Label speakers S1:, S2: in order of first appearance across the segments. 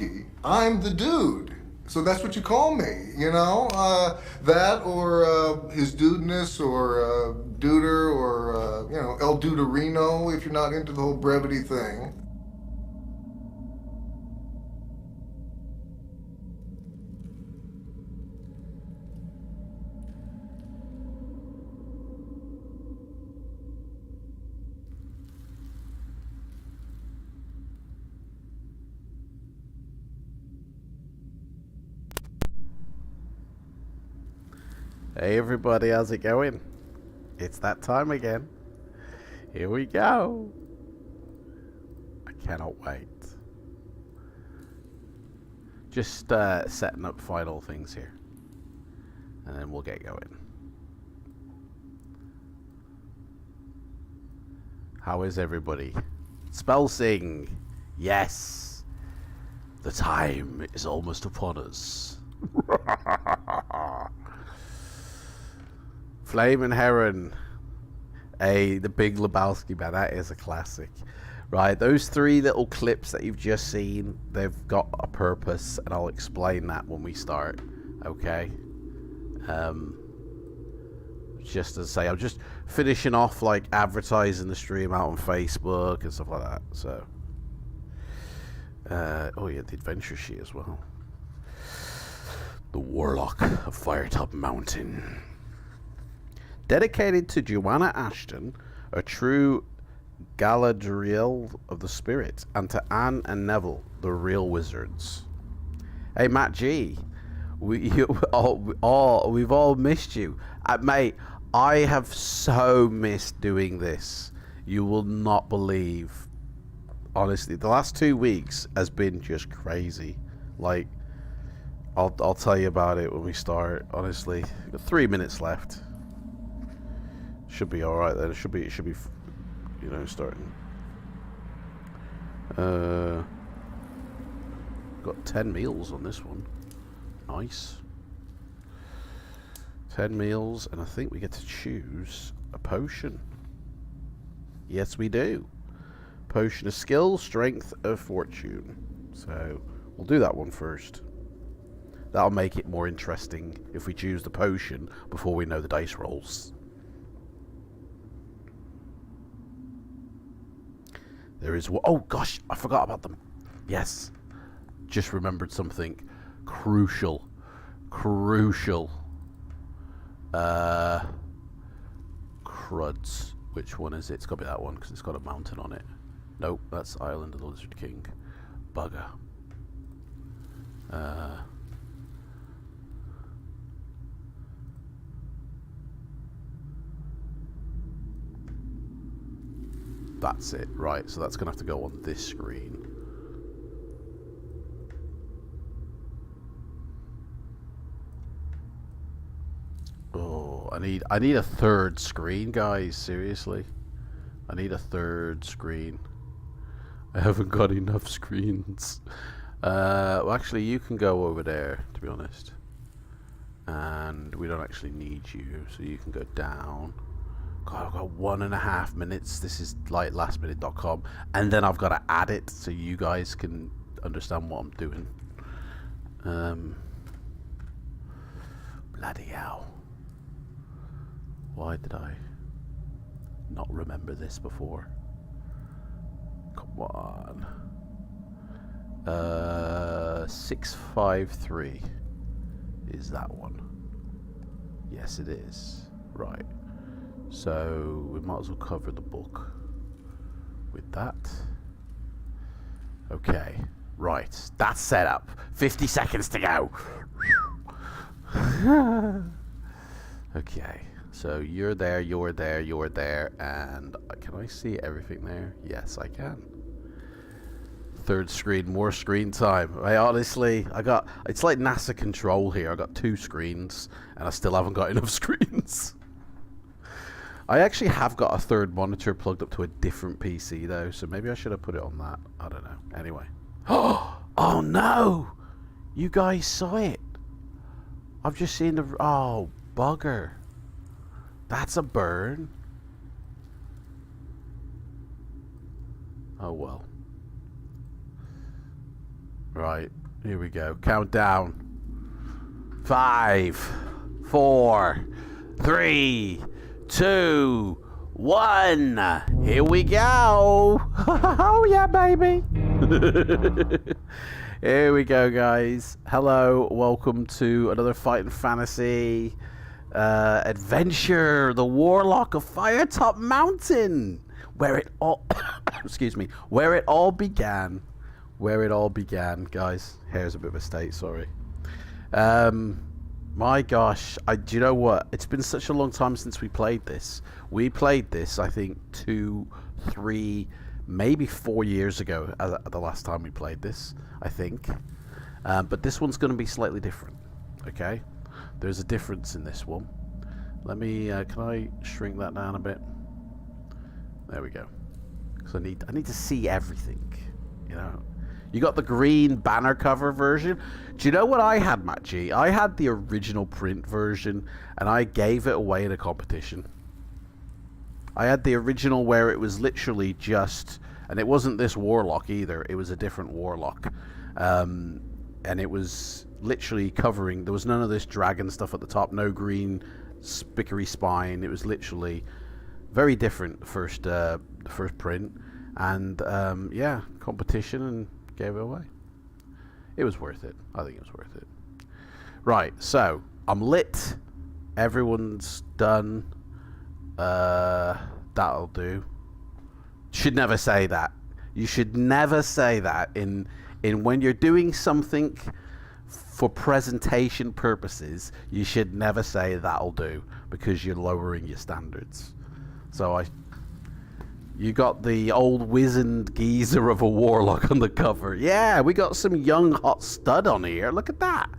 S1: Lebowski. I'm the dude. So that's what you call me, you know? That or his dudeness or duder or, you know, El Duderino if you're not into the whole brevity thing.
S2: Hey everybody, how's it going? It's that time again. Here we go. I cannot wait. Just setting up final things here. And then we'll get going. How is everybody? Spell sing! Yes! The time is almost upon us. Flame and Heron. Hey, the Big Lebowski, man, that is a classic. Right, those three little clips that you've just seen, they've got a purpose, and I'll explain that when we start, okay? Just to say, I'm just finishing off, like, advertising the stream out on Facebook and stuff like that, so. Oh yeah, the adventure sheet as well. The Warlock of Firetop Mountain. Dedicated to Joanna Ashton, a true Galadriel of the Spirit, and to Anne and Neville, the real wizards. Hey, Matt G, we've all missed you. Mate, I have so missed doing this. You will not believe. Honestly, the last 2 weeks has been just crazy. Like, I'll tell you about it when we start. Honestly, got 3 minutes left. Should be all right then. It should be, you know, starting. Got 10 meals on this one. Nice. 10 meals, and I think we get to choose a potion. Yes, we do. Potion of skill, strength of fortune. So we'll do that one first. That'll make it more interesting if we choose the potion before we know the dice rolls. There is... Oh, gosh, I forgot about them. Yes. Just remembered something. Crucial. Crucial. Cruds. Which one is it? It's got to be that one, because it's got a mountain on it. Nope, that's Island of the Lizard King. Bugger. That's it, right, so that's gonna have to go on this screen. Oh, I need a third screen, guys, seriously. I need a third screen. I haven't got enough screens. Well, actually, you can go over there, to be honest. And we don't actually need you, so you can go down. God, I've got 1.5 minutes. This is like lastminute.com. And then I've got to add it so you guys can understand what I'm doing. Bloody hell. Why did I not remember this before? Come on. 653 is that one. Yes, it is. Right. So we might as well cover the book with that. Okay. Right. That's set up. 50 seconds to go. Okay. So you're there, you're there, you're there, and can I see everything there? Yes, I can. Third screen, more screen time. Honestly, it's like NASA control here. I got 2 screens, and I still haven't got enough screens. I actually have got a third monitor plugged up to a different PC though, so maybe I should have put it on that. I don't know. Anyway. Oh no! You guys saw it. I've just seen the... Oh, bugger. That's a burn. Oh well. Right, Here we go. Countdown. 5, 4, 3, 2, 1. Here we go. Oh yeah, baby. Here we go, guys. Hello, welcome to another Fighting Fantasy adventure. The Warlock of Firetop Mountain, where it all excuse me, where it all began. Where it all began, guys. Hair's a bit of a state, sorry. My gosh, do you know what? It's been such a long time since we played this. We played this, I think, 2, 3, maybe 4 years ago. The last time we played this, I think. But this one's going to be slightly different. Okay, there's a difference in this one. Let me. Can I shrink that down a bit? There we go. Because I need to see everything. You know. You got the green banner cover version. Do you know what I had, Matt G? I had the original print version, and I gave it away in a competition. I had the original where it was literally just, and it wasn't this Warlock either. It was a different Warlock, and it was literally covering. There was none of this dragon stuff at the top. No green spickery spine. It was literally very different. First print, and yeah, competition and. Gave it away. It was worth it. I think it was worth it. Right, so I'm lit. Everyone's done. That'll do. Should never say that. You should never say that in when you're doing something for presentation purposes. You should never say that'll do because you're lowering your standards. So you got the old wizened geezer of a Warlock on the cover. Yeah, we got some young hot stud on here. Look at that.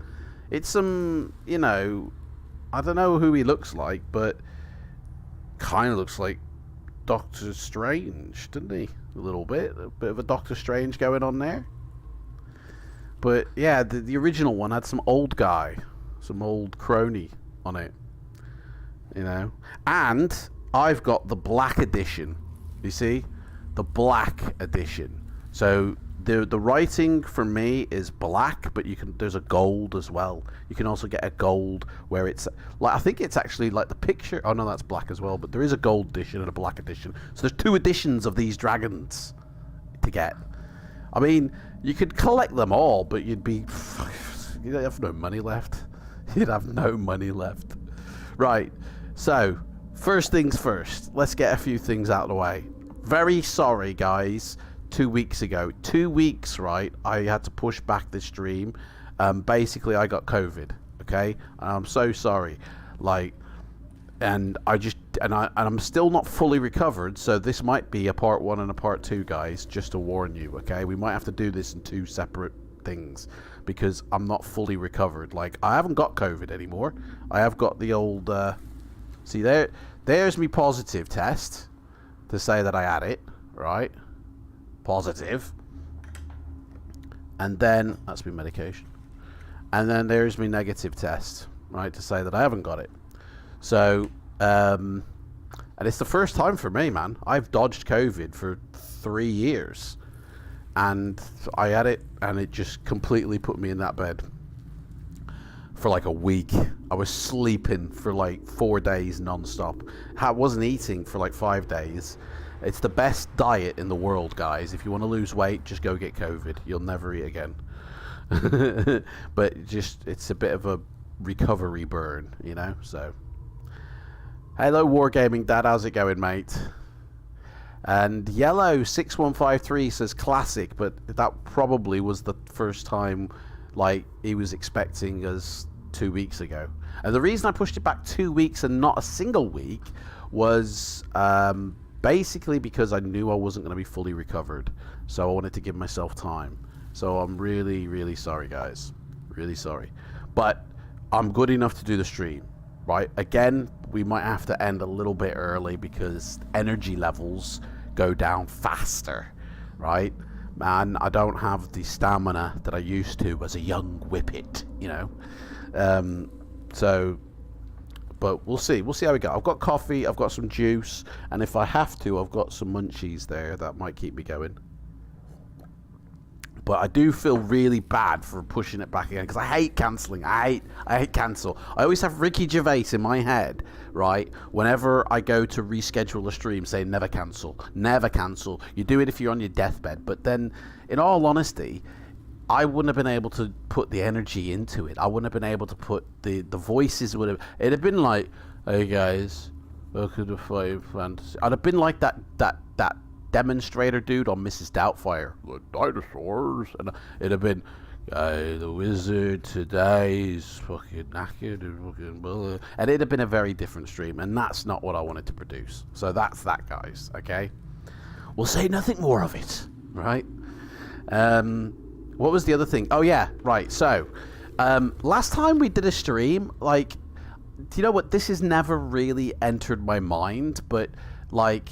S2: It's some, you know, I don't know who he looks like, but kind of looks like Doctor Strange, doesn't he? A little bit. A bit of a Doctor Strange going on there. But yeah, the original one had some old guy, some old crony on it. You know? And I've got the black edition. You see, the black edition. So the writing for me is black, but there's a gold as well. You can also get a gold where it's like, I think it's actually like the picture. Oh no, that's black as well. But there is a gold edition and a black edition. So there's 2 editions of these dragons to get. I mean, you could collect them all, but you'd have no money left. You'd have no money left. Right. So. First things first, let's get a few things out of the way. Very sorry, guys. 2 weeks ago. 2 weeks, right? I had to push back the stream. Basically, I got COVID. Okay, I'm so sorry. Like, and I'm still not fully recovered. So this might be a part 1 and a part 2, guys. Just to warn you. Okay, we might have to do this in 2 separate things because I'm not fully recovered. Like, I haven't got COVID anymore. I have got the old. See, there's me positive test to say that I had it, right? Positive. And then, that's my medication. And then there's me negative test, right, to say that I haven't got it. So, and it's the first time for me, man. I've dodged COVID for 3 years. And I had it, and it just completely put me in that bed. For like a week. I was sleeping for like 4 days non-stop. I wasn't eating for like 5 days. It's the best diet in the world, guys. If you want to lose weight, just go get COVID. You'll never eat again. But it's a bit of a recovery burn, you know? So, hello Wargaming Dad, how's it going, mate? And Yellow 6153 says classic, but that probably was the first time like he was expecting us 2 weeks ago. And the reason I pushed it back 2 weeks and not a single week was basically because I knew I wasn't going to be fully recovered. So I wanted to give myself time. So I'm really, really sorry, guys. Really sorry. But I'm good enough to do the stream, right? Again, we might have to end a little bit early because energy levels go down faster, right? Man, I don't have the stamina that I used to as a young whippet, you know. So, but we'll see. We'll see how we go. I've got coffee, I've got some juice, and if I have to, I've got some munchies there that might keep me going. But I do feel really bad for pushing it back again because I hate cancelling. I hate cancel. I always have Ricky Gervais in my head, right? Whenever I go to reschedule a stream, saying never cancel, never cancel. You do it if you're on your deathbed. But then, in all honesty, I wouldn't have been able to put the energy into it. I wouldn't have been able to put the voices. It'd have been like, hey guys, welcome to Final Fantasy. I'd have been like that demonstrator dude on Mrs. Doubtfire, the dinosaurs, and it'd have been, the wizard today is fucking knackered and fucking blah, and it'd have been a very different stream, and that's not what I wanted to produce. So that's that, guys. Okay, we'll say nothing more of it, right? What was the other thing? Oh yeah, right. So last time we did a stream, like, do you know what? This has never really entered my mind, but like.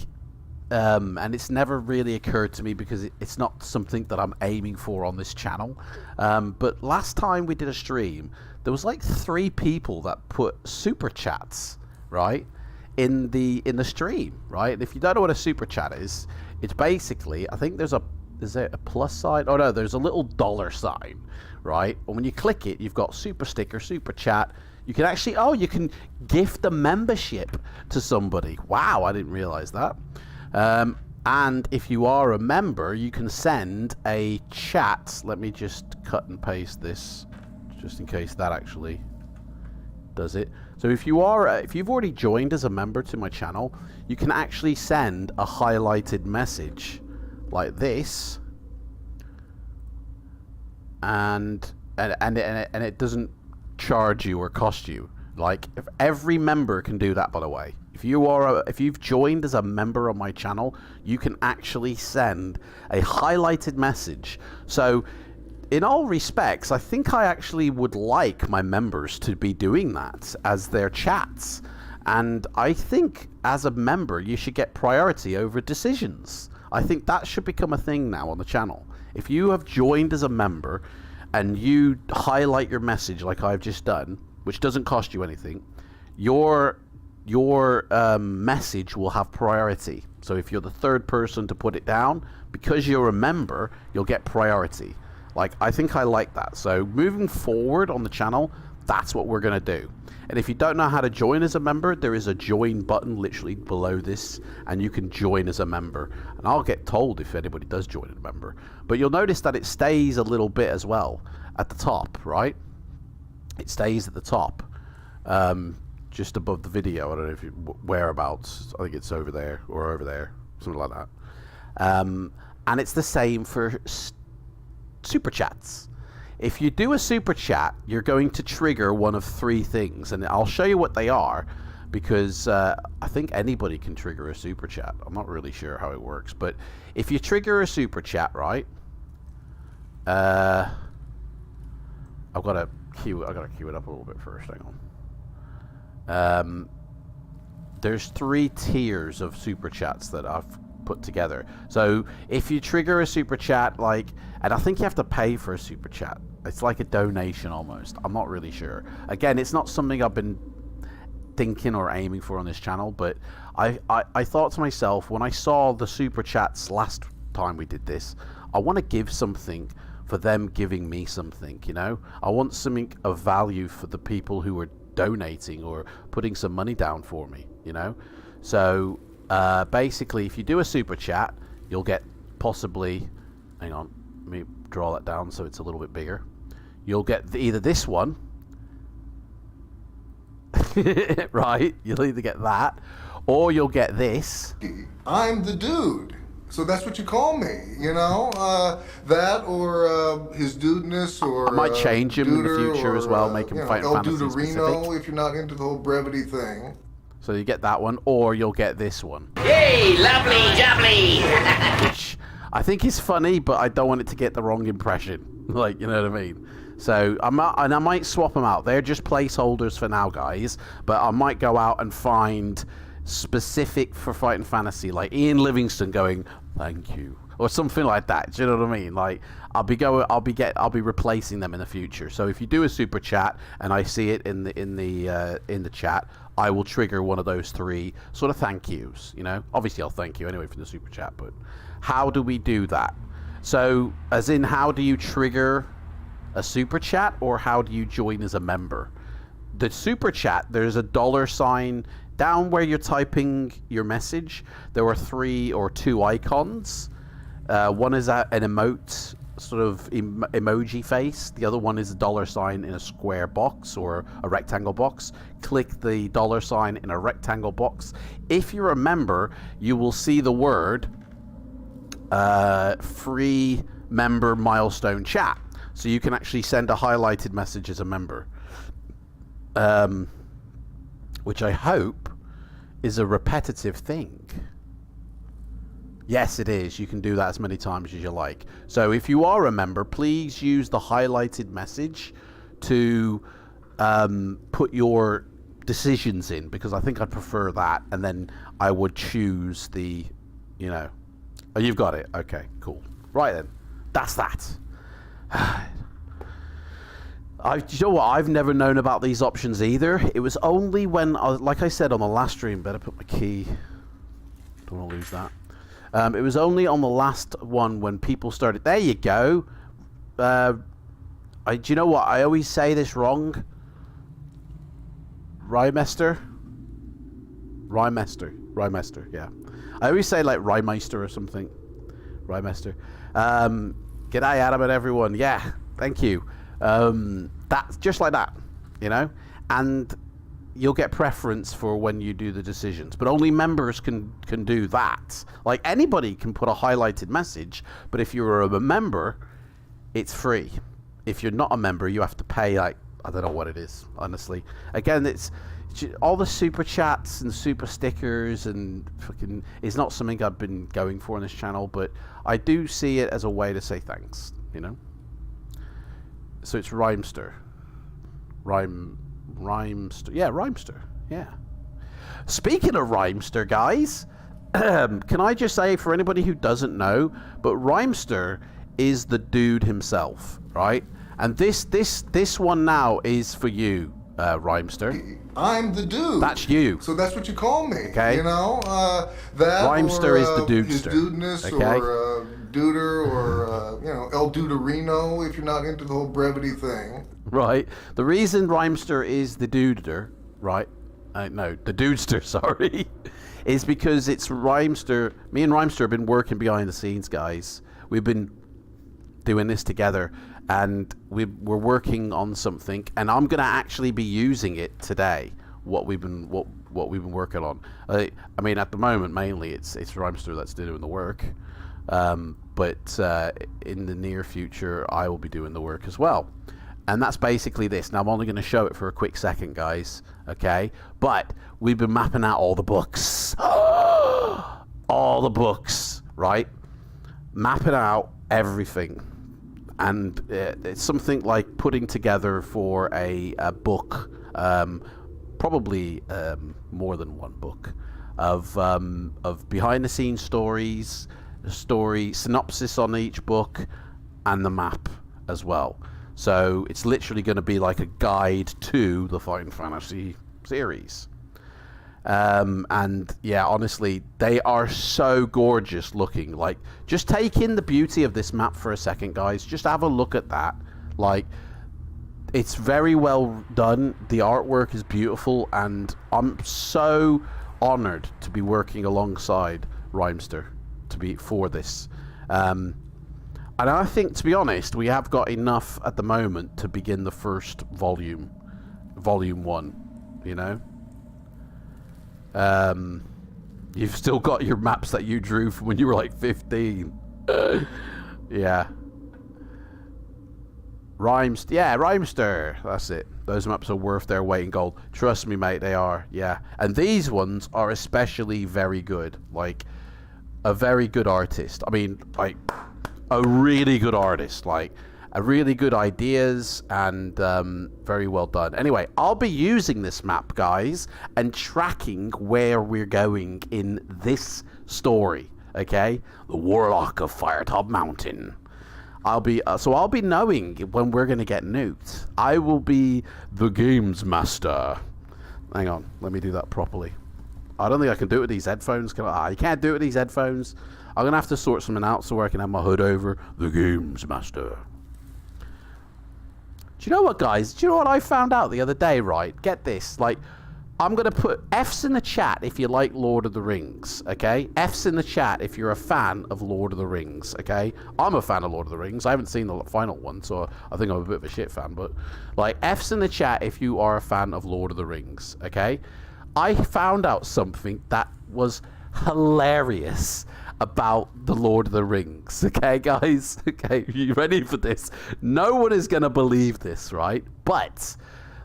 S2: And it's never really occurred to me because it's not something that I'm aiming for on this channel. But last time we did a stream, there was like 3 people that put super chats, right, in the stream, right? And if you don't know what a super chat is, it's basically, I think is there a plus sign? Oh no, there's a little dollar sign, right? And when you click it, you've got super sticker, super chat. You can actually, you can gift a membership to somebody. Wow, I didn't realize that. And if you are a member, you can send a chat. Let me just cut and paste this, just in case that actually does it. So if you've already joined as a member to my channel, you can actually send a highlighted message like this, and it doesn't charge you or cost you. Like, if every member can do that, by the way. If you've joined as a member on my channel, you can actually send a highlighted message. So, in all respects, I think I actually would like my members to be doing that as their chats. And I think, as a member, you should get priority over decisions. I think that should become a thing now on the channel. If you have joined as a member and you highlight your message like I've just done, which doesn't cost you anything, your message will have priority. So if you're the 3rd person to put it down, because you're a member, you'll get priority. Like, I think I like that. So moving forward on the channel, that's what we're going to do. And if you don't know how to join as a member, there is a join button literally below this, and you can join as a member. And I'll get told if anybody does join as a member. But you'll notice that it stays a little bit as well at the top, right? It stays at the top, just above the video. I don't know if whereabouts. I think it's over there or over there, something like that. And it's the same for super chats. If you do a super chat, you're going to trigger one of 3 things, and I'll show you what they are, because I think anybody can trigger a super chat. I'm not really sure how it works, but if you trigger a super chat, right? I've got to queue it up a little bit first. Hang on. There's 3 tiers of super chats that I've put together. So if you trigger a super chat, like, and I think you have to pay for a super chat. It's like a donation almost. I'm not really sure. Again, it's not something I've been thinking or aiming for on this channel, but I thought to myself, when I saw the super chats last time we did this, I want to give something for them giving me something, you know? I want something of value for the people who are donating or putting some money down for me, you know? So basically, if you do a super chat, you'll get possibly, hang on, let me draw that down so it's a little bit bigger. You'll get either this one, right? You'll either get that, or you'll get this.
S1: I'm the dude. So that's what you call me, you know? That or his dudeness, or
S2: I might change him in the future as well, make him Final Fantasy specific.
S1: If you're not into the whole brevity thing.
S2: So you get that one, or you'll get this one.
S3: Yay, lovely jubbly!
S2: Which I think is funny, but I don't want it to get the wrong impression. Like, you know what I mean? So I might swap them out. They're just placeholders for now, guys. But I might go out and find specific for Fighting Fantasy, like Ian Livingston going, "Thank you," or something like that. Do you know what I mean? Like, I'll be replacing them in the future. So if you do a super chat and I see it in the chat, I will trigger one of those 3 sort of thank yous. You know, obviously I'll thank you anyway for the super chat. But how do we do that? So, as in, how do you trigger a super chat, or how do you join as a member? The super chat, there's a $sign down where you're typing your message. There are 3 or 2 icons. One is an emote, sort of emoji face. The other one is a $sign in a square box or a rectangle box. Click the $sign in a rectangle box. If you're a member, you will see the word free member milestone chat. So you can actually send a highlighted message as a member. Which I hope is a repetitive thing. Yes, it is. You can do that as many times as you like. So if you are a member, please use the highlighted message to put your decisions in, because I think I'd prefer that, and then I would choose the, you know. Oh, you've got it. Okay, cool. Right then. That's that. You know what? I've never known about these options either. It was only when, like I said on the last stream, better put my key. Don't want to lose that. It was only on the last one when people started. There you go. Do you know what? I always say this wrong. Rymester, yeah. I always say like Rymeister or something. Rymester. G'day, Adam and everyone. Yeah, thank you. That's just like that, you know? And you'll get preference for when you do the decisions, but only members can do that. Like, anybody can put a highlighted message, but if you're a member, it's free. If you're not a member, you have to pay, like, I don't know what it is, honestly. Again, it's all the super chats and super stickers and fucking, it's not something I've been going for on this channel, but I do see it as a way to say thanks, you know? So it's Rymester. Rymester. Yeah, Rymester. Yeah. Speaking of Rymester, guys, can I just say, for anybody who doesn't know, but Rymester is the dude himself, right? And this one now is for you, Rymester.
S1: I'm the dude.
S2: That's you.
S1: So that's what you call me.
S2: Okay.
S1: You know, that
S2: Rymester is the dudester.
S1: His dudeness,
S2: okay?
S1: or duder, or you know, El Duderino, if you're not into the whole brevity thing.
S2: Right. The reason Rymester is the duder, right? No, the dudester, sorry, is because it's Rymester. Me and Rymester have been working behind the scenes, guys. We've been doing this together, and we're working on something, and I'm gonna actually be using it today. What we've been working on. I mean, at the moment, mainly it's Rymester that's doing the work, but in the near future, I will be doing the work as well. And that's basically this. Now, I'm only going to show it for a quick second, guys. Okay, but we've been mapping out all the books, all the books, right? Mapping out everything. And it's something like putting together for a book, probably more than one book, of behind-the-scenes stories, a story synopsis on each book, and the map as well. So it's literally going to be like a guide to the Fighting Fantasy series. And yeah, honestly, they are so gorgeous looking. Like, just take in the beauty of this map for a second, guys. Just have a look at that. Like, it's very well done. The artwork is beautiful, and I'm so honored to be working alongside Rymester for this. And I think, to be honest, we have got enough at the moment to begin the first volume 1, you know? You've still got your maps that you drew from when you were like 15. Yeah. Rymester. That's it. Those maps are worth their weight in gold. Trust me, mate, they are. Yeah. And these ones are especially very good. Like, a very good artist. I mean, like, a really good artist. Like, a really good ideas, and very well done. Anyway, I'll be using this map, guys, and tracking where we're going in this story. Okay, the Warlock of Firetop Mountain. I'll be knowing when we're gonna get nuked. I will be the games master. Hang on, let me do that properly. I don't think I can do it with these headphones. Can I? You can't do it with these headphones. I'm going to have to sort something out so I can have my hood over. The Games Master. Do you know what, guys? Do you know what I found out the other day, right? Get this. Like, I'm going to put F's in the chat if you like Lord of the Rings, okay? F's in the chat if you're a fan of Lord of the Rings, okay? I'm a fan of Lord of the Rings. I haven't seen the final one, so I think I'm a bit of a shit fan. But, like, F's in the chat if you are a fan of Lord of the Rings, okay? I found out something that was hilarious about the Lord of the Rings, okay, guys? Okay, you ready for this? No one is going to believe this, right? But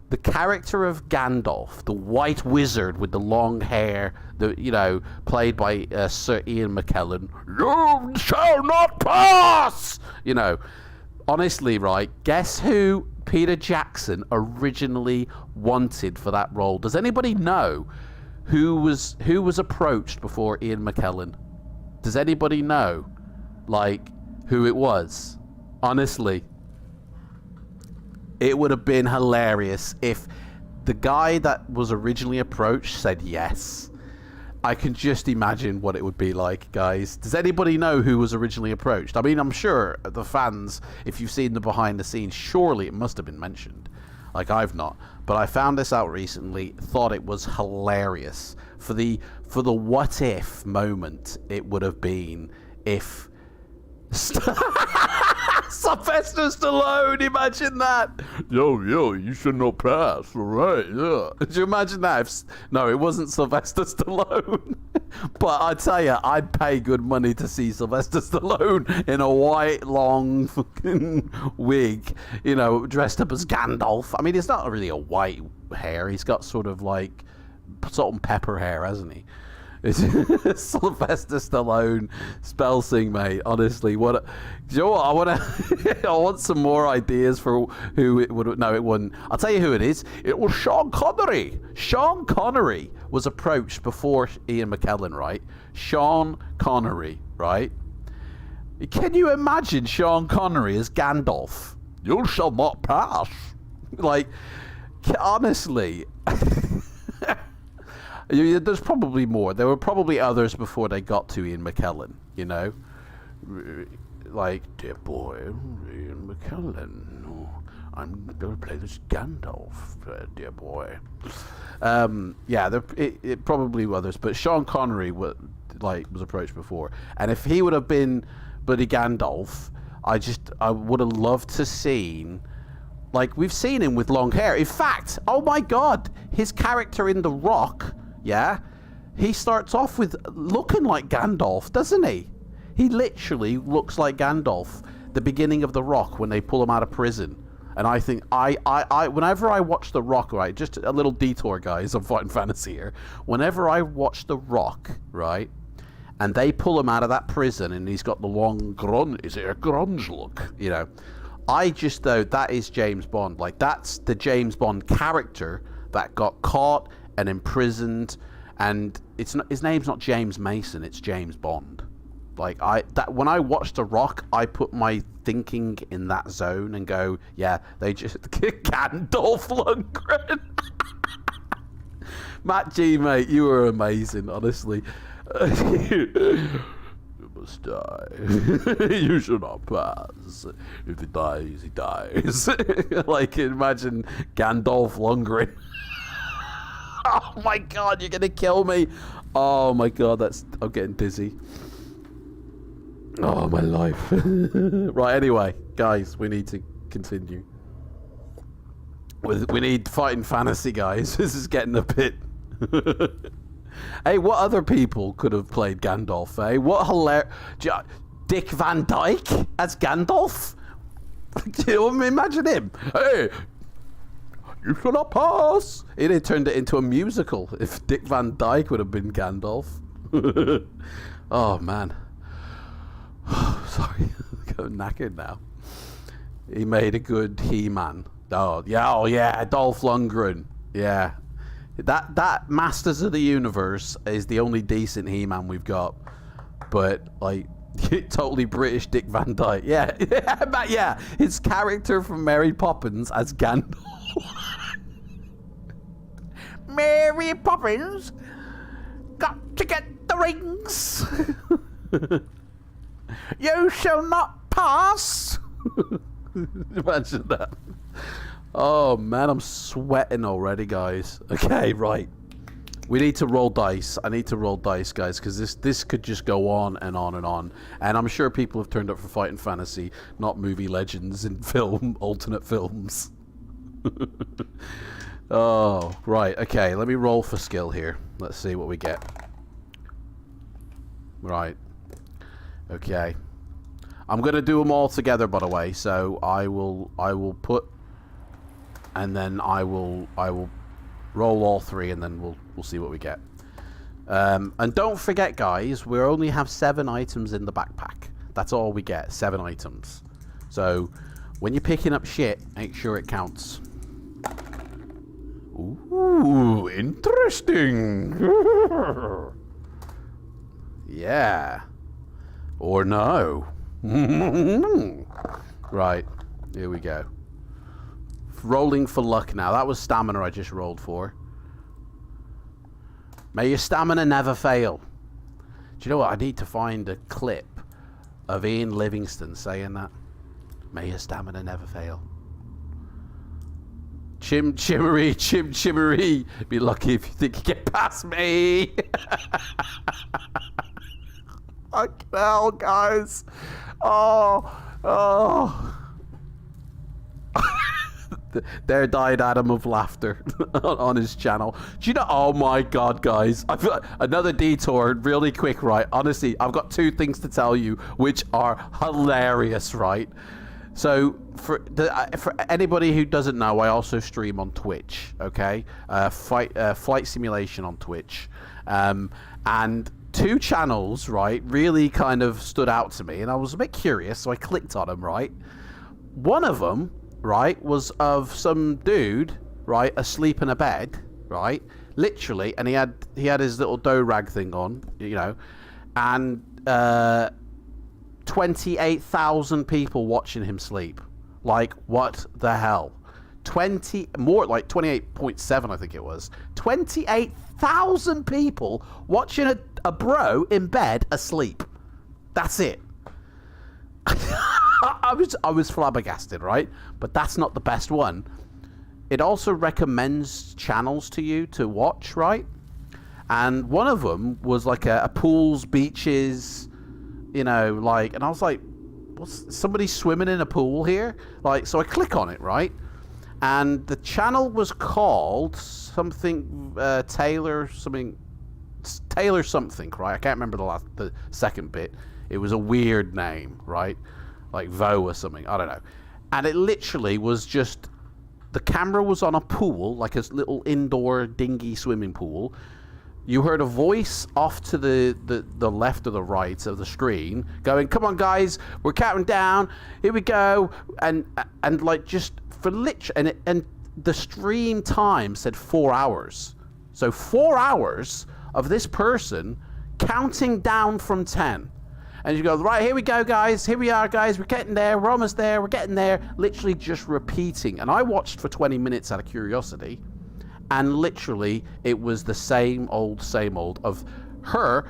S2: the character of Gandalf, the white wizard with the long hair, played by Sir Ian McKellen, you shall not pass! Honestly, right, guess who Peter Jackson originally wanted for that role? Does anybody know who was approached before Ian McKellen? Does anybody know, who it was? Honestly, it would have been hilarious if the guy that was originally approached said yes. I can just imagine what it would be like, guys. Does anybody know who was originally approached? I mean, I'm sure the fans, if you've seen the behind the scenes, surely it must have been mentioned. Like, I've not. But I found this out recently, thought it was hilarious. For the what if moment it would have been if Sylvester Stallone, imagine that. Yo, you should not pass, alright, yeah. Could you imagine that? No, it wasn't Sylvester Stallone. But I tell you, I'd pay good money to see Sylvester Stallone in a white, long fucking wig, dressed up as Gandalf. I mean, it's not really a white hair. He's got sort of like salt and pepper hair, hasn't he? It's Sylvester Stallone spell sing, mate. Honestly, do you know what? I want some more ideas for who it would. No, it wouldn't. I'll tell you who it is. It was Sean Connery. Sean Connery was approached before Ian McKellen, right? Sean Connery, right? Can you imagine Sean Connery as Gandalf? You shall not pass. Like, honestly. There's probably more. There were probably others before they got to Ian McKellen, Like, dear boy, Ian McKellen. Oh, I'm going to play this Gandalf, dear boy. It probably others, but Sean Connery was approached before. And if he would have been bloody Gandalf, I would have loved to seen... Like, we've seen him with long hair. In fact, oh my God, his character in The Rock... Yeah, he starts off with looking like Gandalf, doesn't he? He literally looks like Gandalf. The beginning of The Rock when they pull him out of prison, and I think whenever I watch The Rock, right, just a little detour, guys, I'm fighting fantasy here. Whenever I watch The Rock, right, and they pull him out of that prison, and he's got the long grunge look, I just though that is James Bond. Like, that's the James Bond character that got caught and imprisoned, and it's not, his name's not James Mason, it's James Bond. Like, when I watch The Rock, I put my thinking in that zone and go, yeah, they just Gandalf Lundgren. Matt G, mate, you were amazing, honestly. You must die. You should not pass. If he dies, he dies. Like, imagine Gandalf Lundgren. Oh my God, you're gonna kill me. Oh my God, I'm getting dizzy. Oh, my life. Right, anyway, guys, we need to continue. We need fighting fantasy, guys. This is getting a bit... Hey, what other people could have played Gandalf, eh? What hilarious... Dick Van Dyke as Gandalf? Imagine him. Hey, you shall not pass. It had turned it into a musical if Dick Van Dyke would have been Gandalf. Oh, man. Sorry, I'm going knackered now. He made a good He-Man. Oh yeah, Dolph Lundgren. Yeah. That Masters of the Universe is the only decent He-Man we've got. But, like, totally British Dick Van Dyke. Yeah, yeah, his character from Mary Poppins as Gandalf. Mary Poppins got to get the rings. You shall not pass. Imagine that. Oh man, I'm sweating already, guys. Okay, right. We need to roll dice. I need to roll dice, guys, because this could just go on and on and on. And I'm sure people have turned up for Fighting Fantasy, not movie legends in film, alternate films. Oh, right. Okay, let me roll for skill here. Let's see what we get. Right. Okay. I'm going to do them all together, by the way. So I will put, and then I will roll all three, and then we'll see what we get. And don't forget, guys, we only have 7 items in the backpack. That's all we get, 7 items. So when you're picking up shit, make sure it counts. Ooh, interesting. Yeah. Or no. Right, here we go. Rolling for luck now. That was stamina I just rolled for. May your stamina never fail. Do you know what? I need to find a clip of Ian Livingston saying that. May your stamina never fail. Chim chimmery, chim chimmery. Be lucky if you think you get past me. Fucking hell, guys. Oh. There died Adam of laughter on his channel. Do you know? Oh my god, guys! I've got another detour, really quick, right? Honestly, I've got 2 things to tell you, which are hilarious, right? So, for anybody who doesn't know, I also stream on Twitch. Okay, flight simulation on Twitch, and 2 channels, right, really kind of stood out to me, and I was a bit curious, so I clicked on them, right? One of them, right, was of some dude, right, asleep in a bed, right, literally, and he had his little dough rag thing on, you know, and 28,000 people watching him sleep. Like, what the hell? More like 28.7, I think it was. 28,000 people watching a bro in bed asleep. That's it. I was flabbergasted, right? But that's not the best one. It also recommends channels to you to watch, right? And one of them was like a pools, beaches, you know, like, and I was like, what's somebody swimming in a pool here? Like, so I click on it, right? And the channel was called something Taylor something, right? I can't remember the second bit. It was a weird name, right? Like Vo or something. I don't know. And it literally was just, the camera was on a pool, like a little indoor dingy swimming pool. You heard a voice off to the left or the right of the screen going, "Come on, guys, we're counting down. Here we go." And like, just for literally, and the stream time said 4 hours. So 4 hours of this person counting down from 10. And you go, "Right, here we go, guys. Here we are, guys. We're getting there. We're almost there. We're getting there." Literally just repeating. And I watched for 20 minutes out of curiosity. And literally, it was the same old of her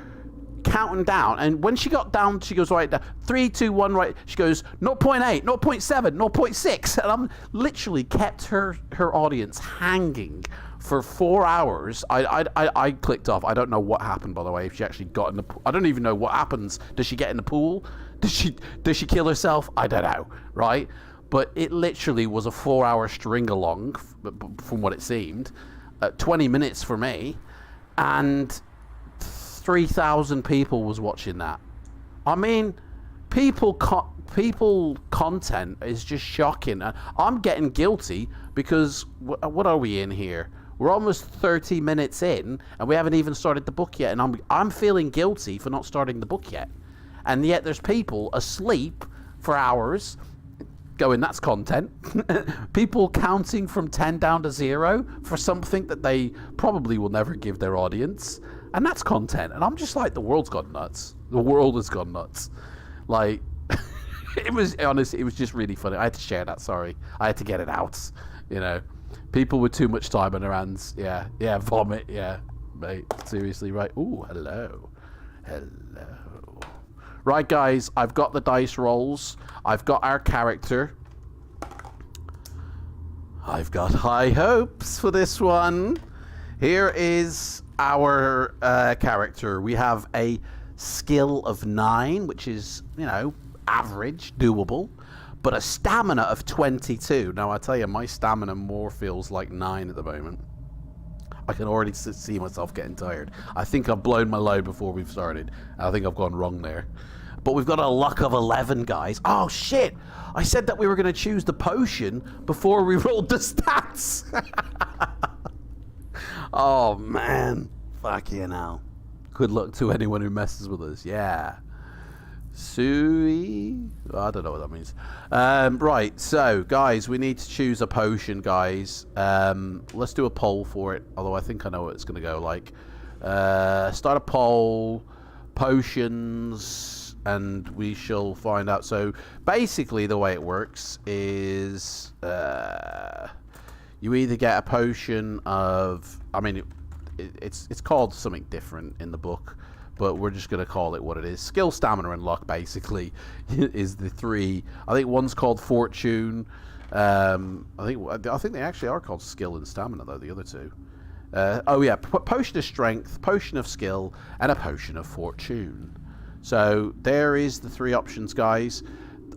S2: counting down. And when she got down, she goes, "Right, 3, 2, 1, right." She goes, 0.8, 0.7, 0.6. And I'm literally kept her audience hanging for 4 hours. I clicked off. I don't know what happened, by the way, if she actually got in the pool. I don't even know what happens. Does she get in the pool? Does she kill herself? I don't know, right? But it literally was a 4-hour string along, from what it seemed. 20 minutes for me, and 3,000 people was watching that. I mean, people content is just shocking. I'm getting guilty because what are we in here? We're almost 30 minutes in, and we haven't even started the book yet. And I'm feeling guilty for not starting the book yet. And yet there's people asleep for hours, going, "That's content." People counting from 10 down to 0 for something that they probably will never give their audience, and that's content. And I'm just like, the world's gone nuts. The world has gone nuts. Like, it was, honestly, it was just really funny. I had to share that. Sorry, I had to get it out. You know, people with too much time on their hands. Yeah, vomit. Yeah, mate, seriously, right? Ooh, hello. Right, guys, I've got the dice rolls. I've got our character. I've got high hopes for this one. Here is our character. We have a skill of 9, which is, you know, average, doable, but a stamina of 22. Now, I tell you, my stamina more feels like 9 at the moment. I can already see myself getting tired. I think I've blown my load before we've started. I think I've gone wrong there. But we've got a luck of 11, guys. Oh, shit! I said that we were going to choose the potion before we rolled the stats. Oh, man. Fuck you now. Good luck to anyone who messes with us. Yeah. Sui? I don't know what that means. Right, so, guys, we need to choose a potion, guys. Let's do a poll for it, although I think I know what it's going to go like. Start a poll, potions, and we shall find out. So, basically, the way it works is you either get a potion of... I mean, it's called something different in the book, but we're just going to call it what it is. Skill, stamina, and luck, basically, is the 3. I think one's called fortune. I think they actually are called skill and stamina, though, the other 2. Oh, yeah, potion of strength, potion of skill, and a potion of fortune. So there is the 3 options, guys.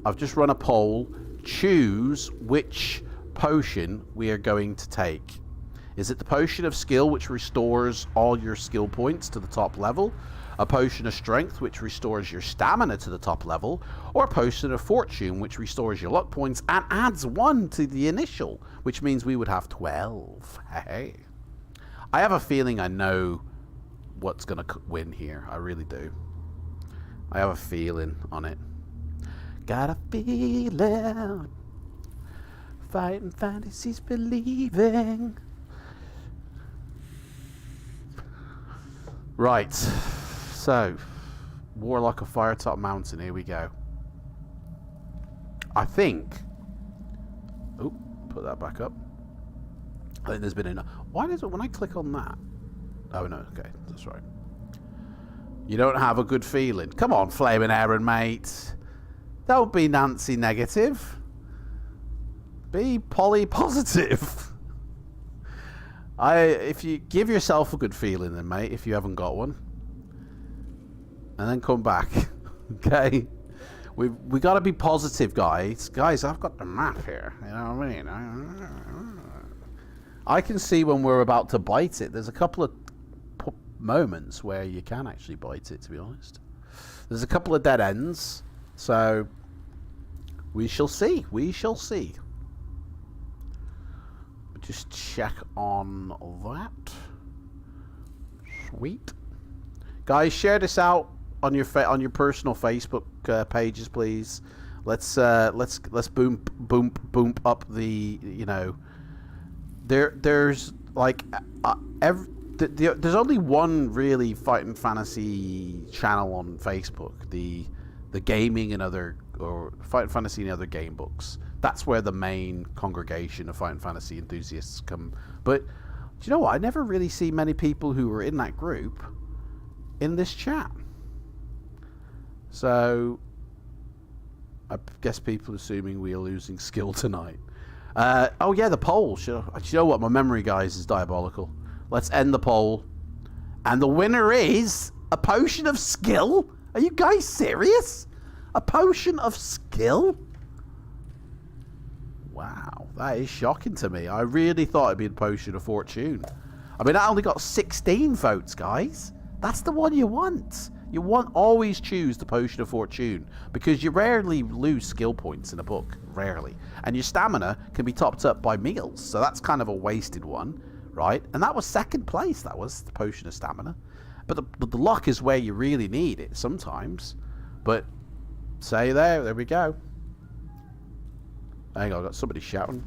S2: I've just run a poll. Choose which potion we are going to take. Is it the potion of skill, which restores all your skill points to the top level? A potion of strength, which restores your stamina to the top level? Or a potion of fortune, which restores your luck points and adds 1 to the initial, which means we would have 12. Hey. I have a feeling I know what's going to win here. I really do. I have a feeling on it. Got a feeling. Fighting fantasies, believing. Right, so Warlock of Firetop Mountain, here we go. I think... Oh, put that back up. I think there's been enough. Why does it, when I click on that... Oh, no, okay, that's right. You don't have a good feeling. Come on, Flaming Aaron, mate. Don't be Nancy negative. Be Polly positive. If you give yourself a good feeling then, mate, if you haven't got one, and then come back. Okay, we got to be positive, guys. I've got the map here, you know what I mean? I can see when we're about to bite it. There's a couple of moments where you can actually bite it, to be honest. There's a couple of dead ends, so we shall see. Just check on that. Sweet, guys. Share this out on your personal Facebook pages, please. Let's boom up the, you know. There's like there's only one really fighting fantasy channel on Facebook. The gaming and other, or fighting fantasy and other game books. That's where the main congregation of fighting fantasy enthusiasts come. But do you know what? I never really see many people who are in that group in this chat. So I guess people assuming we are losing skill tonight. Oh yeah, the poll. Sure. Do you know what? My memory, guys, is diabolical. Let's end the poll. And the winner is a potion of skill? Are you guys serious? A potion of skill? Wow, that is shocking to me. I really thought it'd be a potion of fortune. I mean, I only got 16 votes, guys. That's the one you want. You want always choose the potion of fortune, because you rarely lose skill points in a book. Rarely. And your stamina can be topped up by meals, so that's kind of a wasted one, right? And that was second place. That was the potion of stamina. But the luck is where you really need it sometimes. But say there we go. Hang on, I got somebody shouting.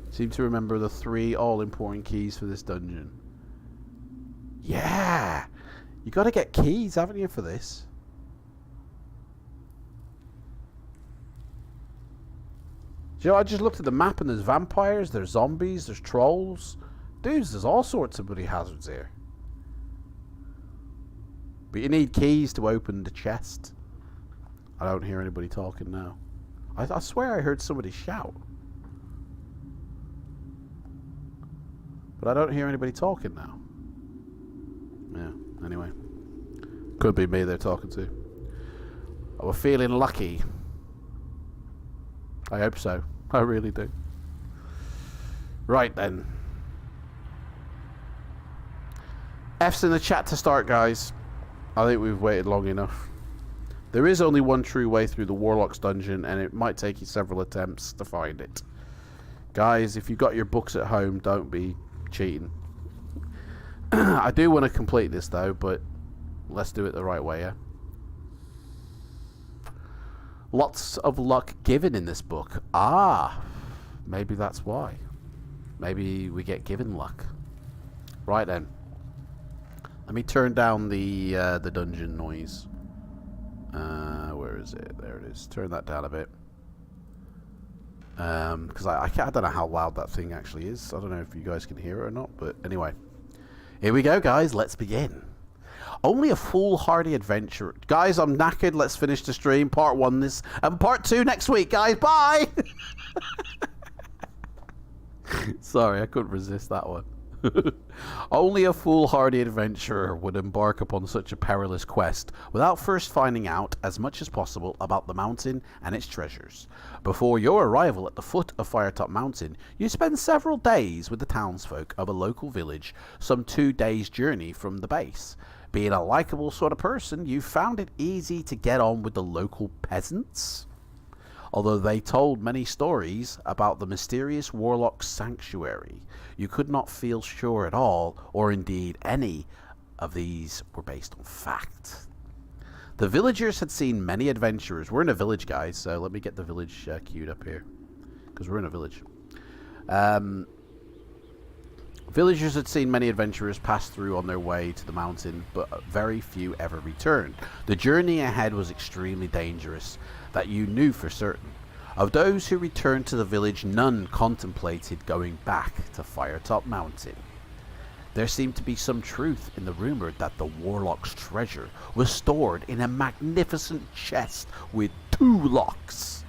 S2: Seem to remember the 3 all-important keys for this dungeon. Yeah! You got to get keys, haven't you, for this? Do you know, I just looked at the map and there's vampires, there's zombies, there's trolls, Dudes, there's all sorts of bloody hazards here. But you need keys to open the chest. I don't hear anybody talking now. I swear I heard somebody shout. But I don't hear anybody talking now. Yeah, anyway. Could be me they're talking to. I was feeling lucky. I hope so. I really do. Right then. F's in the chat to start, guys. I think we've waited long enough. There is only one true way through the Warlock's dungeon, and it might take you several attempts to find it. Guys, if you've got your books at home, don't be cheating. I do want to complete this, though, but let's do it the right way, yeah? Lots of luck given in this book. Ah, maybe that's why. Maybe we get given luck. Right then. Let me turn down the dungeon noise. Where is it? There it is. Turn that down a bit. Because I don't know how loud that thing actually is. I don't know if you guys can hear it or not. But anyway. Here we go, guys. Let's begin. Only a foolhardy adventure. Guys, I'm knackered. Let's finish the stream. Part 1 this. And part 2 next week, guys. Bye! Sorry, I couldn't resist that one. Only a foolhardy adventurer would embark upon such a perilous quest without first finding out as much as possible about the mountain and its treasures. Before your arrival at the foot of Firetop Mountain, you spend several days with the townsfolk of a local village, some 2 days' journey from the base. Being a likable sort of person, you found it easy to get on with the local peasants. Although they told many stories about the mysterious Warlock Sanctuary, you could not feel sure at all, or indeed any of these were based on fact. The villagers had seen many adventurers. We're in a village, guys, so let me get the village queued up here, because we're in a village. Villagers had seen many adventurers pass through on their way to the mountain, but very few ever returned. The journey ahead was extremely dangerous, that you knew for certain. Of those who returned to the village, none contemplated going back to Firetop Mountain. There seemed to be some truth in the rumor that the Warlock's treasure was stored in a magnificent chest with 2 locks.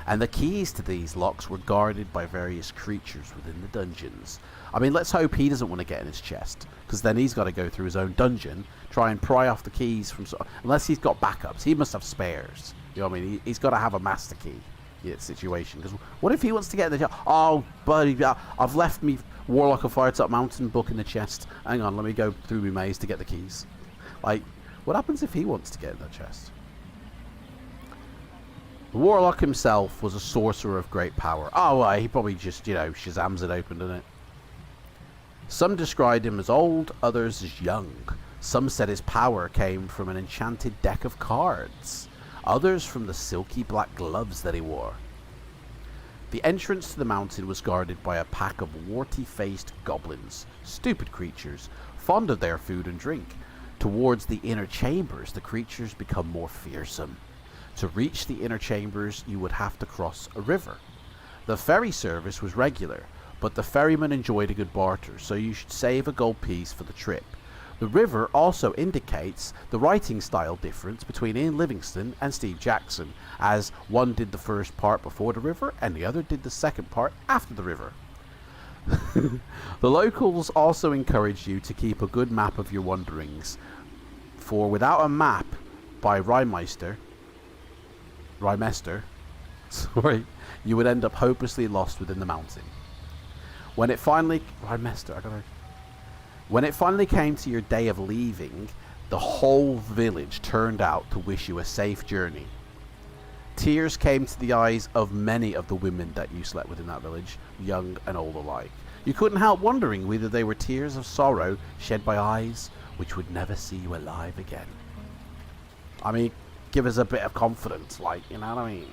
S2: And the keys to these locks were guarded by various creatures within the dungeons. I mean, let's hope he doesn't want to get in his chest, because then he's got to go through his own dungeon, try and pry off the keys from... Unless he's got backups. He must have spares. You know what I mean? He's got to have a master key situation. Because what if he wants to get in the chest? Oh, buddy, I've left me Warlock of Firetop Mountain book in the chest. Hang on, let me go through my maze to get the keys. Like, what happens if he wants to get in that chest? The Warlock himself was a sorcerer of great power. Oh, well, he probably just, Shazams it open, didn't it? Some described him as old, others as young. Some said his power came from an enchanted deck of cards. Others from the silky black gloves that he wore. The entrance to the mountain was guarded by a pack of warty-faced goblins, stupid creatures, fond of their food and drink. Towards the inner chambers, the creatures become more fearsome. To reach the inner chambers, you would have to cross a river. The ferry service was regular, but the ferryman enjoyed a good barter, so you should save a gold piece for the trip. The river also indicates the writing style difference between Ian Livingstone and Steve Jackson, as one did the first part before the river and the other did the second part after the river. The locals also encouraged you to keep a good map of your wanderings, for without a map by Rhymester, you would end up hopelessly lost within the mountain. When it finally came to your day of leaving, the whole village turned out to wish you a safe journey. Tears came to the eyes of many of the women that you slept with in that village, young and old alike. You couldn't help wondering whether they were tears of sorrow shed by eyes which would never see you alive again. I mean, give us a bit of confidence, you know what I mean?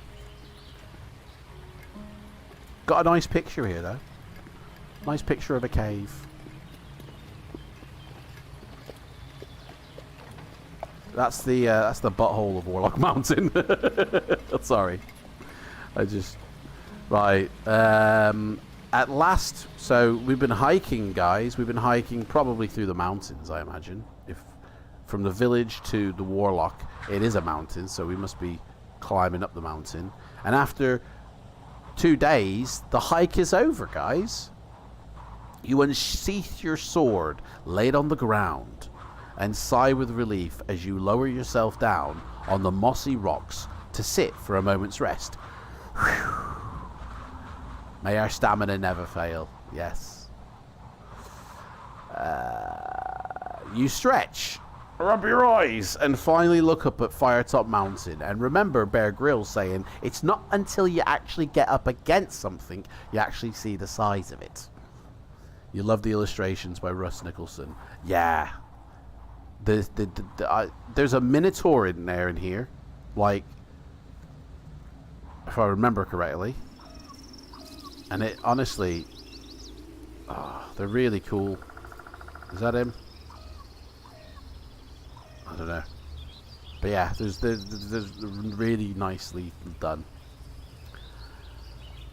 S2: Got a nice picture here, though. Nice picture of a cave. That's the butthole of Warlock Mountain. Sorry. Right. At last, so we've been hiking, guys. We've been hiking probably through the mountains, I imagine. If from the village to the Warlock, it is a mountain, so we must be climbing up the mountain. And after 2 days, the hike is over, guys. You unsheath your sword, lay it on the ground, and sigh with relief as you lower yourself down on the mossy rocks to sit for a moment's rest. Whew. May our stamina never fail. Yes. You stretch, rub your eyes, and finally look up at Firetop Mountain. And remember Bear Grylls saying, it's not until you actually get up against something you actually see the size of it. You love the illustrations by Russ Nicholson. Yeah. There's a Minotaur in there in here. Like, if I remember correctly. And it, honestly, they're really cool. Is that him? I don't know. But yeah, there's really nicely done.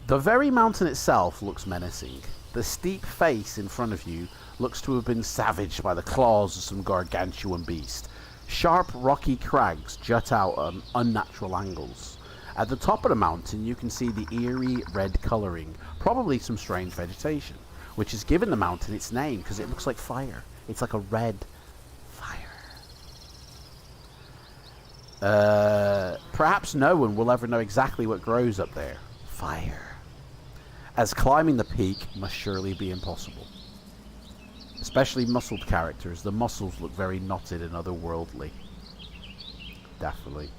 S2: The very mountain itself looks menacing. The steep face in front of you looks to have been savaged by the claws of some gargantuan beast. Sharp, rocky crags jut out at unnatural angles. At the top of the mountain, you can see the eerie red colouring, probably some strange vegetation, which has given the mountain its name because it looks like fire. It's like a red fire. Perhaps no one will ever know exactly what grows up there. Fire. As climbing the peak must surely be impossible. Especially muscled characters. The muscles look very knotted and otherworldly. Definitely.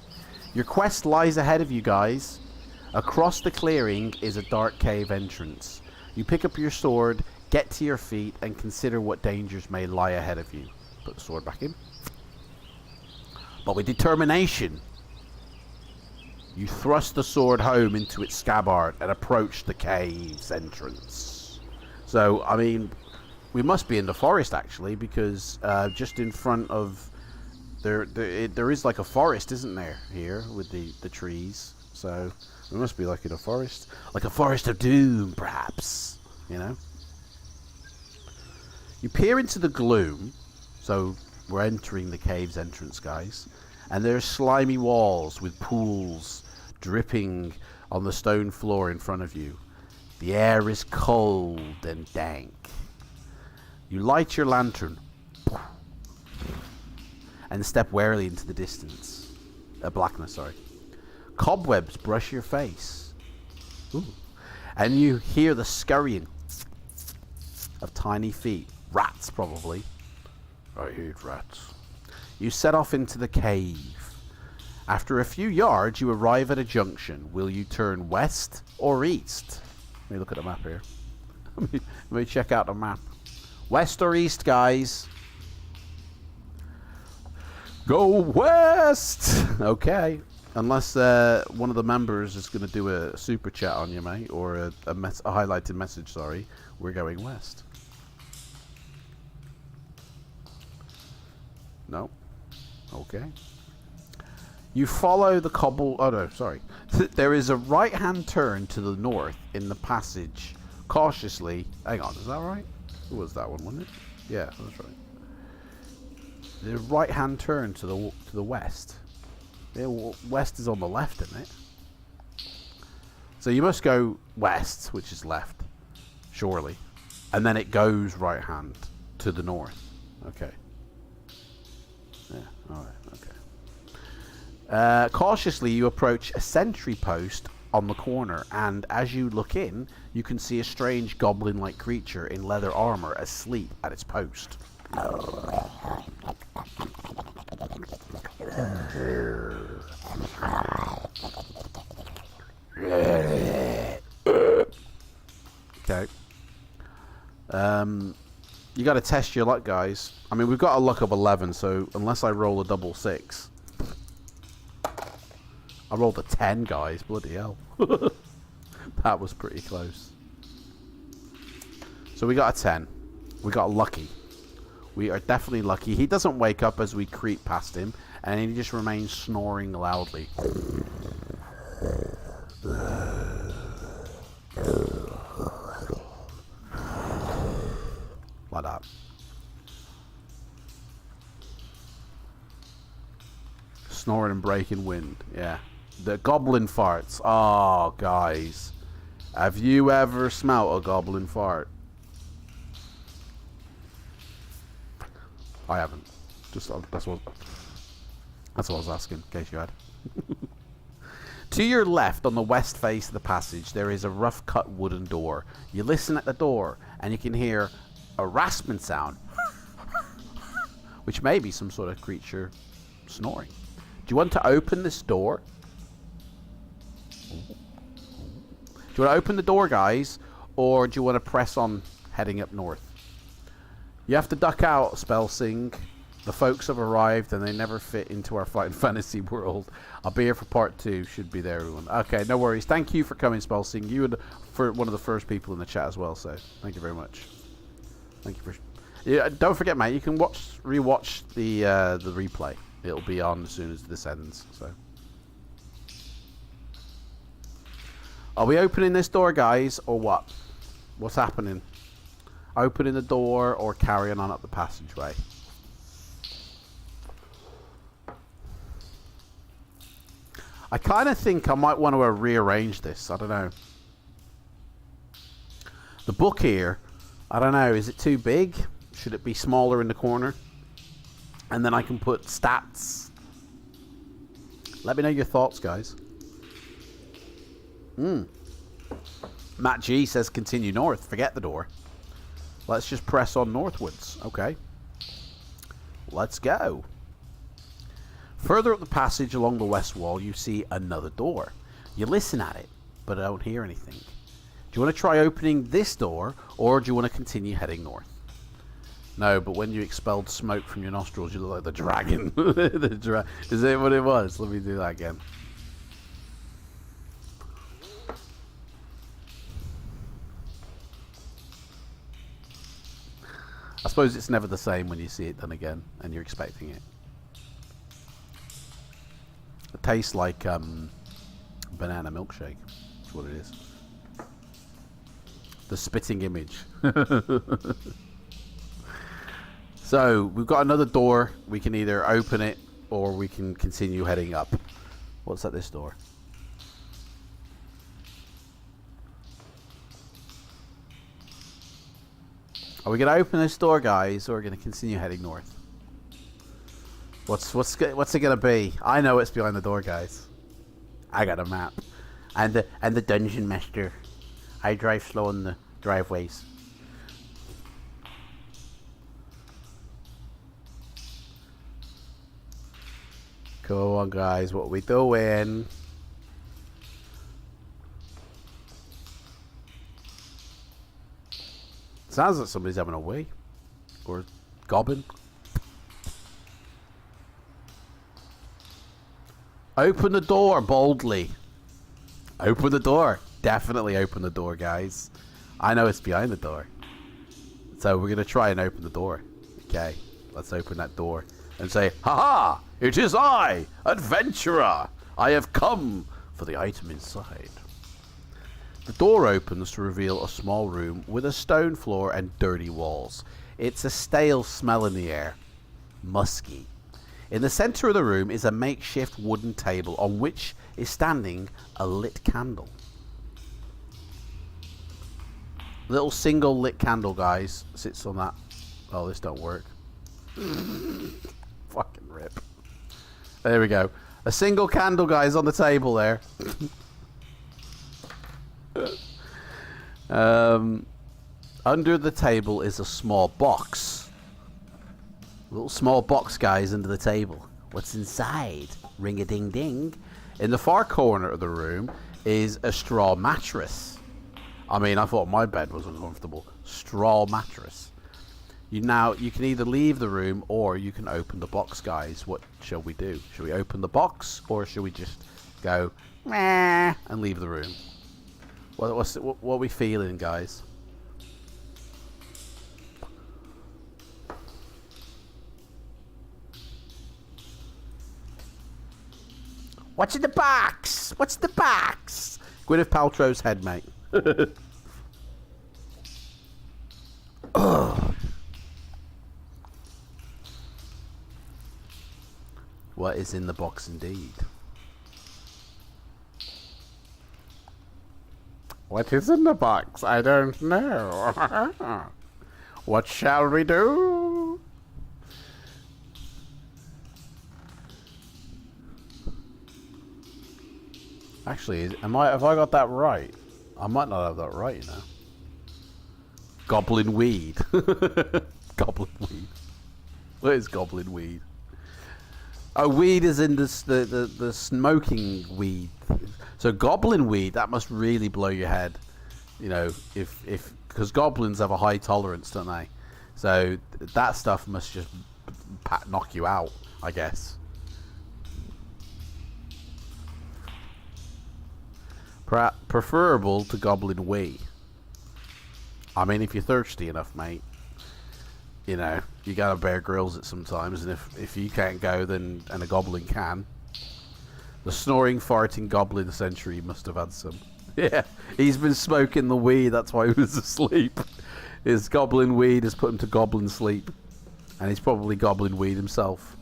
S2: Your quest lies ahead of you, guys. Across the clearing is a dark cave entrance. You pick up your sword, get to your feet, and consider what dangers may lie ahead of you. Put the sword back in. But with determination, you thrust the sword home into its scabbard and approach the cave's entrance. So, I mean, we must be in the forest, actually, because just in front of... There is like a forest, isn't there, here, with the trees. So, we must be like in a forest. Like a forest of doom, perhaps. You know? You peer into the gloom. So, we're entering the cave's entrance, guys. And there's slimy walls with pools dripping on the stone floor in front of you. The air is cold and dank. You light your lantern and step warily into the distance. Blackness, sorry. Cobwebs brush your face. Ooh. And you hear the scurrying of tiny feet. Rats, probably. I hate rats. You set off into the cave. After a few yards, you arrive at a junction. Will you turn west or east? Let me look at the map here. Let me check out the map. West or east, guys? Go west! Okay. Unless one of the members is going to do a super chat on you, mate. Or a highlighted message, sorry. We're going west. No. Okay. You follow the cobble... Oh, no, sorry. There is a right-hand turn to the north in the passage. Cautiously... Hang on, is that right? It was that one, wasn't it? Yeah, that's right. The right-hand turn to the west. Yeah, west is on the left, isn't it? So you must go west, which is left, surely. And then it goes right-hand to the north. Okay. Yeah, alright, okay. Cautiously, you approach a sentry post on the corner, and as you look in, you can see a strange goblin-like creature in leather armor asleep at its post. Okay. You got to test your luck, guys. I mean, we've got a luck of 11, so unless I roll a double 6. I rolled a 10, guys. Bloody hell. That was pretty close. So we got a 10. We got lucky. We are definitely lucky. He doesn't wake up as we creep past him, and he just remains snoring loudly. Snoring and breaking wind. Yeah. The goblin farts. Oh, guys. Have you ever smelt a goblin fart? I haven't. Just that's what I was asking, in case you had. To your left, on the west face of the passage, there is a rough-cut wooden door. You listen at the door, and you can hear a rasping sound, which may be some sort of creature snoring. Do you want to open this door? Do you want to open the door, guys, or do you want to press on heading up north? You have to duck out, Spellsing. The folks have arrived and they never fit into our fighting fantasy world. I'll be here for part 2. Should be there, everyone. Okay, no worries. Thank you for coming, Spellsing. You were for one of the first people in the chat as well, so thank you very much. Thank you for... Yeah, don't forget, mate, you can rewatch the replay. It'll be on as soon as this ends, so... Are we opening this door, guys, or what? What's happening? Opening the door or carrying on up the passageway? I kind of think I might want to rearrange this. I don't know. The book here, I don't know. Is it too big? Should it be smaller in the corner? And then I can put stats. Let me know your thoughts, guys. Matt G says continue north. Forget the door. Let's just press on northwards. Okay. Let's go. Further up the passage along the west wall, you see another door. You listen at it, but I don't hear anything. Do you want to try opening this door, or do you want to continue heading north? No, but when you expelled smoke from your nostrils, you look like the dragon. Is it what it was? Let me do that again. I suppose it's never the same when you see it done again and you're expecting it. It tastes like banana milkshake. That's what it is. The spitting image. So we've got another door. We can either open it or we can continue heading up. What's at this door? Are we going to open this door, guys, or are we going to continue heading north? What's it going to be? I know it's behind the door, guys. I got a map. And the dungeon master. I drive slow on the driveways. Come on, guys. What are we doing? Sounds like somebody's having a wee. Or gobbing. Open the door boldly. Open the door. Definitely open the door, guys. I know it's behind the door. So we're going to try and open the door. Okay. Let's open that door. And say, "Ha-ha! It is I, adventurer! I have come for the item inside." The door opens to reveal a small room with a stone floor and dirty walls. It's a stale smell in the air. Musky. In the center of the room is a makeshift wooden table on which is standing a lit candle. Little single lit candle, guys, sits on that. Oh, this don't work. Fucking rip. There we go. A single candle, guys, on the table there. Under the table is a small box. A little small box, guys, under the table. What's inside? Ring-a-ding-ding. In the far corner of the room is a straw mattress. I mean, I thought my bed was uncomfortable. Straw mattress. You can either leave the room or you can open the box, guys. What shall we do? Shall we open the box or shall we just go meh and leave the room? What are we feeling, guys? What's in the box? What's the box? Gwyneth Paltrow's head, mate. What is in the box indeed? What is in the box? I don't know. What shall we do? Actually, have I got that right? I might not have that right, you know. Goblin weed. Goblin weed. What is goblin weed? Oh, weed is in the smoking weed. So goblin weed, that must really blow your head. You know, if because goblins have a high tolerance, don't they? So that stuff must just knock you out, I guess. Preferable to goblin wee. I mean, if you're thirsty enough, mate, you know, you gotta Bear Grylls it sometimes, and if you can't go, then and a goblin can. The snoring, farting goblin century must have had some. Yeah, he's been smoking the weed, that's why he was asleep. His goblin weed has put him to goblin sleep, and he's probably goblin weed himself.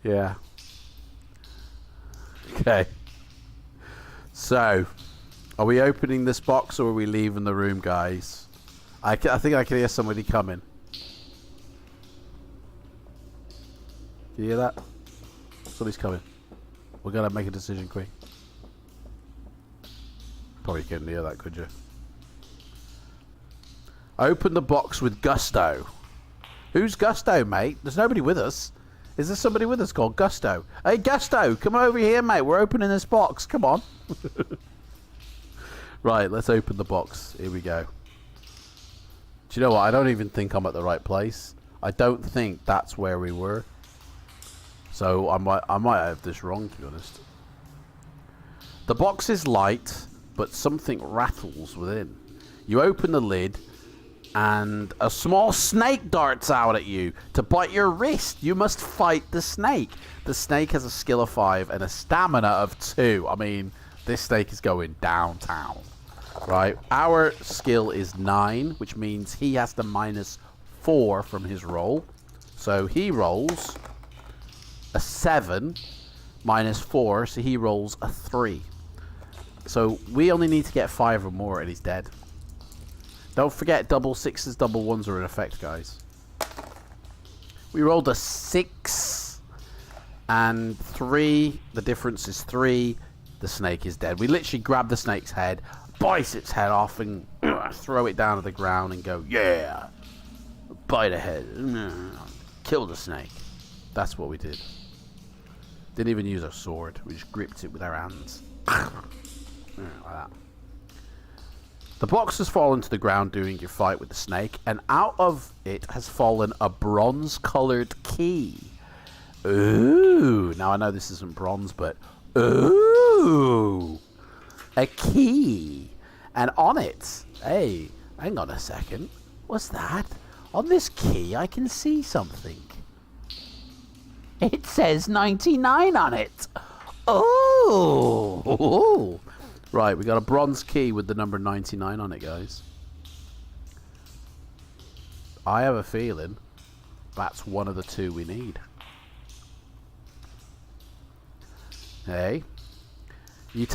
S2: Yeah. Okay. So, are we opening this box or are we leaving the room, guys? I think I can hear somebody coming. Do you hear that? Somebody's coming. We're going to make a decision quick. Probably couldn't hear that, could you? Open the box with gusto. Who's Gusto, mate? There's nobody with us. Is there somebody with us called Gusto? Hey, Gusto, come over here, mate. We're opening this box. Come on. Right, let's open the box. Here we go. Do you know what? I don't even think I'm at the right place. I don't think that's where we were. So I might have this wrong, to be honest. The box is light, but something rattles within. You open the lid, and a small snake darts out at you to bite your wrist. You must fight the snake. The snake has a skill of 5 and a stamina of 2. I mean, this snake is going downtown. Right? Our skill is 9, which means he has to -4 from his roll. So he rolls a 7 -4, so he rolls a 3. So we only need to get 5 or more and he's dead. Don't forget, double 6s, double 1s are in effect, guys. We rolled a 6 and 3. The difference is 3. The snake is dead. We literally grab the snake's head, bite its head off, and throw it down to the ground and go, yeah, bite a head, kill the snake. That's what we did. Didn't even use our sword. We just gripped it with our hands. Like that. The box has fallen to the ground during your fight with the snake, and out of it has fallen a bronze-colored key. Ooh! Now I know this isn't bronze, but ooh! A key! And on it, hey, hang on a second. What's that? On this key I can see something. It says 99 on it! Oh! Right, we got a bronze key with the number 99 on it, guys. I have a feeling that's one of the 2 we need. Hey, you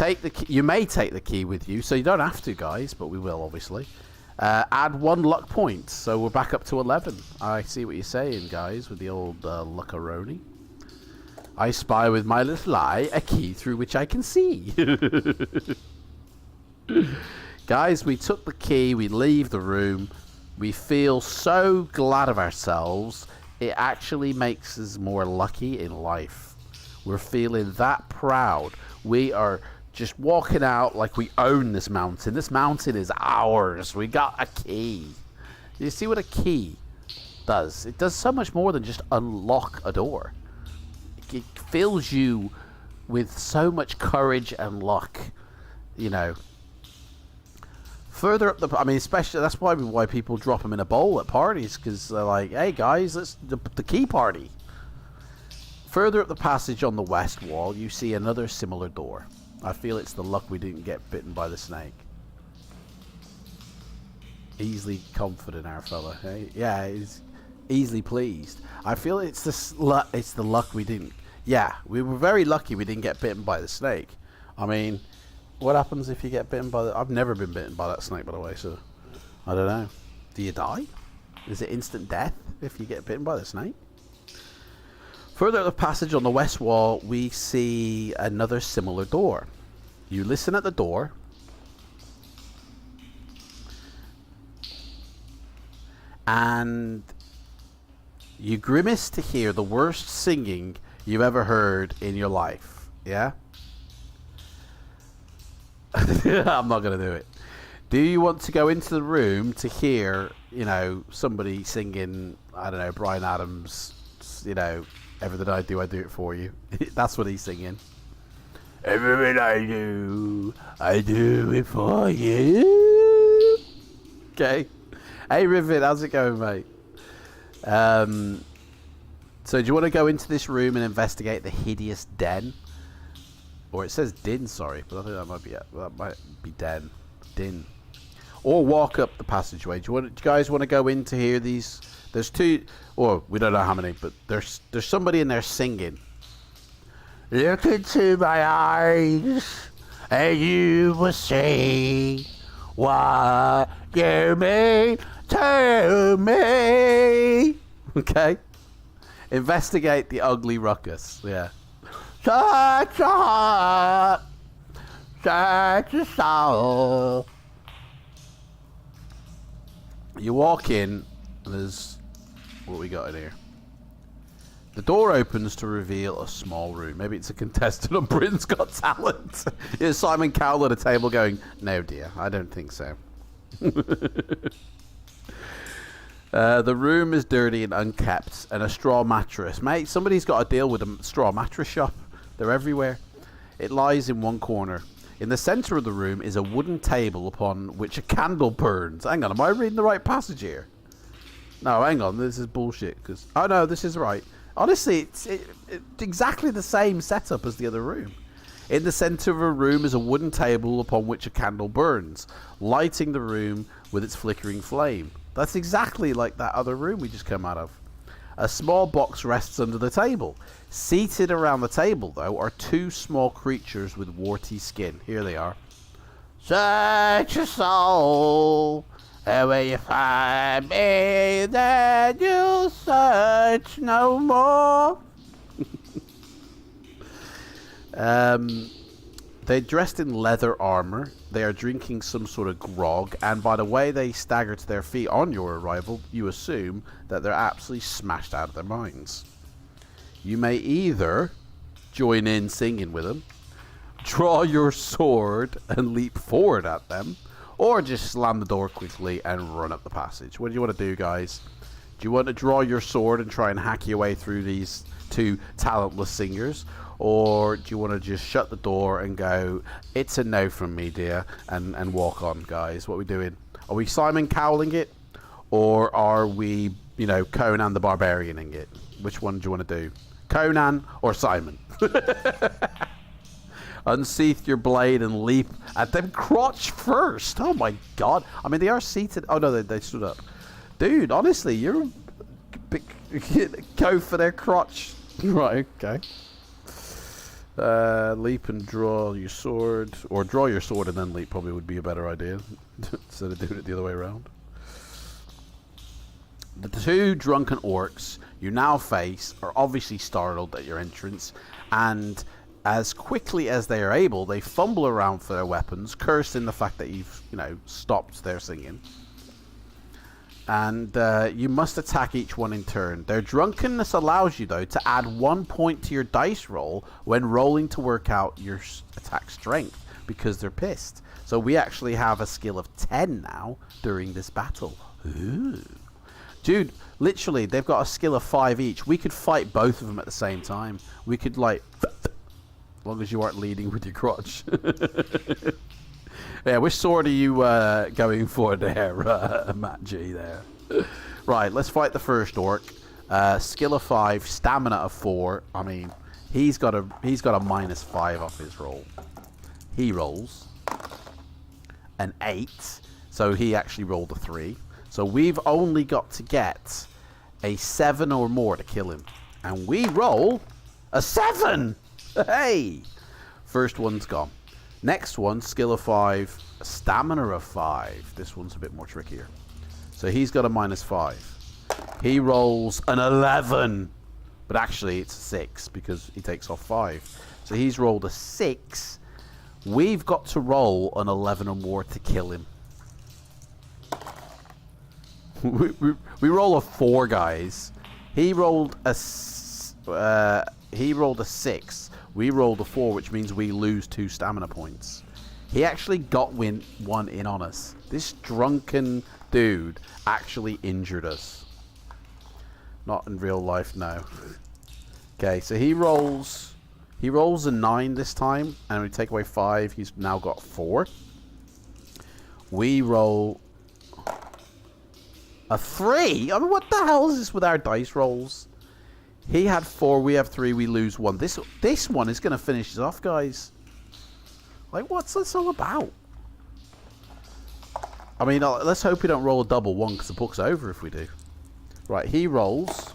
S2: may take the key with you, so you don't have to, guys, but we will obviously. Add 1 luck point, so we're back up to 11. I see what you're saying, guys, with the old luckaroni. I spy with my little eye a key through which I can see. Guys, we took the key, we leave the room. We feel so glad of ourselves. It actually makes us more lucky in life. We're feeling that proud. We are just walking out like we own this mountain. This mountain is ours. We got a key. You see what a key does? It does so much more than just unlock a door. It fills you with so much courage and luck, you know. Further up I mean, especially that's why people drop them in a bowl at parties, because they're like, hey guys, let's the key party. Further up the passage on the west wall, you see another similar door. I feel it's the luck we didn't get bitten by the snake. Easily confident, our fella. Hey? Yeah, easily pleased. I feel it's the luck we didn't. Yeah, we were very lucky we didn't get bitten by the snake. I mean, what happens if you get bitten by the... I've never been bitten by that snake, by the way, so I don't know. Do you die? Is it instant death if you get bitten by the snake? Further up the passage on the west wall, we see another similar door. You listen at the door. And you grimace to hear the worst singing you've ever heard in your life. Yeah? I'm not going to do it. Do you want to go into the room to hear, you know, somebody singing, I don't know, Bryan Adams, you know, everything I do it for you. That's what he's singing. Everything I do it for you. Okay. Hey, Rivet, how's it going, mate? So do you want to go into this room and investigate the hideous den? Or it says din, sorry, but I think that might be den. Din. Or walk up the passageway. Do you guys want to go into here? There's two, or we don't know how many, but there's somebody in there singing. Look into my eyes, and you will see what you mean to me. Okay. Investigate the ugly ruckus. Yeah. Such a heart, such a soul. You walk in, and there's what we got in here. The door opens to reveal a small room. Maybe it's a contestant on Britain's Got Talent. Here's Simon Cowell at a table going, "No, dear, I don't think so." The room is dirty and unkept, and a straw mattress. Mate, somebody's got to deal with a straw mattress shop. They're everywhere. It lies in one corner. In the center of the room is a wooden table upon which a candle burns. Hang on, am I reading the right passage here? No, hang on, this is bullshit. Oh no, this is right. Honestly, it's exactly the same setup as the other room. In the center of a room is a wooden table upon which a candle burns, lighting the room with its flickering flame. That's exactly like that other room we just come out of. A small box rests under the table. Seated around the table, though, are two small creatures with warty skin. Here they are. Search your soul, and when you find me, then you'll search no more. They're dressed in leather armor. They are drinking some sort of grog, and by the way they stagger to their feet on your arrival, you assume that they're absolutely smashed out of their minds. You may either join in singing with them, draw your sword and leap forward at them, or just slam the door quickly and run up the passage. What do you want to do, guys? Do you want to draw your sword and try and hack your way through these two talentless singers? Or do you want to just shut the door and go, "It's a no from me, dear," and walk on, guys? What are we doing? Are we Simon Cowling it? Or are we, you know, Conan the Barbarianing it? Which one do you want to do? Conan or Simon? Unsheath your blade and leap at them crotch first. Oh my god. I mean, they are seated. Oh no, they stood up. Dude, honestly, you're go for their crotch. Right, okay. Leap and draw your sword, or draw your sword and then leap probably would be a better idea instead of doing it the other way around. The two drunken orcs you now face are obviously startled at your entrance, and as quickly as they are able, they fumble around for their weapons, cursing the fact that you've, you know, stopped their singing. And you must attack each one in turn. Their drunkenness allows you, though, to add 1 point to your dice roll when rolling to work out your attack strength, because they're pissed. So we actually have a skill of 10 now during this battle. Ooh. Dude, literally, they've got a skill of 5 each. We could fight both of them at the same time. We could, like, as long as you aren't leading with your crotch. Yeah, which sword are you going for there, Matt G there? Right, let's fight the first orc. Skill of 5, stamina of 4. I mean, he's got a -5 off his roll. He rolls an 8, so he actually rolled a 3. So we've only got to get a 7 or more to kill him. And we roll a 7! Hey! First one's gone. Next one, skill of 5, stamina of 5. This one's a bit more trickier. So he's got a -5. He rolls an 11. But actually it's a 6 because he takes off 5. So he's rolled a 6. We've got to roll an 11 or more to kill him. we roll a 4, guys. He rolled a 6. We rolled a 4, which means we lose 2 stamina points. He actually got one in on us. This drunken dude actually injured us. Not in real life, no. Okay, so he rolls a 9 this time, and we take away 5. He's now got 4. We roll a 3. I mean, what the hell is this with our dice rolls? He had 4, we have 3, we lose 1. This one is going to finish us off, guys. Like, what's this all about? I mean, let's hope we don't roll a double 1, because the book's over if we do. Right, he rolls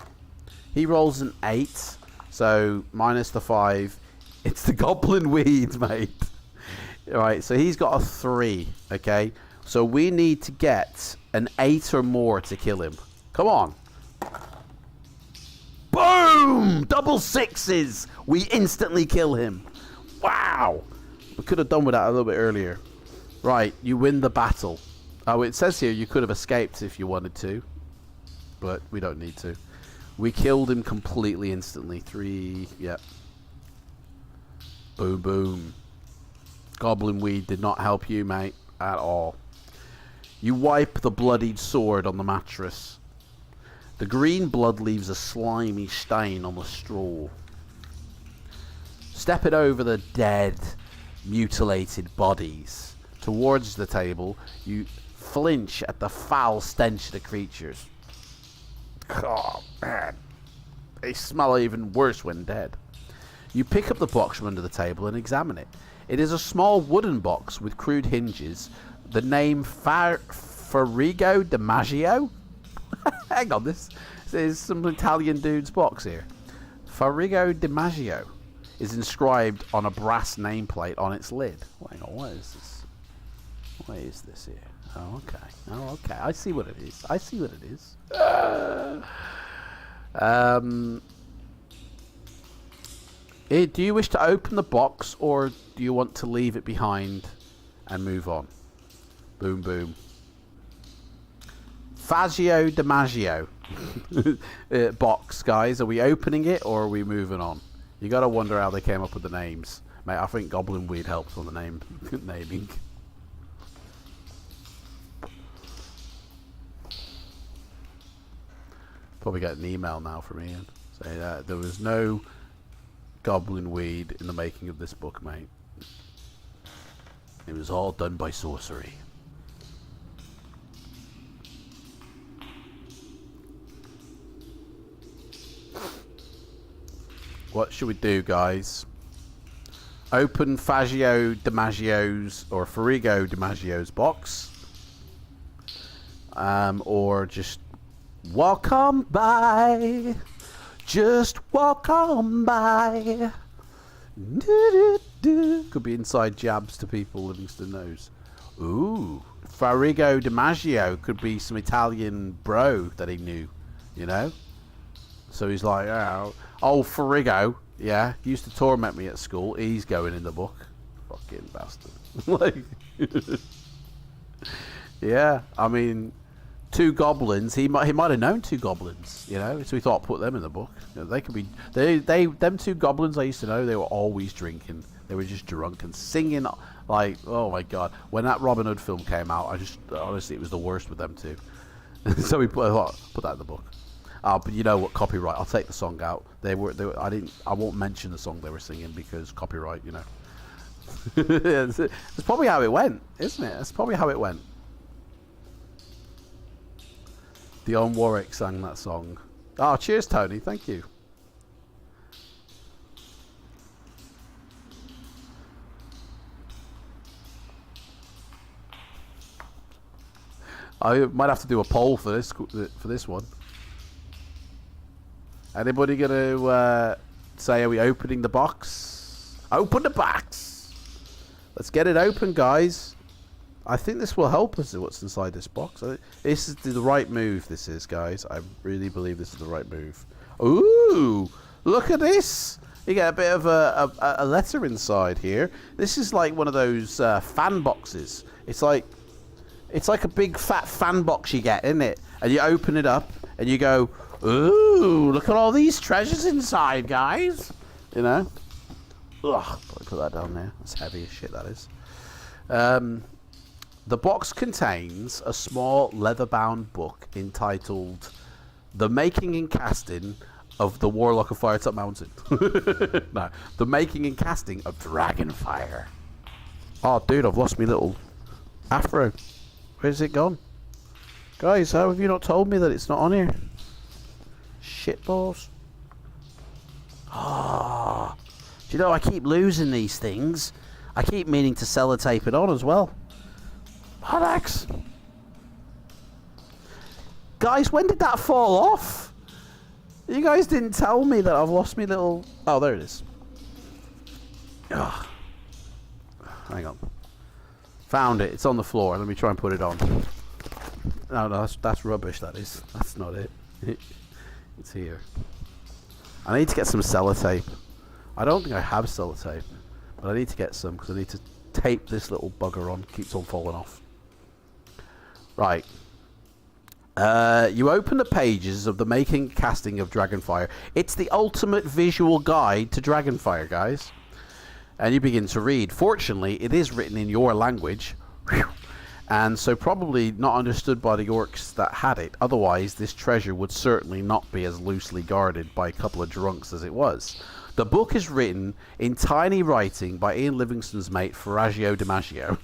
S2: an 8, so minus the 5. It's the goblin weed, mate. Right, so he's got a 3, okay? So we need to get an 8 or more to kill him. Come on. Boom! Double 6s! We instantly kill him. Wow! We could have done with that a little bit earlier. Right, you win the battle. Oh, it says here you could have escaped if you wanted to. But we don't need to. We killed him completely instantly. 3, yep. Boom, boom. Goblin weed did not help you, mate, at all. You wipe the bloodied sword on the mattress. The green blood leaves a slimy stain on the straw. Step it over the dead, mutilated bodies. Towards the table, you flinch at the foul stench of the creatures. Oh, man. They smell even worse when dead. You pick up the box from under the table and examine it. It is a small wooden box with crude hinges. The name Farigo Di Maggio? Hang on, this is some Italian dude's box here. Farigo Di Maggio is inscribed on a brass nameplate on its lid. Oh, hang on, what is this? What is this here? Oh, okay. Oh, okay. I see what it is. I see what it is. Do you wish to open the box, or do you want to leave it behind and move on? Boom, boom. Fazio Di Maggio box, guys. Are we opening it, or are we moving on? You gotta wonder how they came up with the names, mate. I think Goblin Weed helps on the naming. Probably get an email now from Ian saying that there was no goblin weed in the making of this book, mate. It was all done by sorcery. What should we do, guys? Open Fazio Di Maggio's or Farigo Di Maggio's box, or just walk on by. Just walk on by. Could be inside jabs to people Livingston knows. Ooh, Farigo Di Maggio could be some Italian bro that he knew, you know. So he's like, oh, old Farigo, yeah, used to torment me at school. He's going in the book. Fucking bastard. Like, yeah, I mean, 2 goblins. He might have known 2 goblins, you know. So he thought, put them in the book. You know, they could be. Them 2 goblins I used to know. They were always drinking. They were just drunk and singing. Like, oh my god, when that Robin Hood film came out, I just honestly, it was the worst with them 2. So we put that in the book. But you know what? Copyright. I'll take the song out. They were. I won't mention the song they were singing because copyright. You know. It's probably how it went, isn't it? That's probably how it went. Dionne Warwick sang that song. Oh, cheers, Tony. Thank you. I might have to do a poll for this one. Anybody gonna say, are we opening the box? Open the box! Let's get it open, guys. I think this will help us. What's inside this box? This is the right move, this is, guys. I really believe this is the right move. Ooh! Look at this! You get a bit of a letter inside here. This is like one of those fan boxes. It's like a big fat fan box you get, isn't it? And you open it up and you go, ooh, look at all these treasures inside, guys. You know? Ugh, probably put that down there. That's heavy as shit, that is. The box contains a small leather-bound book entitled The Making and Casting of the Warlock of Firetop Mountain. No, The Making and Casting of Dragonfire. Oh, dude, I've lost my little afro. Where's it gone? Guys, how have you not told me that it's not on here? Shitballs. Ah. Do you know, I keep losing these things. I keep meaning to sellotape it on as well. Bollocks. Guys, when did that fall off? You guys didn't tell me that I've lost me little... Oh, there it is. Ugh. Hang on. Found it. It's on the floor. Let me try and put it on. No, that's rubbish, that is. That's not it. It's here. I need to get some sellotape. I don't think I have sellotape, but I need to get some because I need to tape this little bugger on. Keeps on falling off. Right. You open the pages of The Making Casting of Dragonfire. It's the ultimate visual guide to Dragonfire, guys. And you begin to read. Fortunately, it is written in your language. And so probably not understood by the orcs that had it. Otherwise, this treasure would certainly not be as loosely guarded by a couple of drunks as it was. The book is written in tiny writing by Ian Livingstone's mate, Ferragio DiMaggio.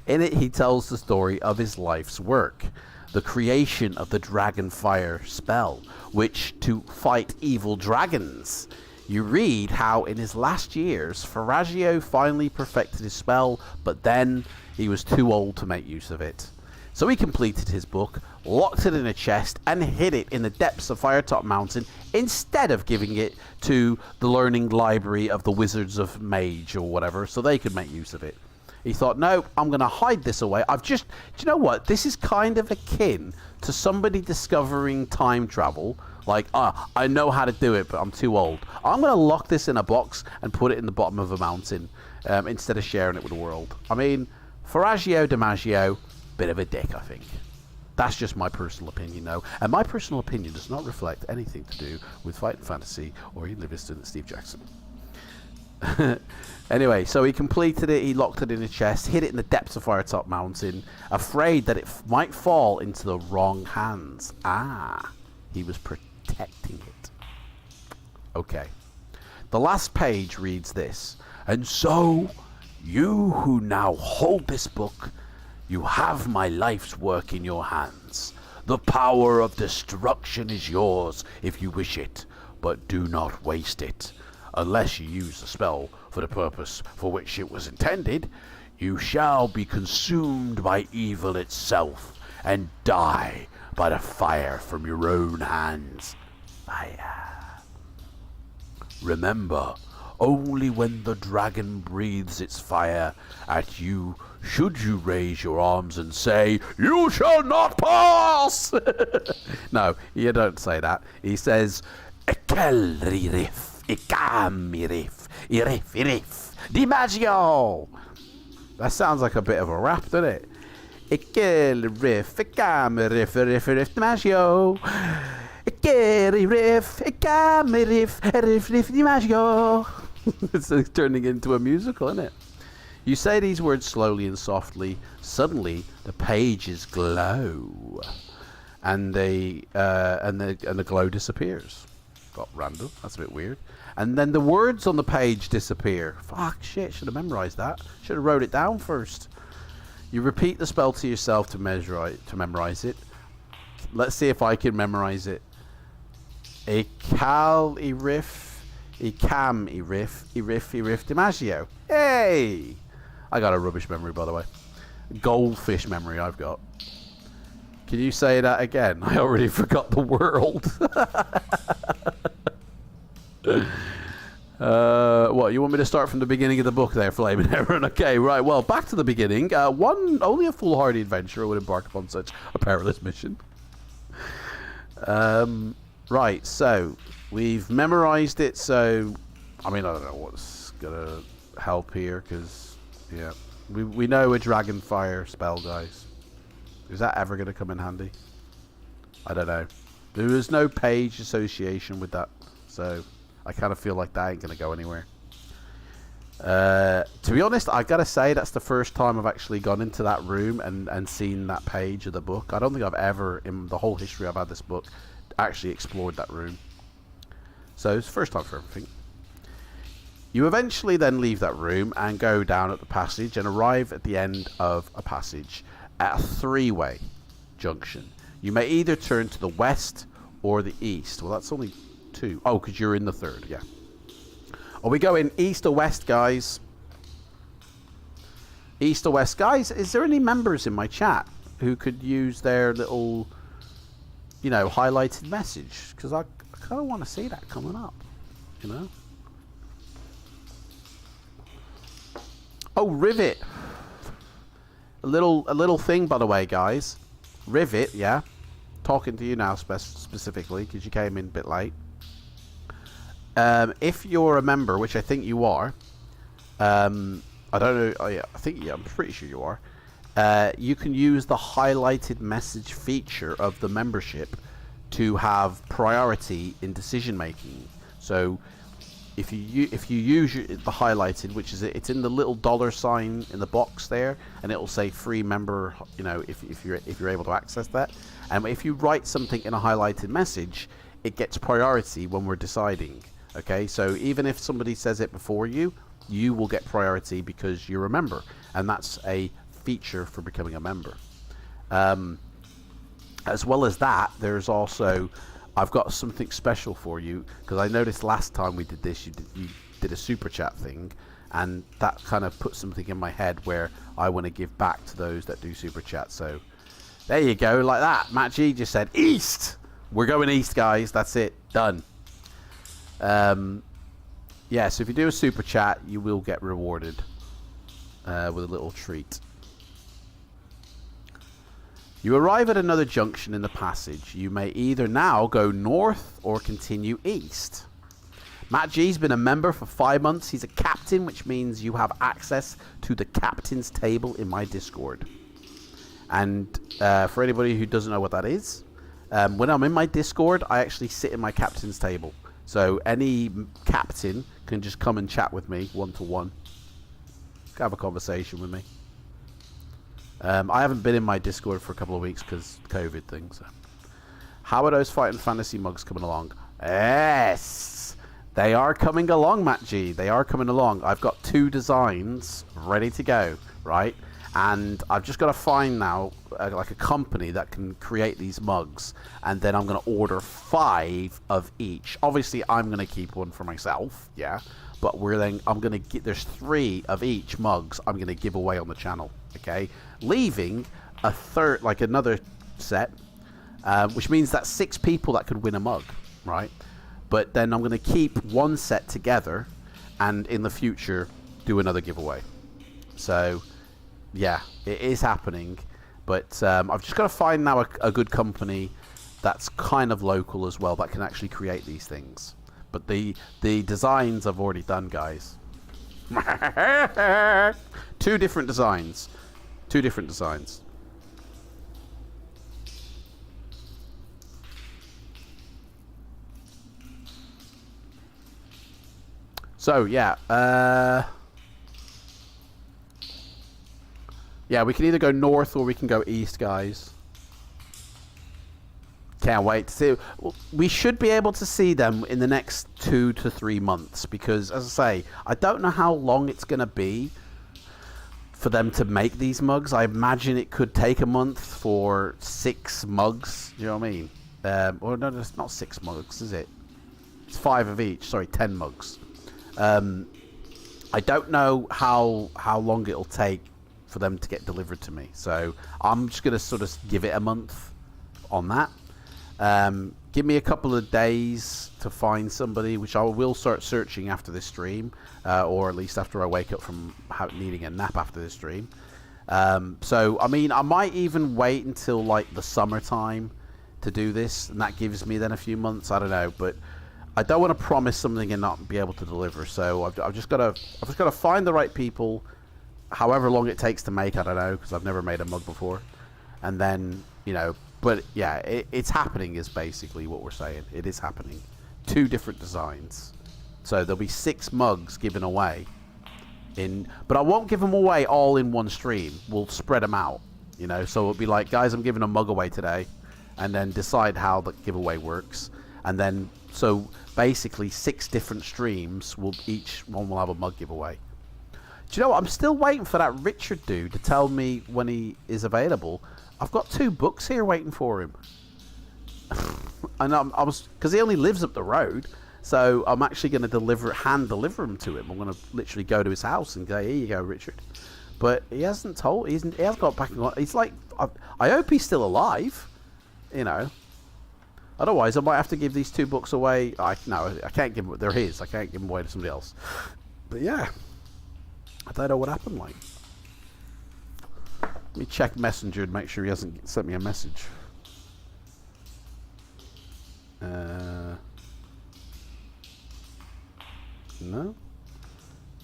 S2: In it, he tells the story of his life's work. The creation of the Dragonfire spell, which to fight evil dragons. You read how in his last years, Ferragio finally perfected his spell, but then he was too old to make use of it. So he completed his book, locked it in a chest, and hid it in the depths of Firetop Mountain instead of giving it to the learning library of the Wizards of Mage or whatever, so they could make use of it. He thought, no, I'm going to hide this away. Do you know what? This is kind of akin to somebody discovering time travel. Like, I know how to do it, but I'm too old. I'm going to lock this in a box and put it in the bottom of a mountain instead of sharing it with the world. I mean, Ferragio DiMaggio, bit of a dick, I think. That's just my personal opinion, though. And my personal opinion does not reflect anything to do with Fighting Fantasy or Ian Livingstone and Steve Jackson. Anyway, so he completed it, he locked it in a chest, hid it in the depths of Firetop Mountain, afraid that it might fall into the wrong hands. He was protecting it. Okay. The last page reads this. And so, you who now hold this book, you have my life's work in your hands. The power of destruction is yours if you wish it, but do not waste it. Unless you use the spell for the purpose for which it was intended, you shall be consumed by evil itself and die by the fire from your own hands. Fire. Remember, only when the dragon breathes its fire at you should you raise your arms and say, "You shall not pass!" No, you don't say that. He says, "Ekelririf. Ikamirif, irif, irif, DiMaggio." That sounds like a bit of a rap, doesn't it? Ikelirif, ikamirif, irif, irif, DiMaggio. Ikelirif, ikamirif, irif, irif, DiMaggio. It's turning into a musical, isn't it? You say these words slowly and softly. Suddenly, the pages glow, and the glow disappears. Got random. That's a bit weird. And then the words on the page disappear. Fuck, shit. Should have memorized that. Should have wrote it down first. You repeat the spell to yourself to memorize it. Let's see if I can memorize it. Ikal irif, ikam irif, irif, irif, DiMaggio. Hey! I got a rubbish memory, by the way. Goldfish memory I've got. Can you say that again? I already forgot the world. What, you want me to start from the beginning of the book there, Flaming Heron? Okay, right, well, back to the beginning. Only a foolhardy adventurer would embark upon such a perilous mission. Right, so we've memorized it, so I mean, I don't know what's gonna help here, because yeah, we know a dragon fire spell, guys. Is that ever gonna come in handy? I don't know. There is no page association with that, so I kind of feel like that ain't gonna go anywhere. To be honest, I gotta say that's the first time I've actually gone into that room and seen that page of the book. I don't think I've ever, in the whole history I've had this book, actually explored that room. So it's the first time for everything. You eventually then leave that room and go down at the passage and arrive at the end of a passage at a three-way junction. You may either turn to the west or the east. Well, that's only two. Oh, because you're in the third, yeah. Are we going east or west, guys? East or west? Guys, is there any members in my chat who could use their little, you know, highlighted message? Because I kind of want to see that coming up, you know? Oh, Rivet. A little thing, by the way, guys. Rivet, yeah. Talking to you now specifically, because you came in a bit late. If you're a member, which I think you are, I don't know. Oh, yeah, I'm pretty sure you are. You can use the highlighted message feature of the membership to have priority in decision making. So if you use the highlighted, which is it's in the little $sign in the box there, and it will say free member. You know, if you're able to access that, and if you write something in a highlighted message, it gets priority when we're deciding. Okay, so even if somebody says it before you, you will get priority because you're a member, and that's a feature for becoming a member. As well as that, there's also, I've got something special for you, because I noticed last time we did this, you did a super chat thing, and that kind of put something in my head where I want to give back to those that do super chat. So there you go, like that. Matt G just said east. We're going east, guys. That's it. Done. Yeah, so if you do a super chat, you will get rewarded with a little treat. You arrive at another junction in the passage. You may either now go north or continue east. Matt G's been a member for 5 months. He's a captain, which means you have access to the captain's table in my Discord. And for anybody who doesn't know what that is, when I'm in my Discord, I actually sit in my captain's table. So any captain can just come and chat with me one-to-one. Have a conversation with me. I haven't been in my Discord for a couple of weeks because COVID thing. So. How are those Fighting Fantasy mugs coming along? Yes! They are coming along, Matt G. They are coming along. I've got 2 designs ready to go, right? And I've just got to find now like a company that can create these mugs, and then I'm going to order 5 of each. Obviously, I'm going to keep one for myself, yeah. But I'm going to get, there's 3 of each mugs I'm going to give away on the channel, okay? Leaving a third, like another set, which means that's 6 people that could win a mug, right? But then I'm going to keep 1 set together, and in the future do another giveaway. So yeah, it is happening, but I've just got to find now a good company that's kind of local as well that can actually create these things. But the designs I've already done, guys. 2 different designs. 2 different designs. So yeah, yeah, we can either go north or we can go east, guys. Can't wait to see. We should be able to see them in the next 2 to 3 months, because, as I say, I don't know how long it's going to be for them to make these mugs. I imagine it could take a month for 6 mugs. You know what I mean? Or no, it's not 6 mugs, is it? It's 5 of each. Sorry, 10 mugs. I don't know how long it'll take for them to get delivered to me. So I'm just going to sort of give it a month on that. give me a couple of days to find somebody, which I will start searching after this stream, or at least after I wake up from needing a nap after this stream. So, I mean, I might even wait until, like, the summertime to do this, and that gives me then a few months. I don't know, but I don't want to promise something and not be able to deliver. So I've just got to find the right people, however long it takes to make. I don't know, because I've never made a mug before, and then, you know. But yeah, it's happening is basically what we're saying. It is happening. 2 different designs. So there'll be 6 mugs given away. But I won't give them away all in one stream. We'll spread them out. You know, so it'll be like, guys, I'm giving a mug away today. And then decide how the giveaway works. And then, so basically 6 different streams, each one will have a mug giveaway. Do you know what? I'm still waiting for that Richard dude to tell me when he is available. I've got 2 books here waiting for him. And I was, because he only lives up the road, so I'm actually going to hand deliver them to him. I'm going to literally go to his house and go, here you go, Richard. But he hasn't told, he hasn't got back. He's like, I hope he's still alive, you know. Otherwise, I might have to give these 2 books away. No, I can't give them. They're his. I can't give them away to somebody else. But yeah, I don't know what happened. Like, let me check Messenger and make sure he hasn't sent me a message. No,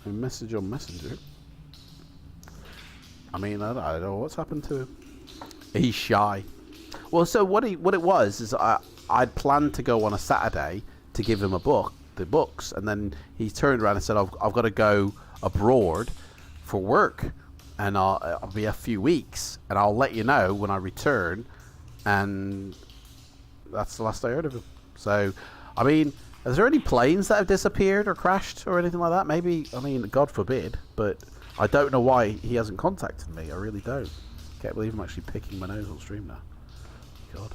S2: a message on Messenger. I mean, I don't know what's happened to him. He's shy. Well, so what it was is I'd planned to go on a Saturday to give him the books, and then he turned around and said, I've got to go abroad for work, and I'll be a few weeks, and I'll let you know when I return. And that's the last I heard of him. So, I mean, is there any planes that have disappeared or crashed or anything like that? Maybe, I mean, God forbid, but I don't know why he hasn't contacted me. I really don't. Can't believe I'm actually picking my nose on stream now. God.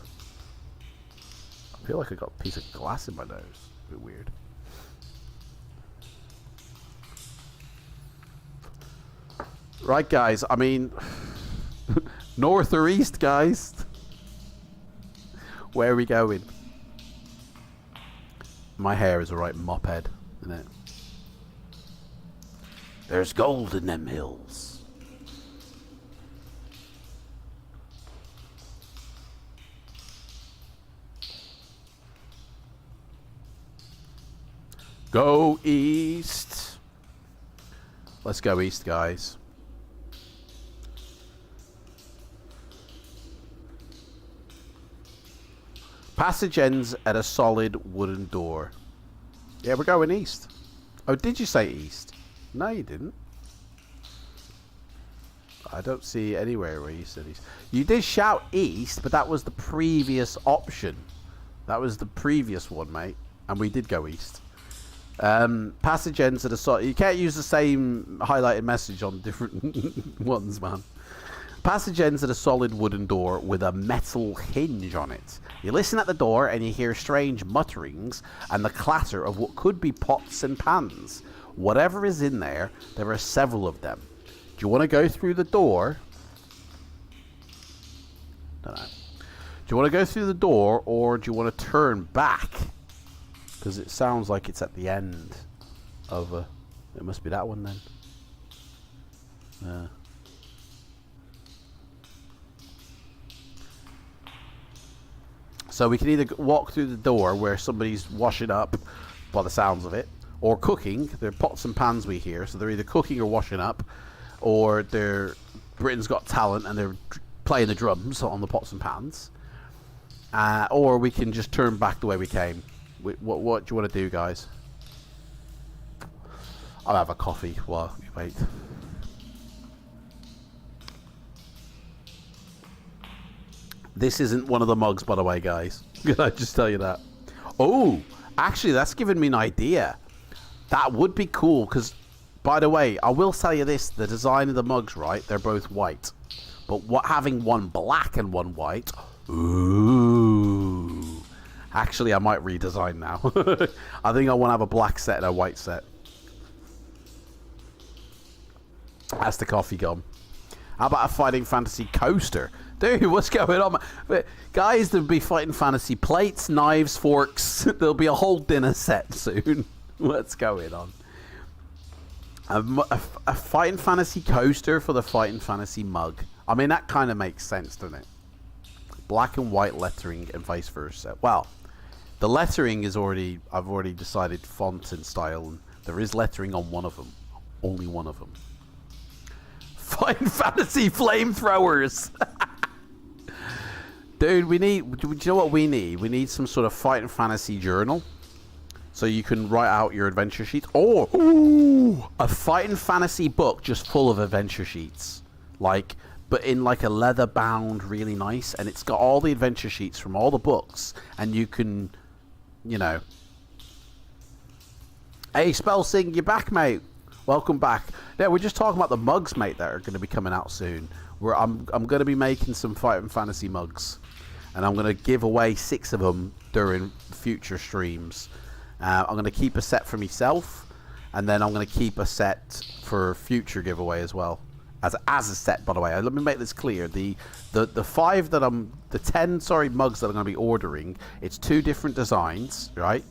S2: I feel like I got a piece of glass in my nose. A bit weird. Right, guys. I mean, north or east, guys? Where are we going? My hair is a right mophead, isn't it? There's gold in them hills. Go east. Let's go east, guys. Passage ends at a solid wooden door. Yeah, we're going east. Oh, did you say east? No, you didn't. I don't see anywhere where you said east. You did shout east, but that was the previous option. That was the previous one, mate. And we did go east. Passage ends at a solid... You can't use the same highlighted message on different ones, man. Passage ends at a solid wooden door with a metal hinge on it. You listen at the door and you hear strange mutterings and the clatter of what could be pots and pans. Whatever is in there, there are several of them. Do you want to go through the door? Don't know. Do you want to go through the door or do you want to turn back? Because it sounds like it's at the end of a... It must be that one then. So we can either walk through the door where somebody's washing up, by the sounds of it, or cooking. They're pots and pans we hear, so they're either cooking or washing up, or they're Britain's Got Talent and they're playing the drums on the pots and pans. Or we can just turn back the way we came. What do you want to do, guys? I'll have a coffee while we wait. This isn't one of the mugs, by the way, guys. Can I just tell you that? Oh, actually, that's given me an idea. That would be cool, because, by the way, I will tell you this. The design of the mugs, right, they're both white. But having one black and one white... Ooh. Actually, I might redesign now. I think I want to have a black set and a white set. That's the coffee gum. How about a Fighting Fantasy coaster? Dude, what's going on? Guys, there'll be Fighting Fantasy plates, knives, forks. There'll be a whole dinner set soon. What's going on? A Fighting Fantasy coaster for the Fighting Fantasy mug. I mean, that kind of makes sense, doesn't it? Black and white lettering and vice versa. Well, the lettering is already... I've already decided font and style. And there is lettering on one of them. Only one of them. Fighting Fantasy flamethrowers. Dude, we need... Do you know what we need? We need some sort of Fighting Fantasy journal. So you can write out your adventure sheets. Or a Fighting Fantasy book just full of adventure sheets. Like... but in like a leather bound, really nice, and it's got all the adventure sheets from all the books, and you can, you know. Hey, Spellsing, you're back, mate. Welcome back. Yeah, we're just talking about the mugs, mate, that are going to be coming out soon. I'm going to be making some Fighting Fantasy mugs, and I'm going to give away 6 of them during future streams. I'm going to keep a set for myself, and then I'm going to keep a set for future giveaway as well. As a set, by the way. Let me make this clear. The 10 mugs that I'm going to be ordering, it's 2 different designs, right?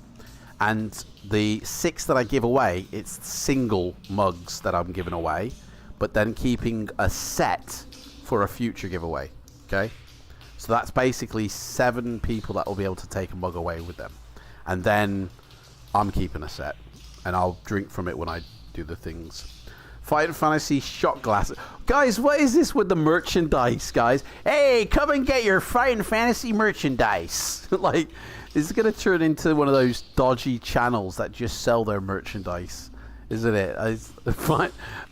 S2: And the 6 that I give away, it's single mugs that I'm giving away, but then keeping a set for a future giveaway, okay? So that's basically 7 people that will be able to take a mug away with them. And then I'm keeping a set, and I'll drink from it when I do the things. Fighting Fantasy shot glasses. Guys, what is this with the merchandise, guys? Hey, come and get your Fighting Fantasy merchandise. Like, this is going to turn into one of those dodgy channels that just sell their merchandise, isn't it? And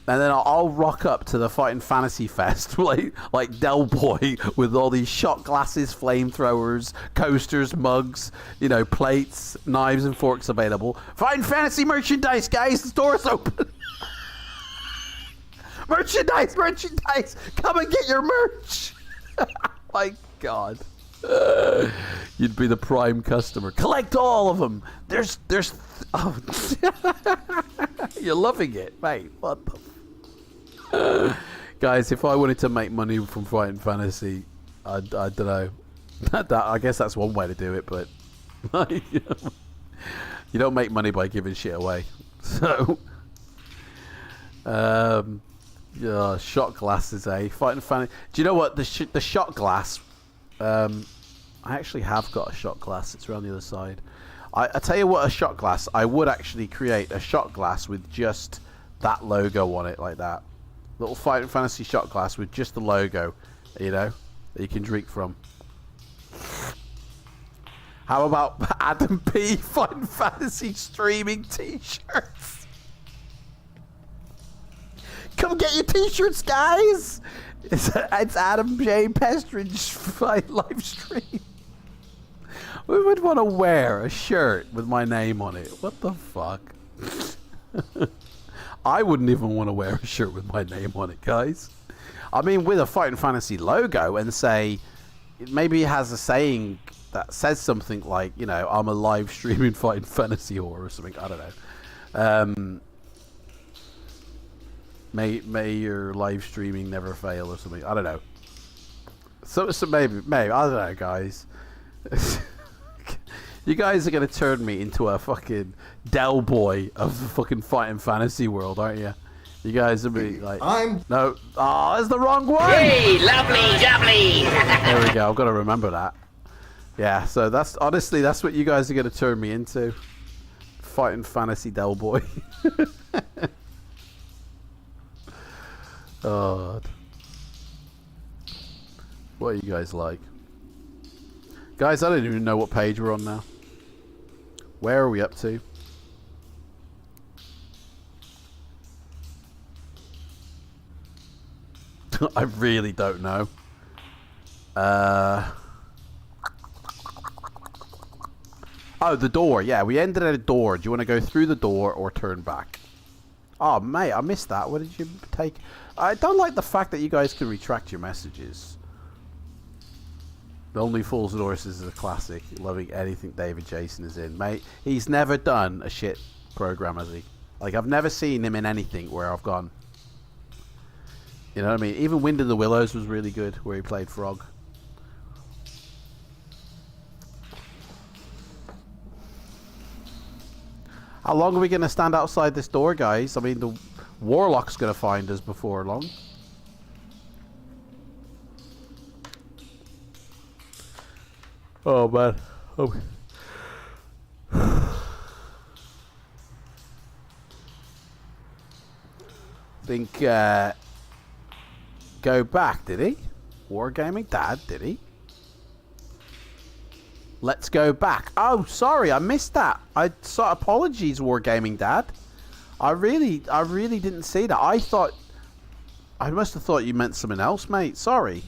S2: then I'll rock up to the Fighting Fantasy Fest like Del Boy with all these shot glasses, flamethrowers, coasters, mugs, you know, plates, knives and forks available. Fighting Fantasy merchandise, guys. The store's open. Merchandise! Come and get your merch! My God. You'd be the prime customer. Collect all of them! Oh. You're loving it, mate. What the... Guys, if I wanted to make money from Fighting Fantasy, I don't know. I guess that's one way to do it, but... you don't make money by giving shit away. So... yeah, shot glasses, eh? Fighting Fantasy. Do you know what? The shot glass... I actually have got a shot glass. It's around the other side. I tell you what, a shot glass. I would actually create a shot glass with just that logo on it, like that. Little Fighting Fantasy shot glass with just the logo, you know, that you can drink from. How about Adam P. Fighting Fantasy streaming t-shirts? Come get your t-shirts, guys! It's Adam J. Pestridge live stream. We would want to wear a shirt with my name on it. What the fuck? I wouldn't even want to wear a shirt with my name on it, guys. I mean, with a Fighting Fantasy logo and say, maybe it has a saying that says something like, you know, I'm a live streaming Fighting Fantasy whore or something. I don't know. May your live streaming never fail or something. I don't know. So maybe I don't know, guys. You guys are gonna turn me into a fucking Del Boy of the fucking Fighting Fantasy world, aren't you? You guys will be like, no. Oh, that's the wrong one.
S3: Hey, lovely jubbly.
S2: There we go. I've got to remember that. Yeah. So that's honestly, that's what you guys are gonna turn me into. Fighting Fantasy Del Boy. God. What are you guys like? Guys, I don't even know what page we're on now. Where are we up to? I really don't know. Oh, the door. Yeah, we ended at a door. Do you want to go through the door or turn back? Oh, mate, I missed that. What did you take? I don't like the fact that you guys can retract your messages. The Only Fools and Horses is a classic. Loving anything David Jason is in. Mate, he's never done a shit program, has he? Like, I've never seen him in anything where I've gone, You know what I mean? Even Wind in the Willows was really good, where he played Frog. How long are we going to stand outside this door, guys? I mean, the Warlock's going to find us before long. Oh, man. Oh. Think, go back, did he? Wargaming Dad, did he? Let's go back. Oh, sorry, I missed that. I saw. Apologies, Wargaming Dad. I really didn't see that. I must have thought you meant something else, mate. Sorry.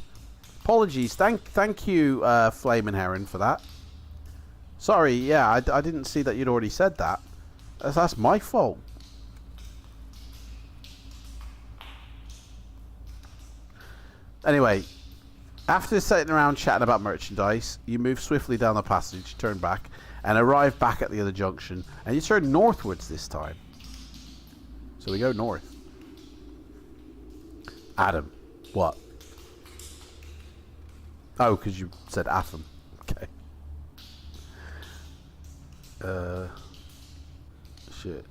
S2: Apologies. Thank you, Flaming Heron, for that. Sorry, yeah, I didn't see that you'd already said that. That's my fault. Anyway, after sitting around chatting about merchandise, you move swiftly down the passage, turn back, and arrive back at the other junction. And you turn northwards this time. So we go north. Adam, what? Oh, because you said Atham. Okay. Shit.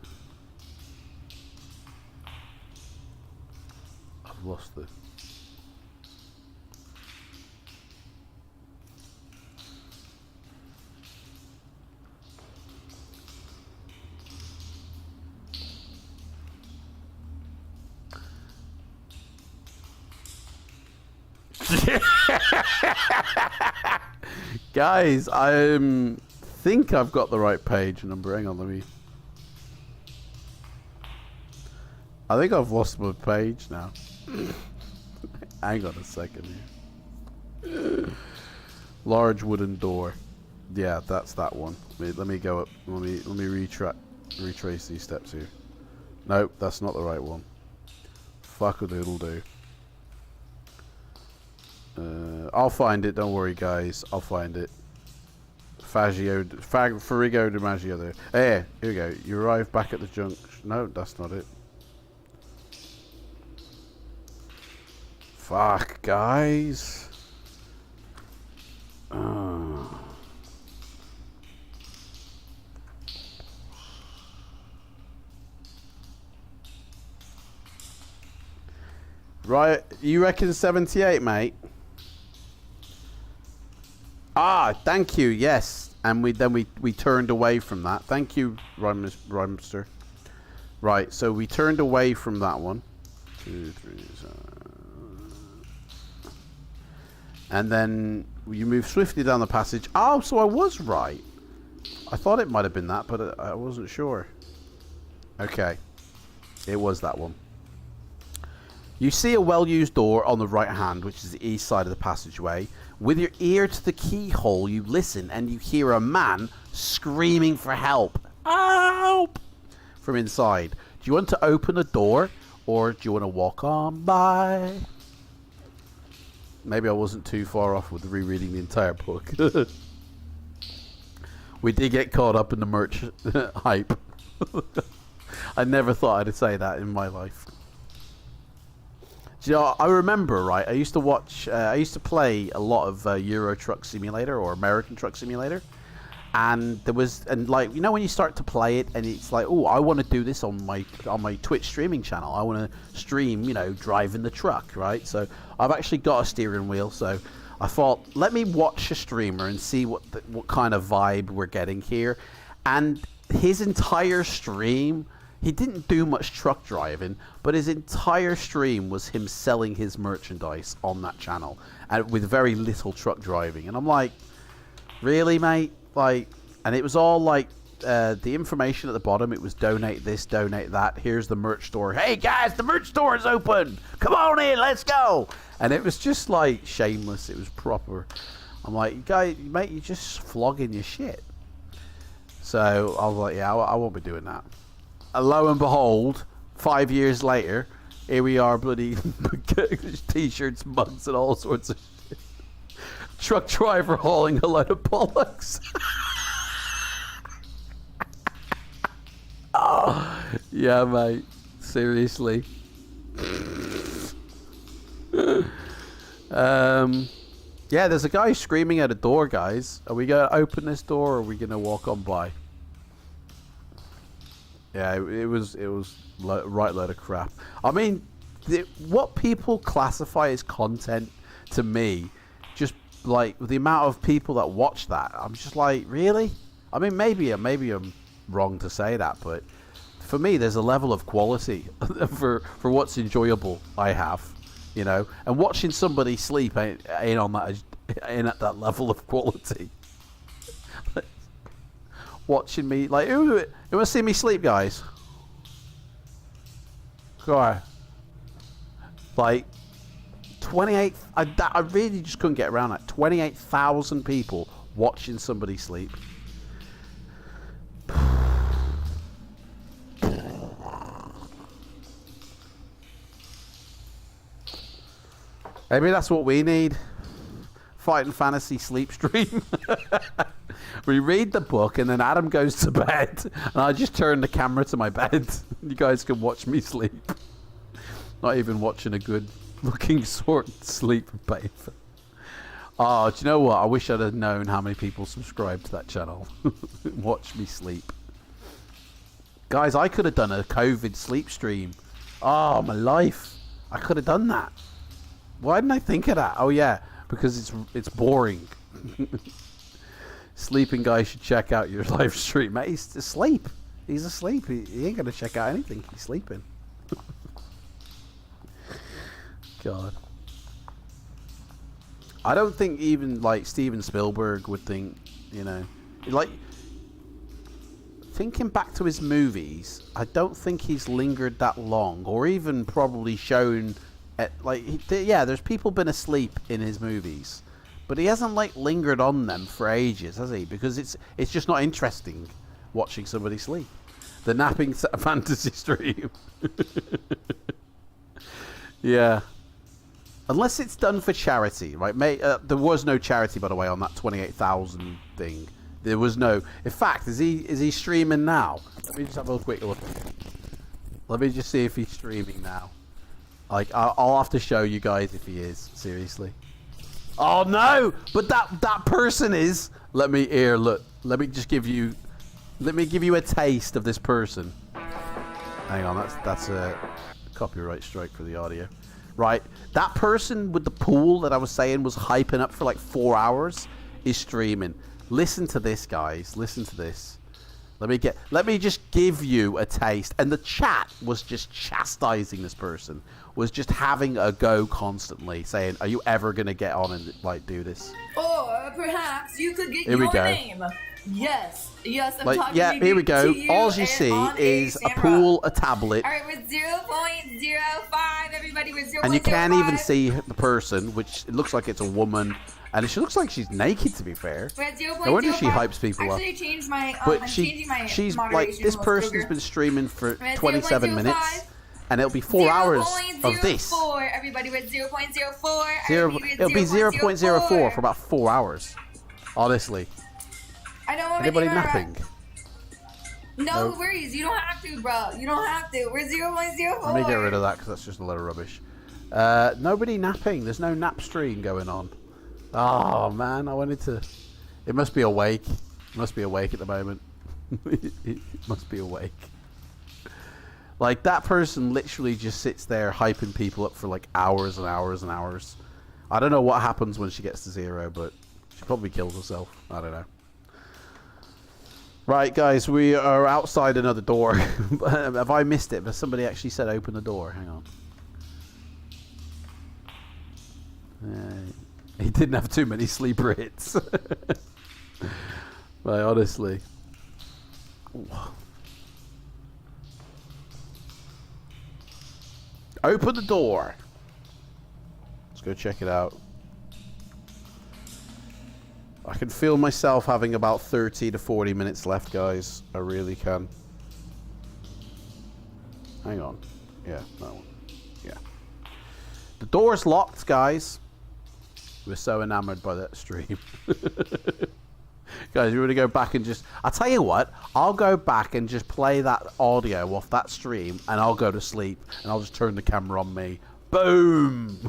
S2: I've lost the... Guys, I think I've got the right page number. Hang on, let me... I think I've lost my page now. Hang on a second here. Large wooden door. Yeah, that's that one. Let me go up. Let me retrace these steps here. Nope, that's not the right one. Fuck-a-doodle do. I'll find it, don't worry guys, I'll find it. Farigo de Maggio there. Hey, here we go. You arrive back at the junction. No, that's not it. Fuck, guys. Right, you reckon 78, mate? Ah, thank you. Yes, and we turned away from that. Thank you, Rhymester. Right, so we turned away from that one. 2, 3, 7. And then you move swiftly down the passage. Oh, so I was right. I thought it might have been that, but I wasn't sure. Okay, it was that one. You see a well-used door on the right hand, which is the east side of the passageway. With your ear to the keyhole, you listen and you hear a man screaming for help. Help! From inside. Do you want to open the door or do you want to walk on by? Maybe I wasn't too far off with rereading the entire book. We did get caught up in the merch hype. I never thought I'd say that in my life. Do you know, I remember, right, I used to play a lot of Euro Truck Simulator or American Truck Simulator. And there was, and like, you know when you start to play it and it's like, oh, I want to do this on my Twitch streaming channel. I want to stream, you know, driving the truck, right? So I've actually got a steering wheel. So I thought, let me watch a streamer and see what kind of vibe we're getting here. And his entire stream... He didn't do much truck driving, but his entire stream was him selling his merchandise on that channel, and with very little truck driving. And I'm like, really, mate? Like, and it was all like the information at the bottom. It was donate this, donate that. Here's the merch store. Hey guys, the merch store is open. Come on in, let's go. And it was just like shameless. It was proper. I'm like, guy, mate, you're just flogging your shit. So I was like, yeah, I won't be doing that. And lo and behold, 5 years later, here we are, bloody t-shirts, mugs, and all sorts of shit. Truck driver hauling a load of bollocks. Oh, yeah, mate. Seriously. Yeah, there's a guy screaming at a door, guys. Are we going to open this door or are we going to walk on by? Yeah, it was right load of crap. I mean, what people classify as content to me, just like the amount of people that watch that, I'm just like, really? I mean, maybe I'm wrong to say that, but for me, there's a level of quality for what's enjoyable I have, you know. And watching somebody sleep ain't at that level of quality. Watching me, like, who want to see me sleep, guys? Go on. Like, 28. I really just couldn't get around that. 28,000 people watching somebody sleep. Maybe that's what we need. Fighting Fantasy sleep stream. We read the book and then Adam goes to bed and I just turn the camera to my bed. You guys can watch me sleep. Not even watching a good looking sort sleep paper. Oh, do you know what? I wish I'd have known how many people subscribe to that channel. Watch me sleep. Guys, I could have done a COVID sleep stream. Oh, my life. I could have done that. Why didn't I think of that? Oh, yeah, because it's boring. Sleeping guy should check out your live stream. Mate, he's asleep. He's asleep. He ain't going to check out anything. He's sleeping. God. I don't think even, like, Steven Spielberg would think, you know, like, thinking back to his movies, I don't think he's lingered that long, or even probably shown, like, yeah, there's people been asleep in his movies, but he hasn't, like, lingered on them for ages, has he? Because it's just not interesting watching somebody sleep. The napping fantasy stream. Yeah. Unless it's done for charity, right? There was no charity, by the way, on that 28,000 thing. There was no. In fact, is he streaming now? Let me just have a quick look. Let me just see if he's streaming now. Like, I'll have to show you guys if he is. Seriously. Oh no! But that person is. Let me look. Let me give you a taste of this person. Hang on, that's a copyright strike for the audio. Right, that person with the pool that I was saying was hyping up for like 4 hours is streaming. Listen to this, guys. Listen to this. Let me just give you a taste. And the chat was just chastising this person. Was just having a go constantly, saying, "Are you ever gonna get on and like do this?"
S4: Or perhaps you could get your name. Yes, I'm
S2: like,
S4: talking
S2: yeah, here we go. All you see is a pool, a tablet.
S4: Alright, we're 0.05, everybody, we're 0.05.
S2: And you can't even see the person, which it looks like it's a woman. And she looks like she's naked, to be fair. No wonder she hypes people up.
S4: Changed my,
S2: but she's like, this person's been streaming for 27 minutes. And it'll be 4 hours of this.
S4: Everybody, we're 0.04.
S2: It'll be 0.04 for about 4 hours. Honestly.
S4: I don't want
S2: anybody napping?
S4: No worries. You don't have to, bro. You don't have to. We're 0.04.
S2: Let me get rid of that because that's just a lot of rubbish. Nobody napping. There's no nap stream going on. Oh, man. I wanted to... It must be awake. It must be awake at the moment. It must be awake. Like, that person literally just sits there hyping people up for, like, hours and hours and hours. I don't know what happens when she gets to 0, but she probably kills herself. I don't know. Right, guys, we are outside another door. Have I missed it? But somebody actually said open the door. Hang on. He didn't have too many sleeper hits. Right, honestly. Open the door. Let's go check it out. I can feel myself having about 30 to 40 minutes left, guys. I really can. Hang on. Yeah, that one. Yeah. The door's locked, guys. We're so enamored by that stream. Guys, you want to go back and just... I'll tell you what. I'll go back and just play that audio off that stream, and I'll go to sleep, and I'll just turn the camera on me. Boom!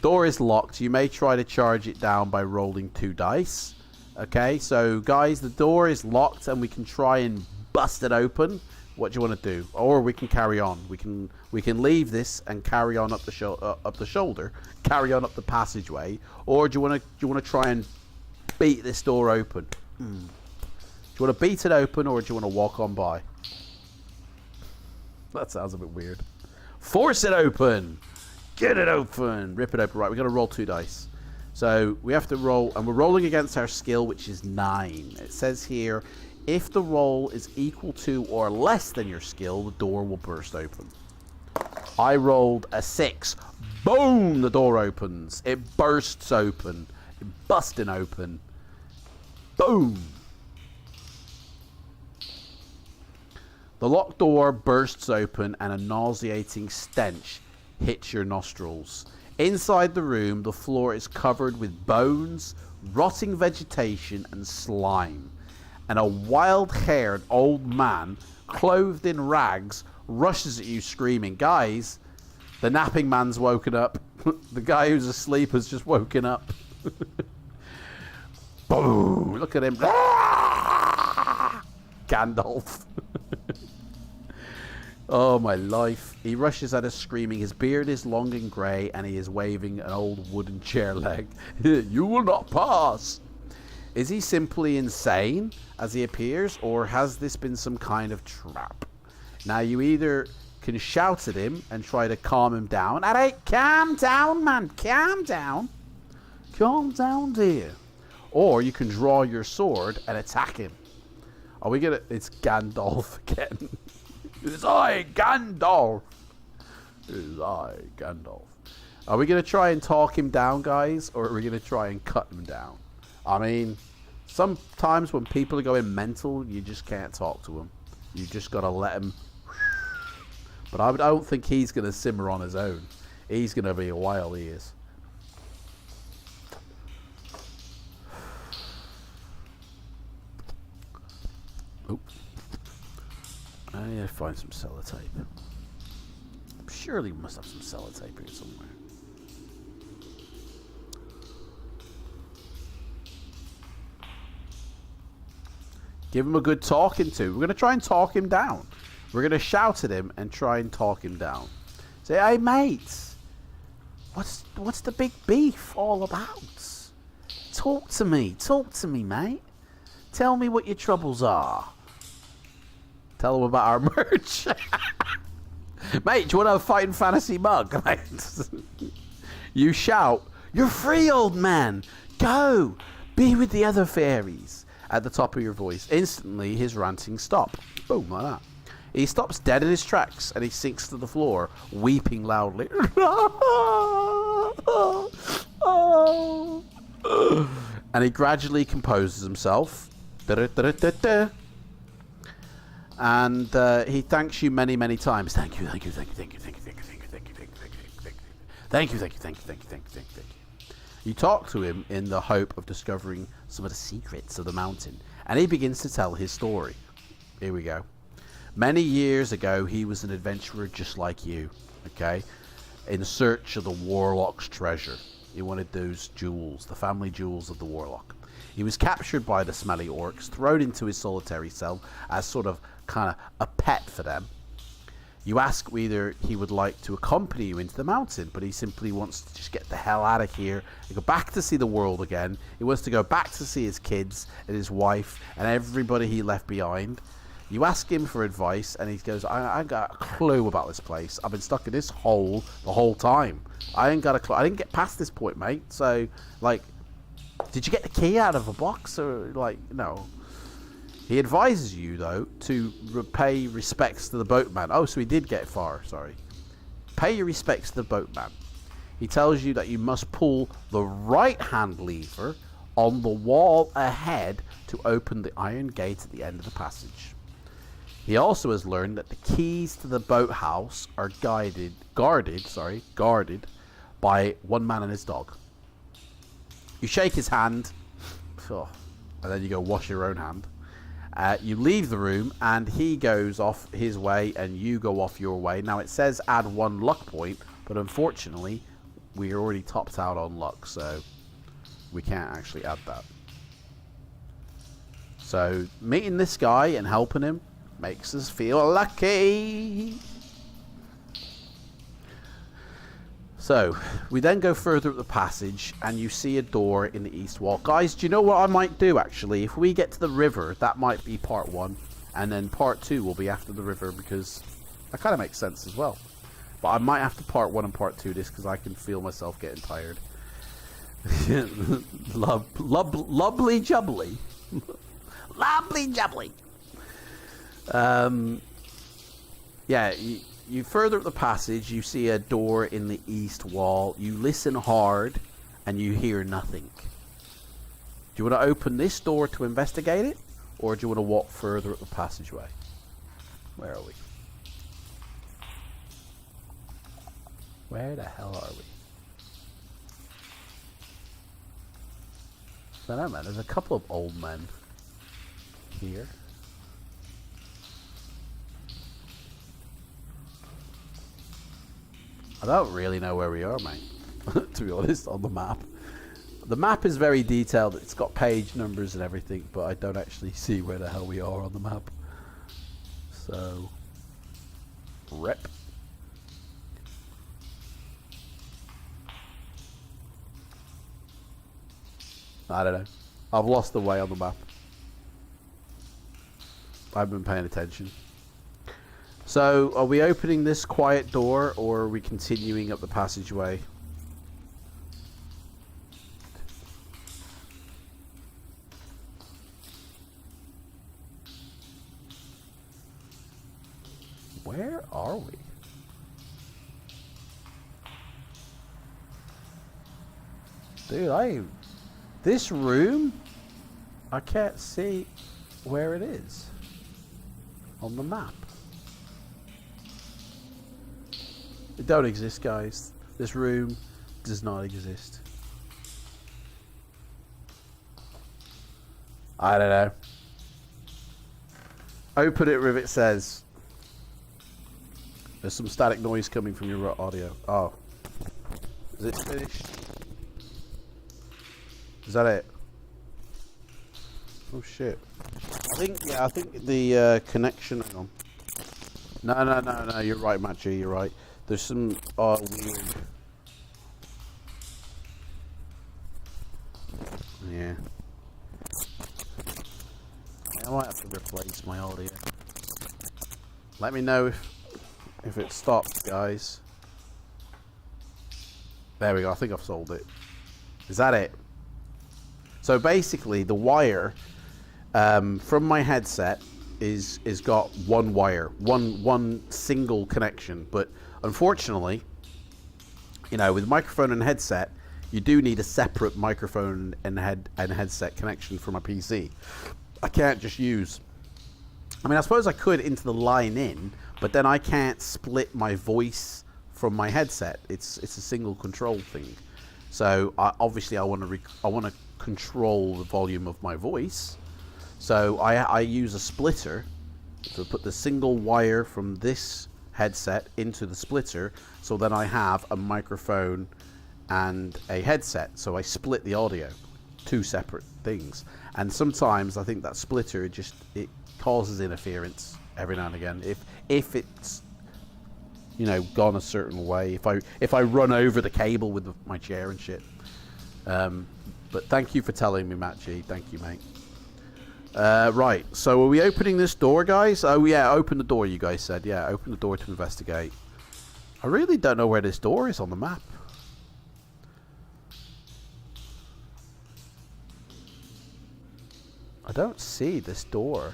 S2: Door is locked. You may try to charge it down by rolling 2 dice. Okay, so guys, the door is locked and we can try and bust it open. What do you want to do? Or we can carry on. We can leave this and carry on up the shoulder, carry on up the passageway. Or do you want to try and beat this door open? Do you want to beat it open, or do you want to walk on by? That sounds a bit weird. Force it open. Get it open. Rip it open. Right, we've got to roll 2 dice. So we have to roll, and we're rolling against our skill, which is 9. It says here, if the roll is equal to or less than your skill, the door will burst open. I rolled a 6. Boom! The door opens. It bursts open. Busting open. Boom! The locked door bursts open and a nauseating stench hits your nostrils. Inside the room, the floor is covered with bones, rotting vegetation, and slime. And a wild-haired old man, clothed in rags, rushes at you screaming, "Guys, the napping man's woken up. The guy who's asleep has just woken up." Boom! Look at him. Gandalf. Oh my life. He rushes at us screaming. His beard is long and grey and he is waving an old wooden chair leg. "You will not pass." Is he simply insane as he appears, or has this been some kind of trap? Now you either can shout at him and try to calm him down. "Alright, calm down, man, calm down. Calm down, dear." Or you can draw your sword and attack him. Are we gonna... It's Gandalf again. It's I, Gandalf. It's I, Gandalf. Are we going to try and talk him down, guys? Or are we going to try and cut him down? I mean, sometimes when people are going mental, you just can't talk to them. You just got to let him... But I don't think he's going to simmer on his own. He's going to be a while, he is. Oops. I need to find some sellotape. Surely we must have some sellotape here somewhere. Give him a good talking to. We're going to try and talk him down. We're going to shout at him and try and talk him down. Say, "Hey, mate, what's the big beef all about? Talk to me, mate. Tell me what your troubles are. Tell them about our merch." "Mate, do you want a fighting fantasy mug?" Mate. You shout, "You're free, old man. Go. Be with the other fairies," at the top of your voice. Instantly, his ranting stops. Boom, like that. He stops dead in his tracks and he sinks to the floor, weeping loudly. And he gradually composes himself. And he thanks you many, many times. "Thank you, thank you, thank you, thank you, thank you, thank you, thank you, thank you, thank you, thank you, thank you, thank you, thank you, thank you, thank you, thank you, thank you. You talk to him in the hope of discovering some of the secrets of the mountain, and he begins to tell his story. Here we go. Many years ago, he was an adventurer just like you, okay, in search of the Warlock's treasure. He wanted those jewels, the family jewels of the Warlock. He was captured by the smelly orcs, thrown into his solitary cell as sort of kind of a pet for them. You ask whether he would like to accompany you into the mountain, but he simply wants to just get the hell out of here and go back to see the world again. He wants to go back to see his kids and his wife and everybody he left behind. You ask him for advice and he goes, I ain't got a clue about this place. I've been stuck in this hole the whole time. I ain't got a clue. I didn't get past this point, mate. So, like, did you get the key out of a box or, like, no? He advises you, though, to pay respects to the boatman. Oh, so he did get far, sorry. Pay your respects to the boatman. He tells you that you must pull the right-hand lever on the wall ahead to open the iron gate at the end of the passage. He also has learned that the keys to the boathouse are guarded by one man and his dog. You shake his hand, and then you go wash your own hand. You leave the room, and he goes off his way, and you go off your way. Now, it says add 1 luck point, but unfortunately, we're already topped out on luck, so we can't actually add that. So meeting this guy and helping him makes us feel lucky. So we then go further up the passage and you see a door in the east wall. Guys, do you know what I might do actually? If we get to the river, that might be part 1, and then part 2 will be after the river, because that kind of makes sense as well. But I might have to part 1 and part 2 this, because I can feel myself getting tired. Lovely jubbly. Lovely jubbly. Yeah, you further up the passage, you see a door in the east wall. You listen hard, and you hear nothing. Do you want to open this door to investigate it, or do you want to walk further up the passageway? Where are we? Where the hell are we? I don't know, man. There's a couple of old men here. I don't really know where we are, mate. To be honest, on the map. The map is very detailed. It's got page numbers and everything, but I don't actually see where the hell we are on the map. So, rep. I don't know. I've lost the way on the map. I haven't been paying attention. So, are we opening this quiet door, or are we continuing up the passageway? Where are we? Dude, this room, I can't see where it is on the map. It don't exist, guys. This room does not exist. I don't know. Open it, Rivet says. There's some static noise coming from your audio. Oh. Is it finished? Is that it? Oh shit. I think the connection. Hang on. No, you're right, Matt G, you're right. There's some weird. Yeah. I might have to replace my audio. Let me know if it stops, guys. There we go. I think I've solved it. Is that it? So basically, the wire from my headset is got one wire, one single connection. But unfortunately, you know, with microphone and headset, you do need a separate microphone and headset connection for my PC. I can't just use. I mean, I suppose I could into the line in, but then I can't split my voice from my headset. It's a single control thing. So obviously, I want to control the volume of my voice. So I use a splitter to put the single wire from this headset into the splitter. So then I have a microphone and a headset. So I split the audio, two separate things. And sometimes I think that splitter it causes interference every now and again. If it's, you know, gone a certain way, if I run over the cable with my chair and shit. But thank you for telling me, Matt G. Thank you, mate. Right, so are we opening this door, guys? Oh yeah, open the door, you guys said. Yeah, open the door to investigate. I really don't know where this door is on the map. I don't see this door.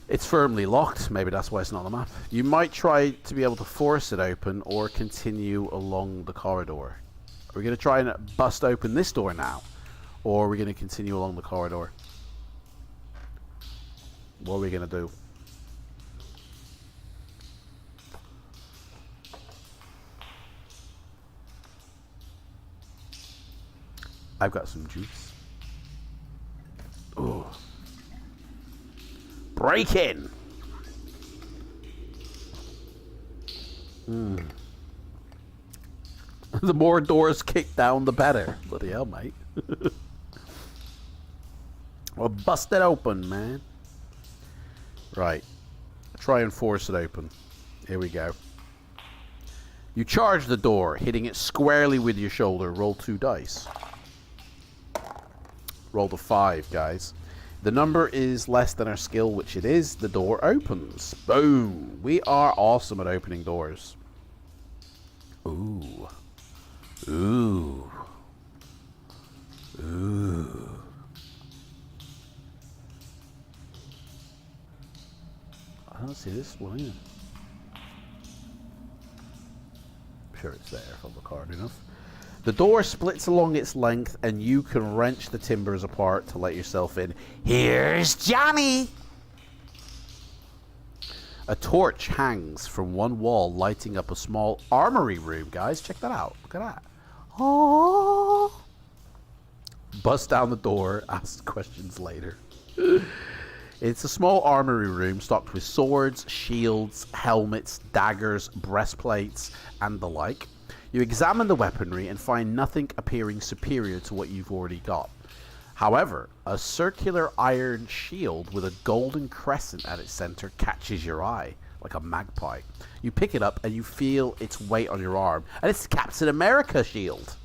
S2: It's firmly locked. Maybe that's why it's not on the map. You might try to be able to force it open or continue along the corridor. Are we going to try and bust open this door now? Or are we going to continue along the corridor? What are we going to do? I've got some juice. Oh. Break in. The more doors kicked down, the better. Bloody hell, mate. Well, bust it open, man. Right. Try and force it open. Here we go. You charge the door, hitting it squarely with your shoulder. Roll 2 dice. Roll the 5, guys. The number is less than our skill, which it is. The door opens. Boom. We are awesome at opening doors. Ooh. Ooh. Ooh. I don't see this one either. I'm sure it's there if I look hard enough. The door splits along its length and you can wrench the timbers apart to let yourself in. Here's Johnny! A torch hangs from one wall, lighting up a small armory room. Guys, check that out. Look at that. Oh! Bust down the door, ask questions later. It's a small armory room stocked with swords, shields, helmets, daggers, breastplates, and the like. You examine the weaponry and find nothing appearing superior to what you've already got. However, a circular iron shield with a golden crescent at its center catches your eye, like a magpie. You pick it up and you feel its weight on your arm, and it's the Captain America shield.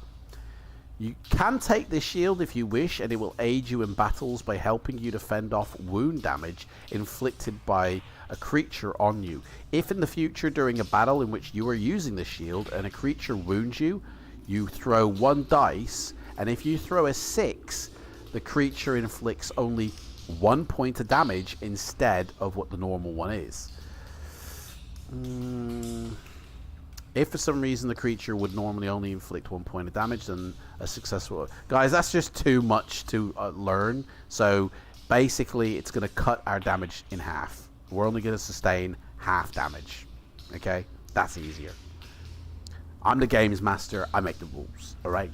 S2: You can take this shield if you wish, and it will aid you in battles by helping you to fend off wound damage inflicted by a creature on you. If in the future during a battle in which you are using the shield and a creature wounds you, you throw 1 dice, and if you throw a 6, the creature inflicts only 1 point of damage instead of what the normal one is. If for some reason the creature would normally only inflict 1 point of damage, then a successful... Guys, that's just too much to learn. So basically it's going to cut our damage in half. We're only going to sustain half damage. Okay? That's easier. I'm the games master. I make the rules. Alright?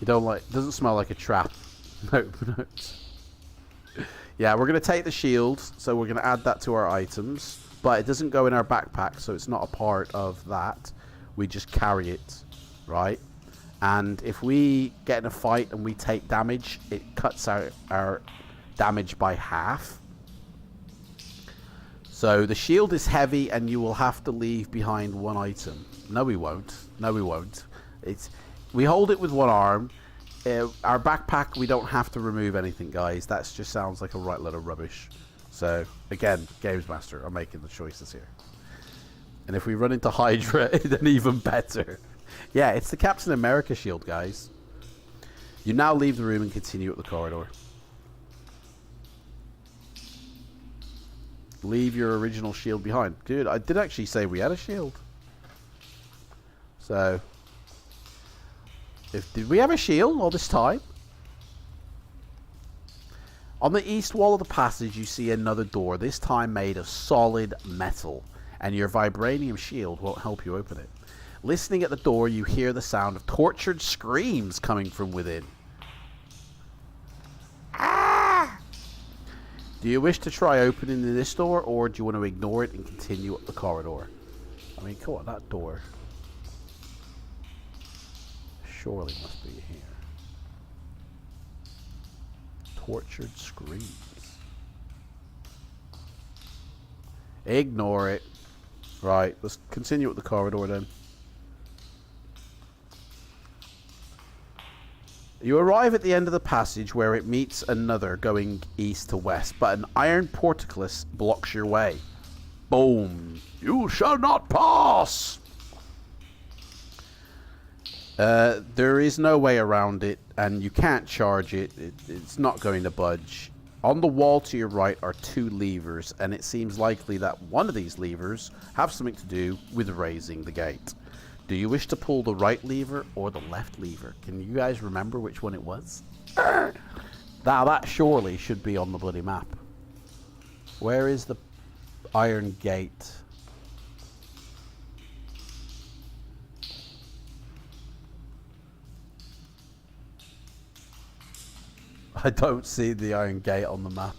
S2: You don't like... Doesn't smell like a trap. No. Yeah, we're going to take the shield. So we're going to add that to our items. But it doesn't go in our backpack, so it's not a part of that. We just carry it, right? And if we get in a fight and we take damage, it cuts our damage by half. So the shield is heavy and you will have to leave behind 1 item. No, we won't. No, we won't. We hold it with 1 arm. Our backpack, we don't have to remove anything, guys. That just sounds like a right load of rubbish. So, again, Games Master, I'm making the choices here. And if we run into Hydra, then even better. Yeah, it's the Captain America shield, guys. You now leave the room and continue up the corridor. Leave your original shield behind. Dude, I did actually say we had a shield. So, did we have a shield all this time? On the east wall of the passage, you see another door, this time made of solid metal, and your vibranium shield won't help you open it. Listening at the door, you hear the sound of tortured screams coming from within. Ah! Do you wish to try opening this door, or do you want to ignore it and continue up the corridor? I mean, come on, that door surely must be here. Tortured screams. Ignore it. Right, let's continue with the corridor then. You arrive at the end of the passage where it meets another going east to west, but an iron portcullis blocks your way. Boom. You shall not pass! There is no way around it, and you can't charge it. It's not going to budge. On the wall to your right are 2 levers, and it seems likely that one of these levers have something to do with raising the gate. Do you wish to pull the right lever or the left lever? Can you guys remember which one it was? Now that surely should be on the bloody map. Where is the iron gate? I don't see the iron gate on the map.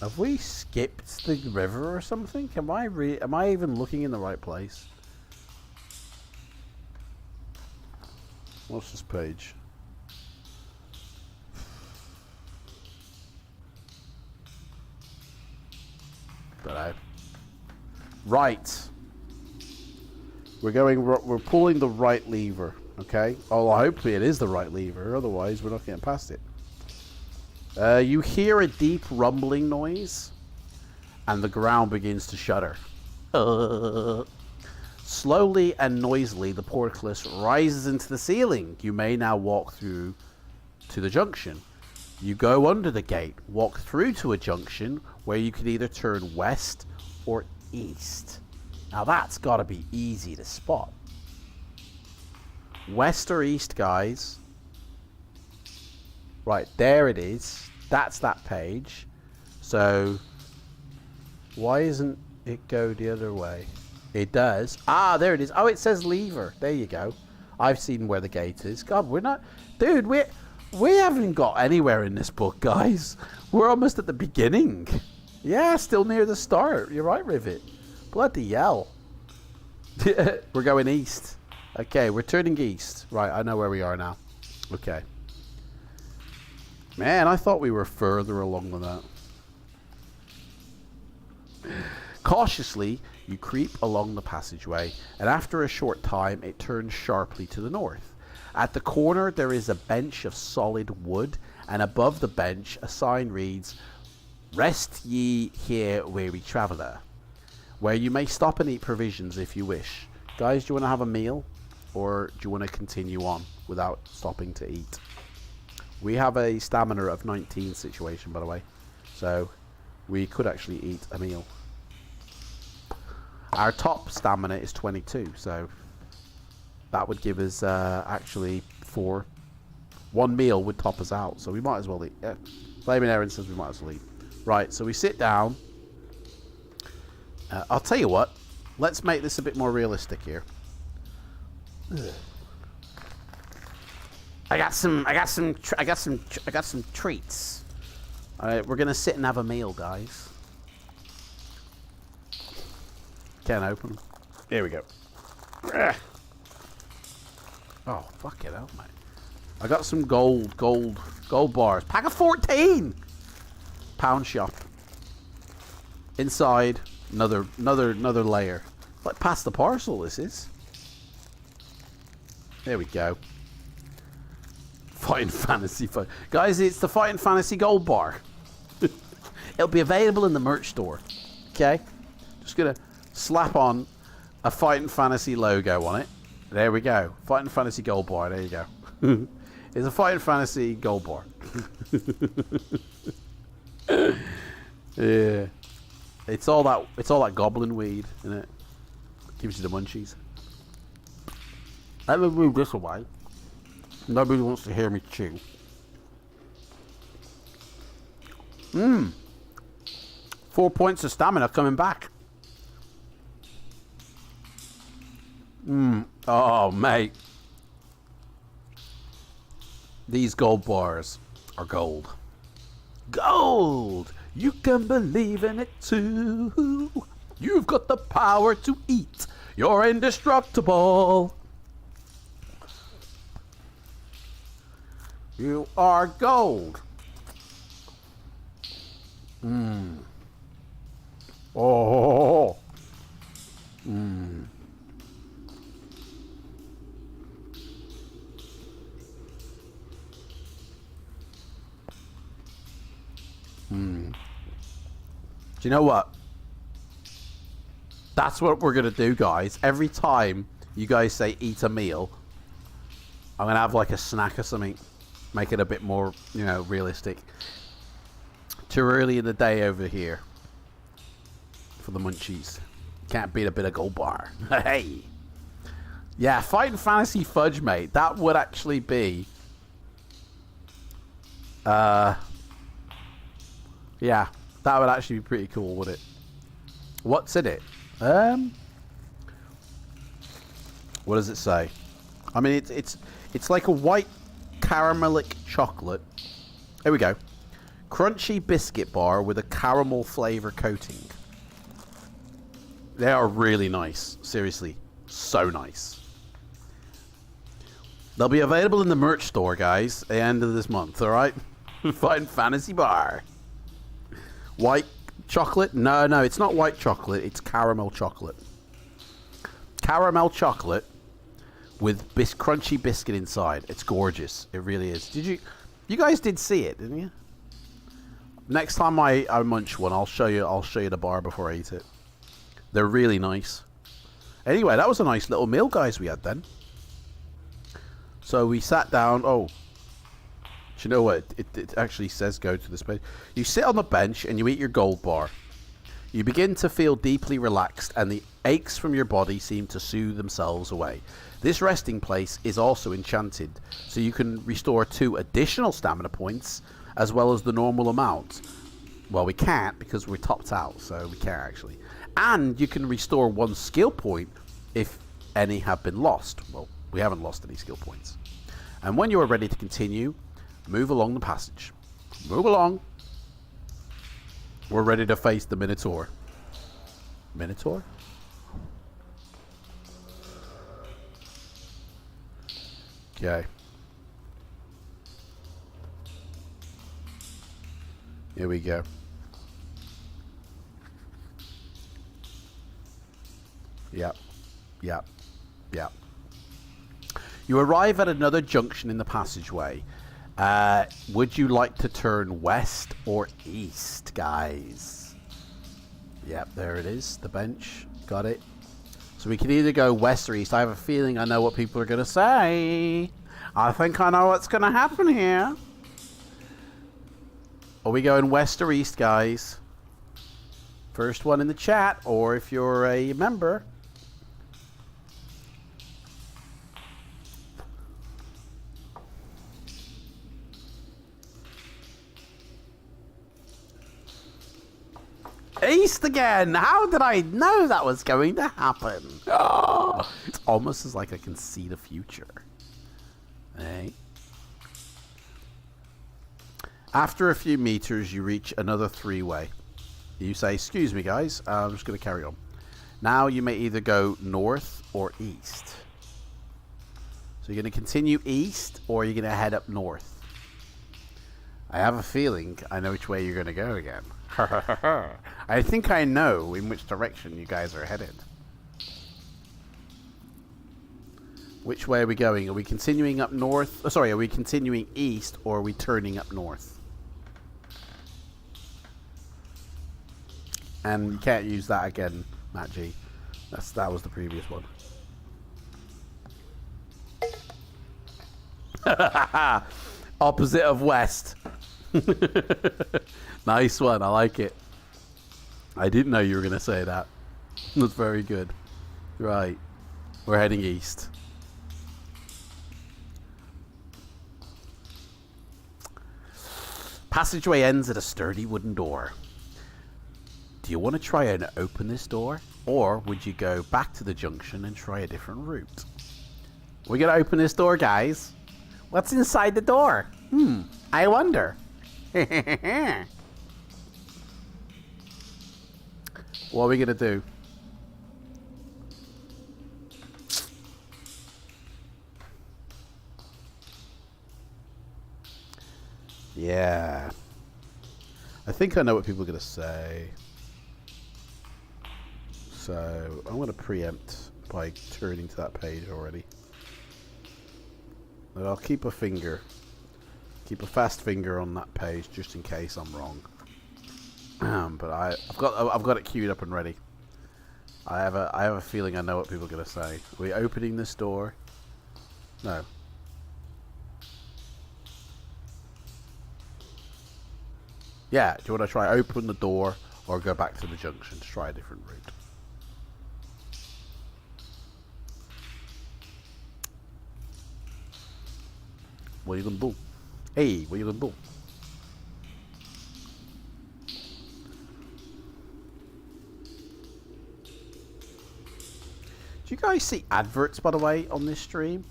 S2: Have we skipped the river or something? Am I even looking in the right place? What's this page? Dunno. Right. We're pulling the right lever, okay? Oh, hopefully it is the right lever, otherwise we're not getting past it. You hear a deep rumbling noise, and the ground begins to shudder. Slowly and noisily, the portcullis rises into the ceiling. You may now walk through to the junction. You go under the gate, walk through to a junction where you can either turn west or east. Now that's got to be easy to spot. West or east, guys. Right, there it is. That's that page. So, why isn't it go the other way? It does. Ah, there it is. Oh, it says lever. There you go. I've seen where the gate is. God, we're not... Dude, we haven't got anywhere in this book, guys. We're almost at the beginning. Yeah, still near the start. You're right, Rivet. Bloody hell. We're going east. Okay, we're turning east. Right, I know where we are now. Okay. Man, I thought we were further along than that. Cautiously, you creep along the passageway, and after a short time, it turns sharply to the north. At the corner, there is a bench of solid wood, and above the bench, a sign reads, "Rest ye here, weary traveller," where you may stop and eat provisions if you wish. Guys, do you want to have a meal, or do you want to continue on without stopping to eat? We have a stamina of 19 situation, by the way, so we could actually eat a meal. Our top stamina is 22, so that would give us actually 4. One meal would top us out, so we might as well eat. Yeah. Flaming Aaron says we might as well eat. Right, so we sit down. I'll tell you what. Let's make this a bit more realistic here. I got some treats. All right, we're gonna sit and have a meal, guys. Can't open them. Here we go. Oh, fuck it out, mate. I got some gold bars. Pack of 14. Pound shop. Inside, another layer. Like past the parcel, this is. There we go. Fighting Fantasy. Guys, it's the Fighting Fantasy gold bar. It'll be available in the merch store. Okay? Just gonna slap on a Fighting Fantasy logo on it. There we go. Fighting Fantasy gold bar. There you go. It's a Fighting Fantasy gold bar. Yeah. It's all that goblin weed, isn't it? Gives you the munchies. Let me move this away. Nobody wants to hear me chew. 4 points of stamina coming back. Oh, mate. These gold bars are gold. Gold! You can believe in it too. You've got the power to eat. You're indestructible. You are gold. Oh. Do you know what? That's what we're going to do, guys. Every time you guys say eat a meal, I'm going to have like a snack or something. Make it a bit more, you know, realistic. Too early in the day over here for the munchies. Can't beat a bit of gold bar. Hey. Yeah, Fighting Fantasy Fudge, mate. That would actually be... yeah, that would actually be pretty cool, would it? What's in it? What does it say? I mean, it's like a white caramelic chocolate. Here we go. Crunchy biscuit bar with a caramel flavor coating. They are really nice. Seriously. So nice. They'll be available in the merch store, guys, at the end of this month, alright? Find Fantasy Bar. White chocolate? No, it's not white chocolate. It's caramel chocolate. Caramel chocolate with crunchy biscuit inside. It's gorgeous. It really is. You guys did see it, didn't you? Next time I munch one, I'll show you the bar before I eat it. They're really nice. Anyway, that was a nice little meal, guys, we had then. So we sat down. Oh, do you know what? It actually says go to this page. You sit on the bench and you eat your gold bar. You begin to feel deeply relaxed and the aches from your body seem to soothe themselves away. This resting place is also enchanted, so you can restore 2 additional stamina points as well as the normal amount. Well, we can't because we're topped out, so we can't actually. And you can restore 1 skill point if any have been lost. Well, we haven't lost any skill points. And when you are ready to continue, move along the passage. Move along. We're ready to face the Minotaur. Minotaur? Okay. Here we go. Yep. You arrive at another junction in the passageway. Would you like to turn west or east, guys? Yep, there it is. The bench. Got it. So we can either go west or east. I have a feeling I know what people are going to say. I think I know what's going to happen here. Are we going west or east, guys? First one in the chat, or if you're a member. East again! How did I know that was going to happen? Oh, it's almost as like I can see the future. Hey. After a few meters, you reach another 3-way. You say, excuse me guys, I'm just going to carry on. Now you may either go north or east. So you're going to continue east or you're going to head up north. I have a feeling I know which way you're going to go again. I think I know in which direction you guys are headed. Which way are we going? Are we continuing up north? Oh, sorry, are we continuing east or are we turning up north? And you can't use that again, Matt G. That was the previous one. Opposite of west. Nice one, I like it. I didn't know you were going to say that. That's very good. Right, we're heading east. Passageway ends at a sturdy wooden door. Do you want to try and open this door? Or would you go back to the junction and try a different route? We're going to open this door, guys. What's inside the door? I wonder. What are we going to do? Yeah. I think I know what people are going to say. So I'm going to preempt by turning to that page already. But I'll keep a fast finger on that page just in case I'm wrong. But I've got it queued up and ready. I have a feeling I know what people are going to say. Are we opening this door? No. Yeah, do you want to try open the door or go back to the junction to try a different route? What are you going to do? Hey, what are you going to do? Do you guys see adverts, by the way, on this stream?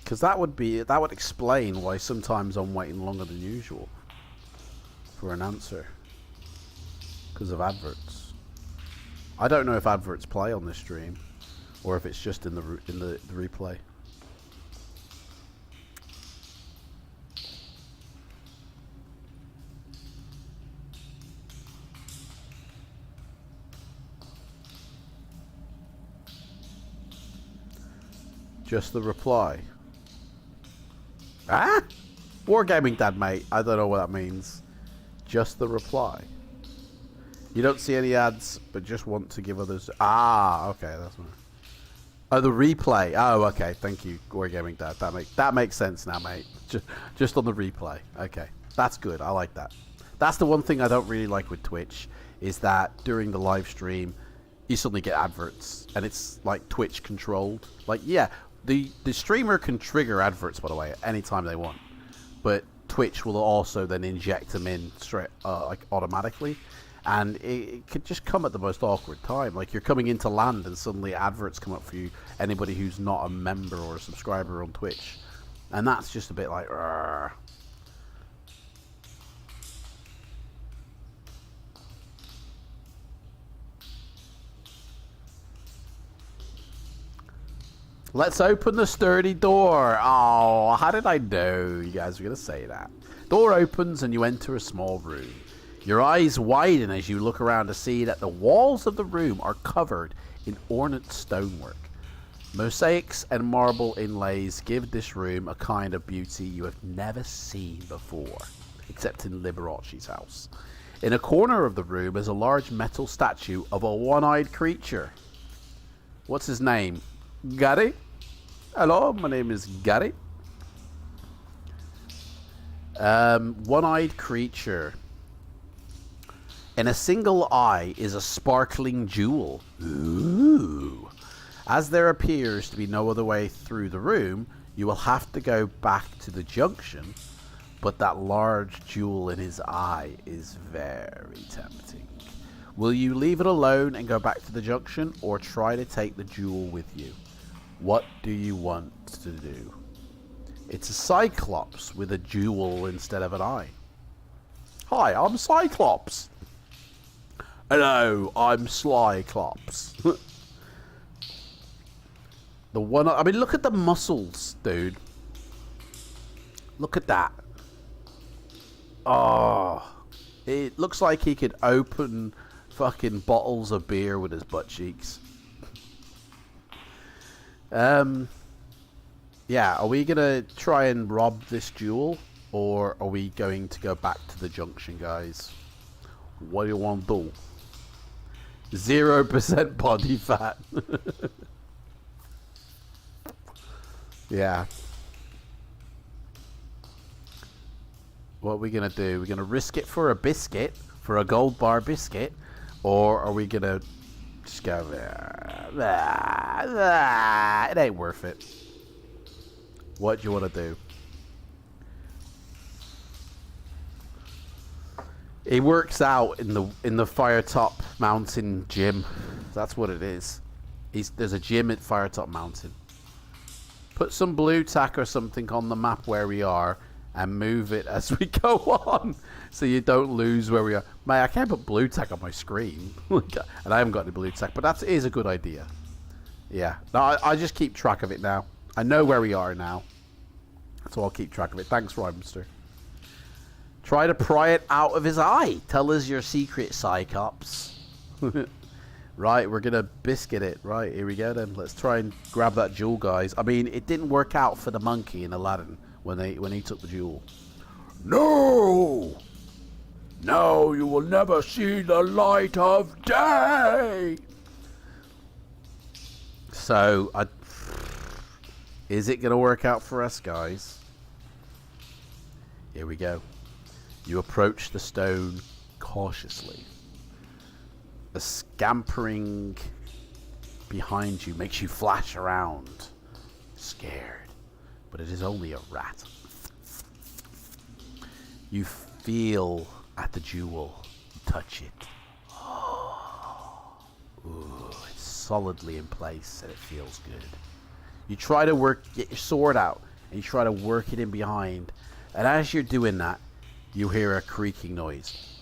S2: Because that would explain why sometimes I'm waiting longer than usual for an answer. Because of adverts. I don't know if adverts play on this stream, or if it's just in the replay. Just the reply. Ah? Wargaming Dad, mate. I don't know what that means. Just the reply. You don't see any ads, but just want to give others... Ah, okay, that's one. Oh, the replay. Oh, okay, thank you, Wargaming Dad. That makes sense now, mate. Just on the replay. Okay, that's good. I like that. That's the one thing I don't really like with Twitch, is that during the live stream, you suddenly get adverts, and it's like Twitch controlled. Like, yeah, the streamer can trigger adverts, by the way, at any time they want, but Twitch will also then inject them in straight, like automatically, and it could just come at the most awkward time. Like, you're coming into land, and suddenly adverts come up for you. Anybody who's not a member or a subscriber on Twitch, and that's just a bit like. Rrr. Let's open the sturdy door. Oh, how did I know you guys were going to say that? Door opens and you enter a small room. Your eyes widen as you look around to see that the walls of the room are covered in ornate stonework. Mosaics and marble inlays give this room a kind of beauty you have never seen before, except in Liberace's house. In a corner of the room is a large metal statue of a one-eyed creature. What's his name? Gary? Hello, my name is Gary. One-eyed creature. In a single eye is a sparkling jewel. Ooh. As there appears to be no other way through the room, you will have to go back to the junction, but that large jewel in his eye is very tempting. Will you leave it alone and go back to the junction, or try to take the jewel with you? What do you want to do? It's a Cyclops with a jewel instead of an eye. Hi, I'm Cyclops. Hello, I'm Slyclops. The one, I mean, look at the muscles, dude. Look at that. Oh, it looks like he could open fucking bottles of beer with his butt cheeks. Yeah, are we gonna try and rob this jewel, or are we going to go back to the junction, guys? What do you want to do? 0% body fat. Yeah. What are we gonna do? We're gonna risk it for a biscuit, for a gold bar biscuit, or are we gonna just go it ain't worth it. What do you want to do? He works out in the Firetop Mountain gym. That's what it is. There's a gym at Firetop Mountain. Put some blue tack or something on the map where we are, and move it as we go on, so you don't lose where we are. Mate, I can't put blue tack on my screen, and I haven't got any blue tack, but that is a good idea. Yeah, no, I just keep track of it now. I know where we are now, so I'll keep track of it. Thanks, Rymester. Try to pry it out of his eye. Tell us your secret, Cyclops. Right, we're gonna biscuit it. Right, here we go then. Let's try and grab that jewel, guys. I mean, it didn't work out for the monkey in Aladdin when he took the jewel. No! No, you will never see the light of day! So, is it going to work out for us, guys? Here we go. You approach the stone cautiously. The scampering behind you makes you flash around, scared, but it is only a rat. You feel at the jewel, you touch it. Ooh, it's solidly in place and it feels good. You try to get your sword out, and you try to work it in behind. And as you're doing that, you hear a creaking noise.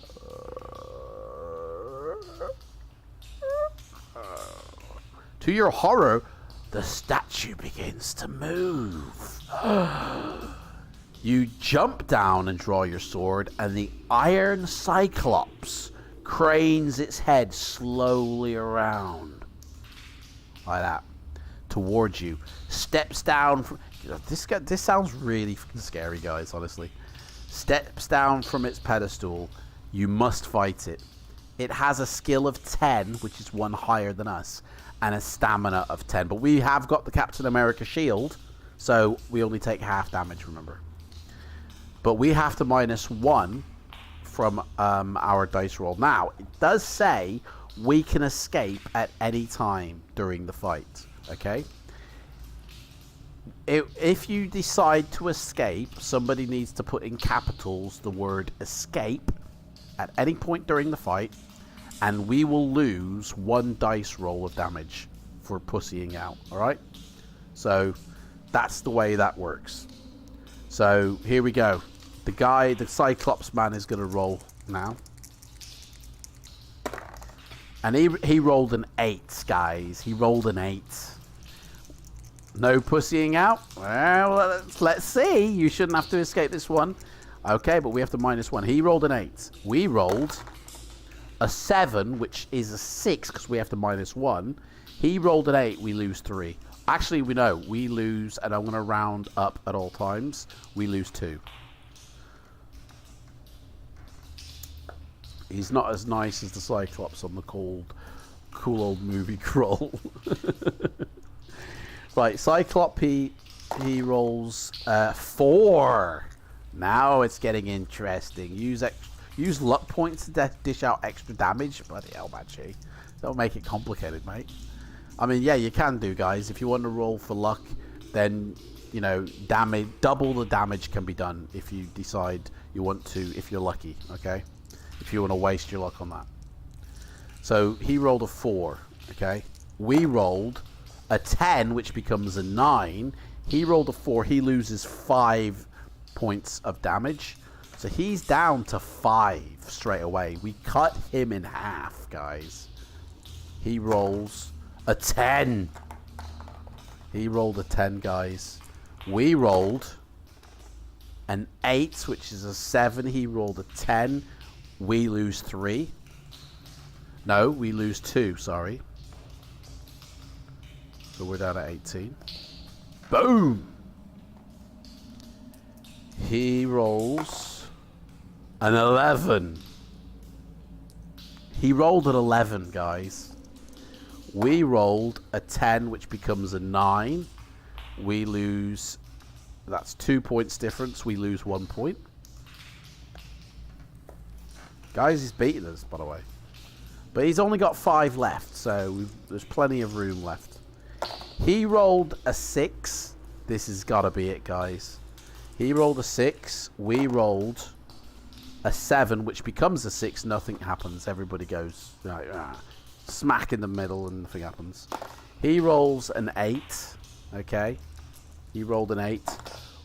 S2: To your horror, the statue begins to move. You jump down and draw your sword, and the iron cyclops cranes its head slowly around. Like that. Towards you. Steps down from... This sounds really scary, guys, honestly. Steps down from its pedestal. You must fight it. It has a skill of 10, which is one higher than us, and a stamina of 10. But we have got the Captain America shield, so we only take half damage, remember. But we have to -1 from our dice roll. Now, it does say we can escape at any time during the fight, okay? If you decide to escape, somebody needs to put in capitals the word escape at any point during the fight, and we will lose 1 dice roll of damage for pussying out, alright? So, that's the way that works. So, here we go. The Cyclops man is going to roll now. And he rolled an 8, guys. He rolled an 8. No pussying out? Well, let's see. You shouldn't have to escape this one. Okay, but we have to -1. He rolled an 8. We rolled a 7, which is a 6, because we have to -1. He rolled an 8. We lose 3. Actually, we know. We lose, and I'm going to round up at all times. We lose 2. He's not as nice as the Cyclops on the cool old movie Crawl. Right, Cyclops, he rolls 4. Now it's getting interesting. Use luck points to dish out extra damage. Bloody hell, Banshee. Don't make it complicated, mate. I mean, yeah, you can do, guys. If you want to roll for luck, then, you know, double the damage can be done if you decide you want to, if you're lucky, okay? If you want to waste your luck on that. So he rolled a 4, okay? We rolled a 10, which becomes a 9. He rolled a 4. He loses 5 points of damage. So he's down to 5 straight away. We cut him in half, guys. He rolls a 10. He rolled a 10, guys. We rolled an 8, which is a 7. He rolled a 10. We lose 3. No, we lose 2, sorry. So we're down at 18. Boom! He rolls an 11. He rolled an 11, guys. We rolled a 10, which becomes a 9. We lose... That's 2 points difference. We lose 1 point. Guys, he's beating us, by the way. But he's only got 5 left, so there's plenty of room left. He rolled a 6. This has got to be it, guys. He rolled a 6. We rolled a 7, which becomes a 6. Nothing happens. Everybody goes smack in the middle and nothing happens. He rolls an 8. Okay. He rolled an 8.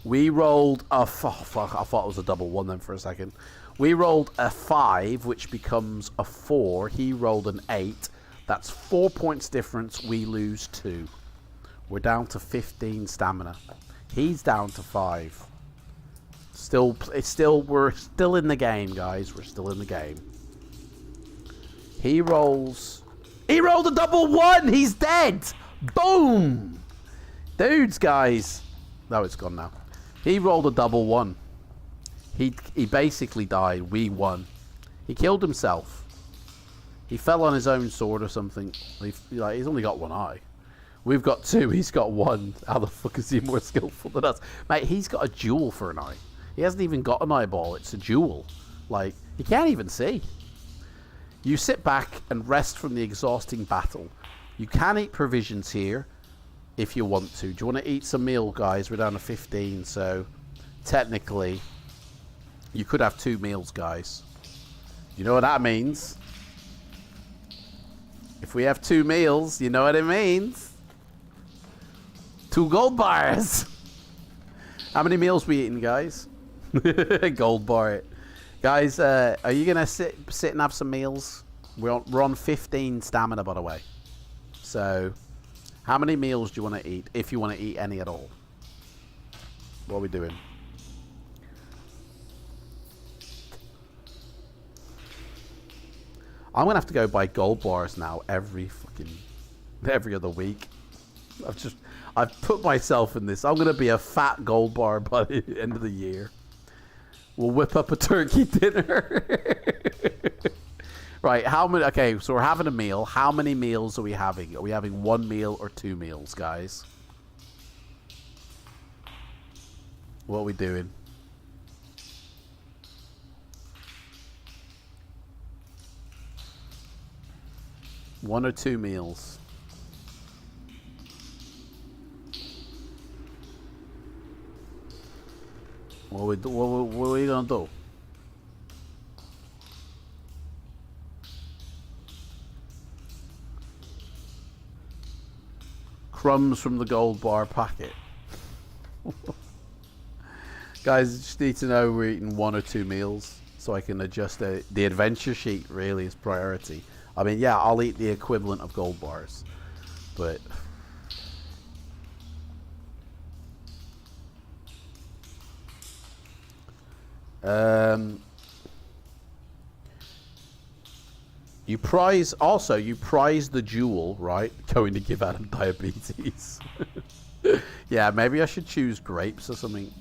S2: We rolled a... fuck, I thought it was a double 1 then for a second. We rolled a 5, which becomes a 4. He rolled an 8. That's 4 points difference. We lose 2. We're down to 15 stamina. He's down to 5. We're still in the game, guys. We're still in the game. He rolled a double 1. He's dead. Boom. Dudes, guys. No, it's gone now. He rolled a double 1. He basically died. We won. He killed himself. He fell on his own sword or something. He's only got 1 eye. We've got 2. He's got 1. How the fuck is he more skillful than us? Mate, he's got a jewel for an eye. He hasn't even got an eyeball. It's a jewel. Like, he can't even see. You sit back and rest from the exhausting battle. You can eat provisions here if you want to. Do you want to eat some meal, guys? We're down to 15, so technically you could have 2 meals, guys. You know what that means? If we have 2 meals, you know what it means. 2 gold bars. How many meals we eating, guys? Gold bar it. Guys, are you going to sit and have some meals? We're on 15 stamina, by the way. So, how many meals do you want to eat, if you want to eat any at all? What are we doing? I'm going to have to go buy gold bars now every other week. I've put myself in this. I'm going to be a fat gold bar by the end of the year. We'll whip up a turkey dinner. Right, how many? Okay, so we're having a meal. How many meals are we having? Are we having 1 meal or 2 meals, guys? What are we doing? One or 2 meals? What are we gonna do? Crumbs from the gold bar packet. Guys, I just need to know we're eating 1 or 2 meals so I can adjust the adventure sheet. Really is priority. I mean, yeah, I'll eat the equivalent of gold bars, but you prize the jewel, right? Going to give Adam diabetes. Yeah, maybe I should choose grapes or something.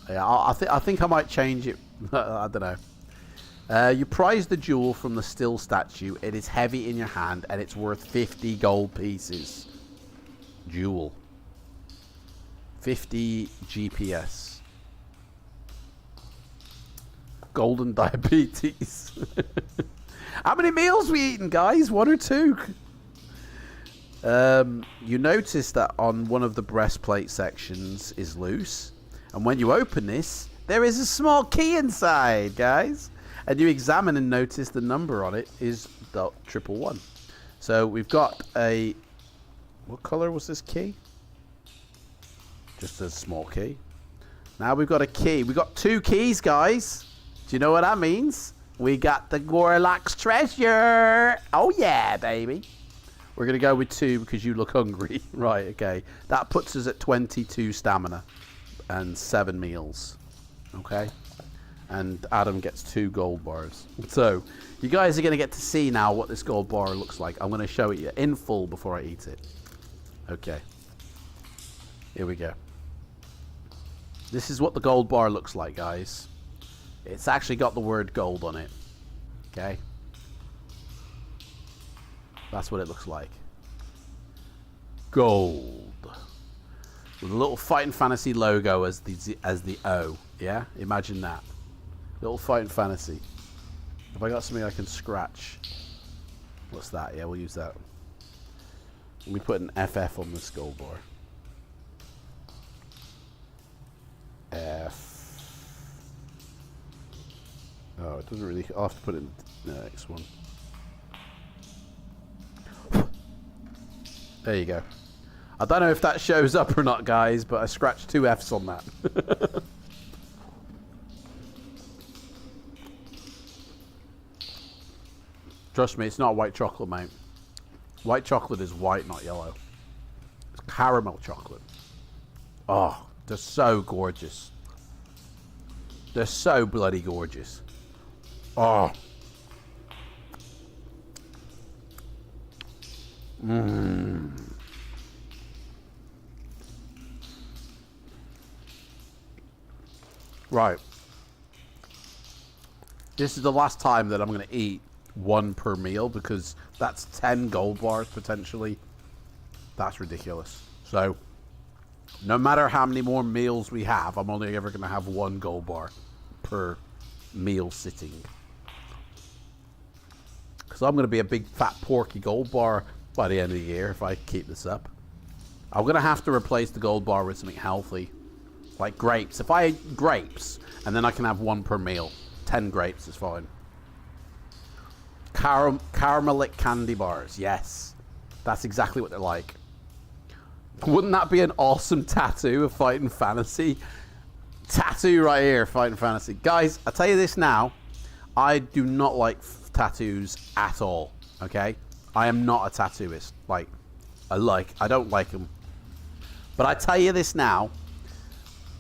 S2: Yeah, I think I might change it. I don't know. You prize the jewel from the still statue. It is heavy in your hand and it's worth 50 gold pieces. Jewel. 50 GPS. Golden diabetes. How many meals we eating, guys? 1 or 2? You notice that on one of the breastplate sections is loose. And when you open this, there is a small key inside, guys. And you examine and notice the number on it is .111. So we've got a... What color was this key? Just a small key. Now we've got a key. We've got 2 keys, guys. Do you know what that means? We got the Warlock's treasure. Oh yeah, baby. We're going to go with 2 because you look hungry. Right, okay. That puts us at 22 stamina and 7 meals. Okay. And Adam gets 2 gold bars. So, you guys are going to get to see now what this gold bar looks like. I'm going to show it you in full before I eat it. Okay. Here we go. This is what the gold bar looks like, guys. It's actually got the word gold on it. Okay. That's what it looks like. Gold. With a little Fighting Fantasy logo as the O. Yeah? Imagine that. Little Fighting Fantasy. Have I got something I can scratch? What's that? Yeah, we'll use that. Let me put an FF on this gold bar. F. Oh, it doesn't really... I'll have to put it in the next one. There you go. I don't know if that shows up or not, guys, but I scratched 2 Fs on that. Trust me, it's not white chocolate, mate. White chocolate is white, not yellow. It's caramel chocolate. Oh, they're so gorgeous. They're so bloody gorgeous. Oh. Mmm. Right. This is the last time that I'm going to eat 1 per meal because that's 10 gold bars potentially. That's ridiculous. So, no matter how many more meals we have, I'm only ever going to have 1 gold bar per meal sitting. Because I'm going to be a big fat porky gold bar by the end of the year if I keep this up. I'm going to have to replace the gold bar with something healthy. Like grapes. If I eat grapes, and then I can have 1 per meal. 10 grapes is fine. Caramelic candy bars. Yes. That's exactly what they're like. Wouldn't that be an awesome tattoo of Fighting Fantasy? tattoo right here, Fighting Fantasy. Guys, I tell you this now. I do not like tattoos at all. Okay? I am not a tattooist. Like, I don't like them. But I tell you this now.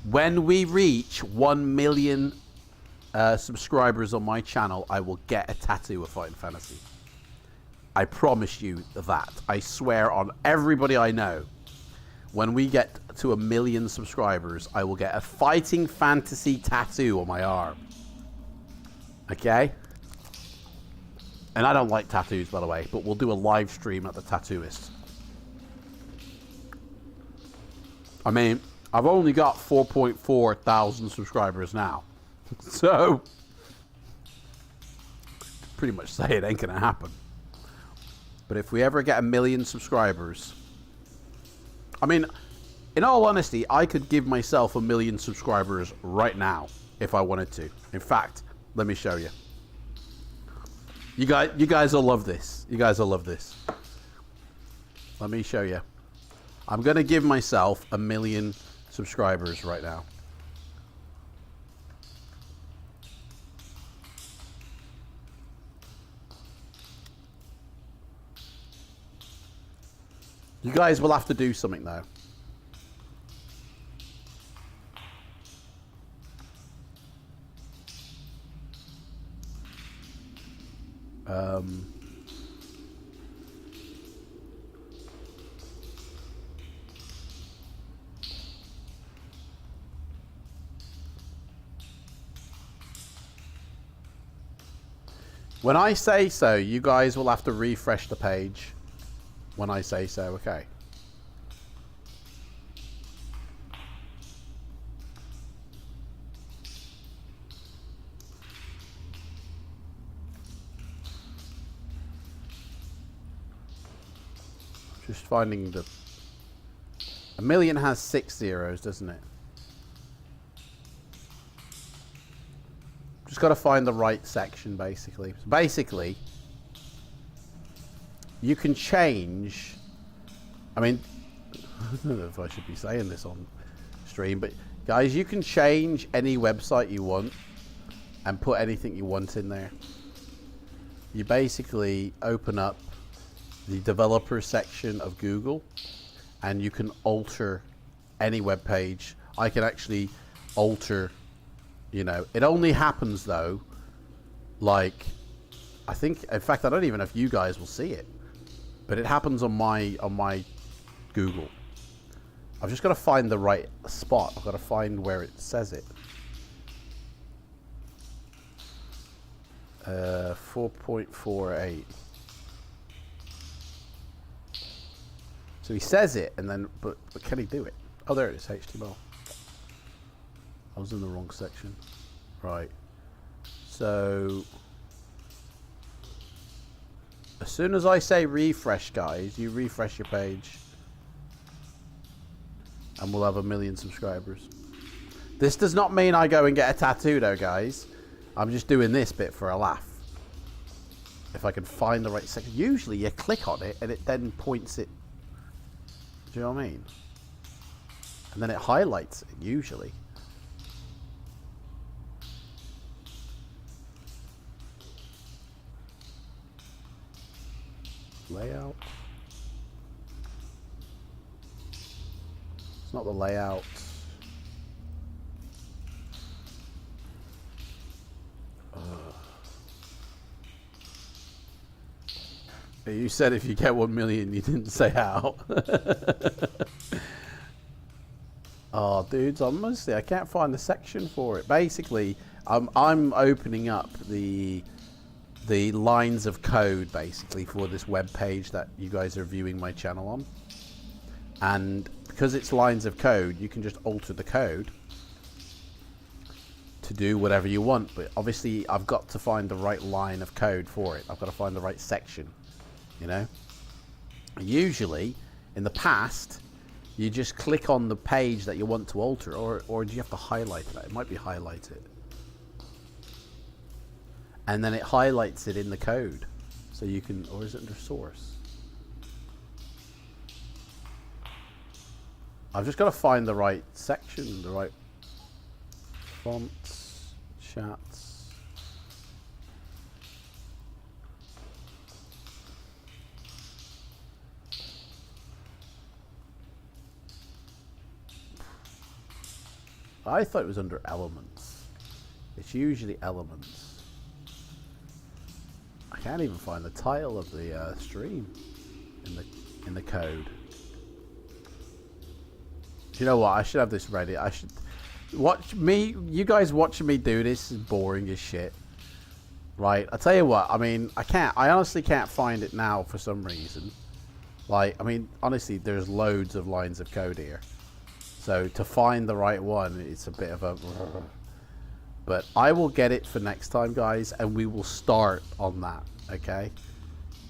S2: When we reach 1 million subscribers on my channel, I will get a tattoo of Fighting Fantasy. I promise you that. I swear on everybody I know. When we get to 1 million subscribers, I will get a Fighting Fantasy tattoo on my arm. Okay? And I don't like tattoos, by the way, but we'll do a live stream at the tattooist. I mean, I've only got 4.4 thousand subscribers now. So, pretty much say it ain't gonna happen. But if we ever get 1 million subscribers, I mean, in all honesty, I could give myself 1 million subscribers right now if I wanted to. In fact, let me show you. You guys will love this. You guys will love this. Let me show you. I'm gonna give myself 1 million subscribers right now. You guys will have to do something though. When I say so, you guys will have to refresh the page. When I say so, okay. Just finding the... 1 million has 6 zeros, doesn't it? Just got to find the right section, basically. So basically, you can change... I mean, I don't know if I should be saying this on stream, but guys, you can change any website you want and put anything you want in there. You basically open up the developer section of Google and you can alter any web page. I can actually alter, you know, it only happens though, like, I think, in fact, I don't even know if you guys will see it, but it happens on my Google. I've just got to find the right spot. I've got to find where it says it. 4.48. So he says it, and then, but can he do it? Oh, there it is, HTML. I was in the wrong section. Right. So, as soon as I say refresh, guys, you refresh your page. And we'll have 1 million subscribers. This does not mean I go and get a tattoo though, guys. I'm just doing this bit for a laugh. If I can find the right section. Usually you click on it and it then points it. Do you know what I mean? And then it highlights it, usually. Layout. It's not the layout. You said if you get 1 million, you didn't say how. Oh, dudes, honestly, I can't find the section for it. Basically, I'm opening up the lines of code, basically, for this web page that you guys are viewing my channel on. And because it's lines of code, you can just alter the code to do whatever you want. But obviously, I've got to find the right line of code for it. I've got to find the right section. You know, usually in the past you just click on the page that you want to alter, or do you have to highlight that? It might be highlighted, and then it highlights it in the code, so you can, or is it under source? I've just got to find the right section, the right. Fonts, chats. I thought it was under elements. It's usually elements. I can't even find the title of the stream in the code. Do you know what? I should have this ready. I should watch me. You guys watching me do this is boring as shit. Right? I tell you what. I mean, I honestly can't find it now for some reason. Like, I mean, honestly, there's loads of lines of code here. So to find the right one, it's a bit of a... But I will get it for next time, guys, and we will start on that, okay?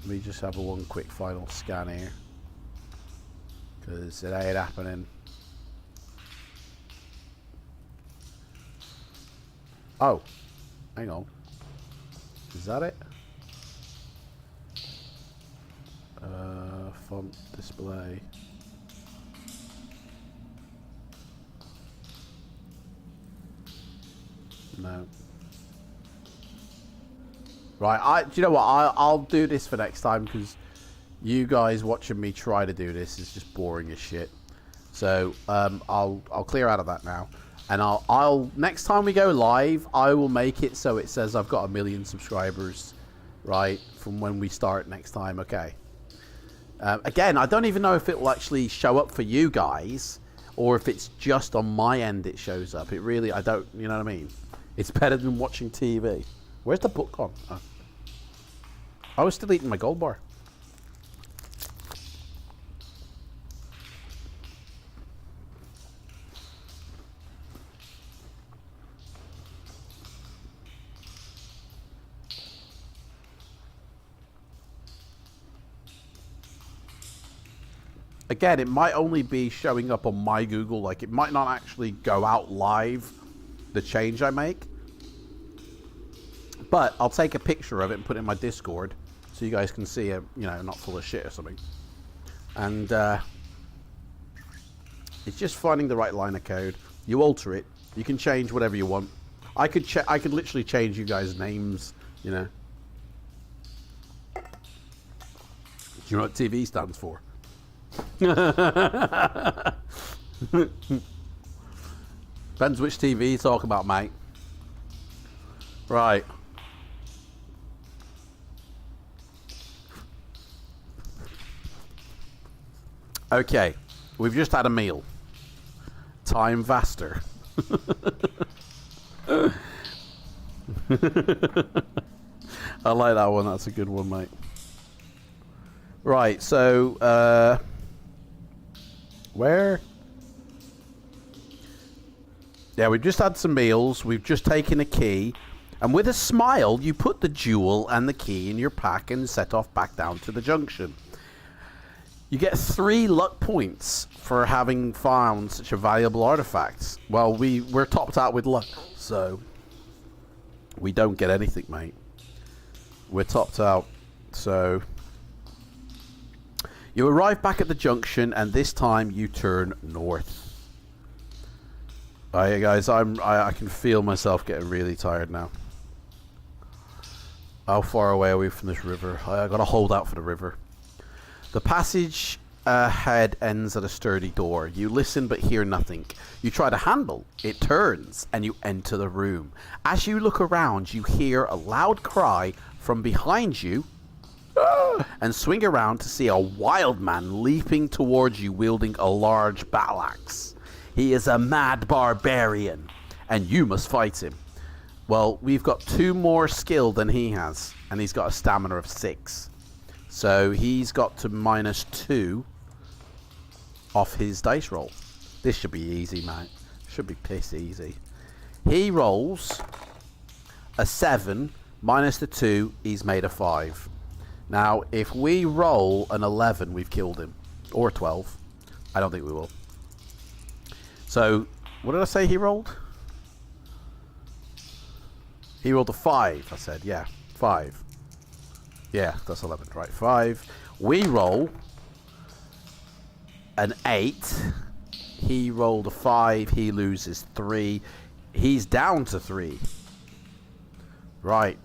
S2: Let me just have one quick final scan here. Because it ain't happening. Oh, hang on. Is that it? Font display. No. Right, do you know what? I'll do this for next time because you guys watching me try to do this is just boring as shit. So I'll clear out of that now, and I'll next time we go live, I will make it so it says I've got 1 million subscribers, right, from when we start next time. Okay. Again, I don't even know if it will actually show up for you guys or if it's just on my end it shows up. It really, I don't, you know what I mean? It's better than watching TV. Where's the book gone? Oh. I was still eating my gold bar. Again, it might only be showing up on my Google. Like, it might not actually go out live, the change I make. But I'll take a picture of it and put it in my Discord so you guys can see it, you know, not full of shit or something. And it's just finding the right line of code. You alter it. You can change whatever you want. I could literally change you guys' names, you know. Do you know what TV stands for? Depends which TV you talk about, mate. Right. Okay, we've just had a meal. Time Vaster. I like that one. That's a good one, mate. Right, so where? Yeah, we've just had some meals. We've just taken a key. And with a smile, you put the jewel and the key in your pack and set off back down to the junction. You get 3 luck points for having found such a valuable artifact. Well, we're topped out with luck, so we don't get anything, mate. We're topped out, so... You arrive back at the junction, and this time you turn north. Alright, guys, I can feel myself getting really tired now. How far away are we from this river? I gotta hold out for the river. The passage ahead ends at a sturdy door. You listen but hear nothing. You try the handle. It turns, and you enter the room. As you look around, you hear a loud cry from behind you. And swing around to see a wild man leaping towards you wielding a large battle axe. He is a mad barbarian, and you must fight him. Well, we've got 2 more skill than he has, and he's got a stamina of 6. So he's got to -2 off his dice roll. This should be easy, mate. Should be piss easy. He rolls a 7 minus the 2. He's made a 5. Now, if we roll an 11, we've killed him. Or 12. I don't think we will. So, what did I say he rolled? He rolled a 5, I said. Yeah, 5. Yeah, that's 11. Right, 5. We roll an 8. He rolled a 5. He loses 3. He's down to 3. Right.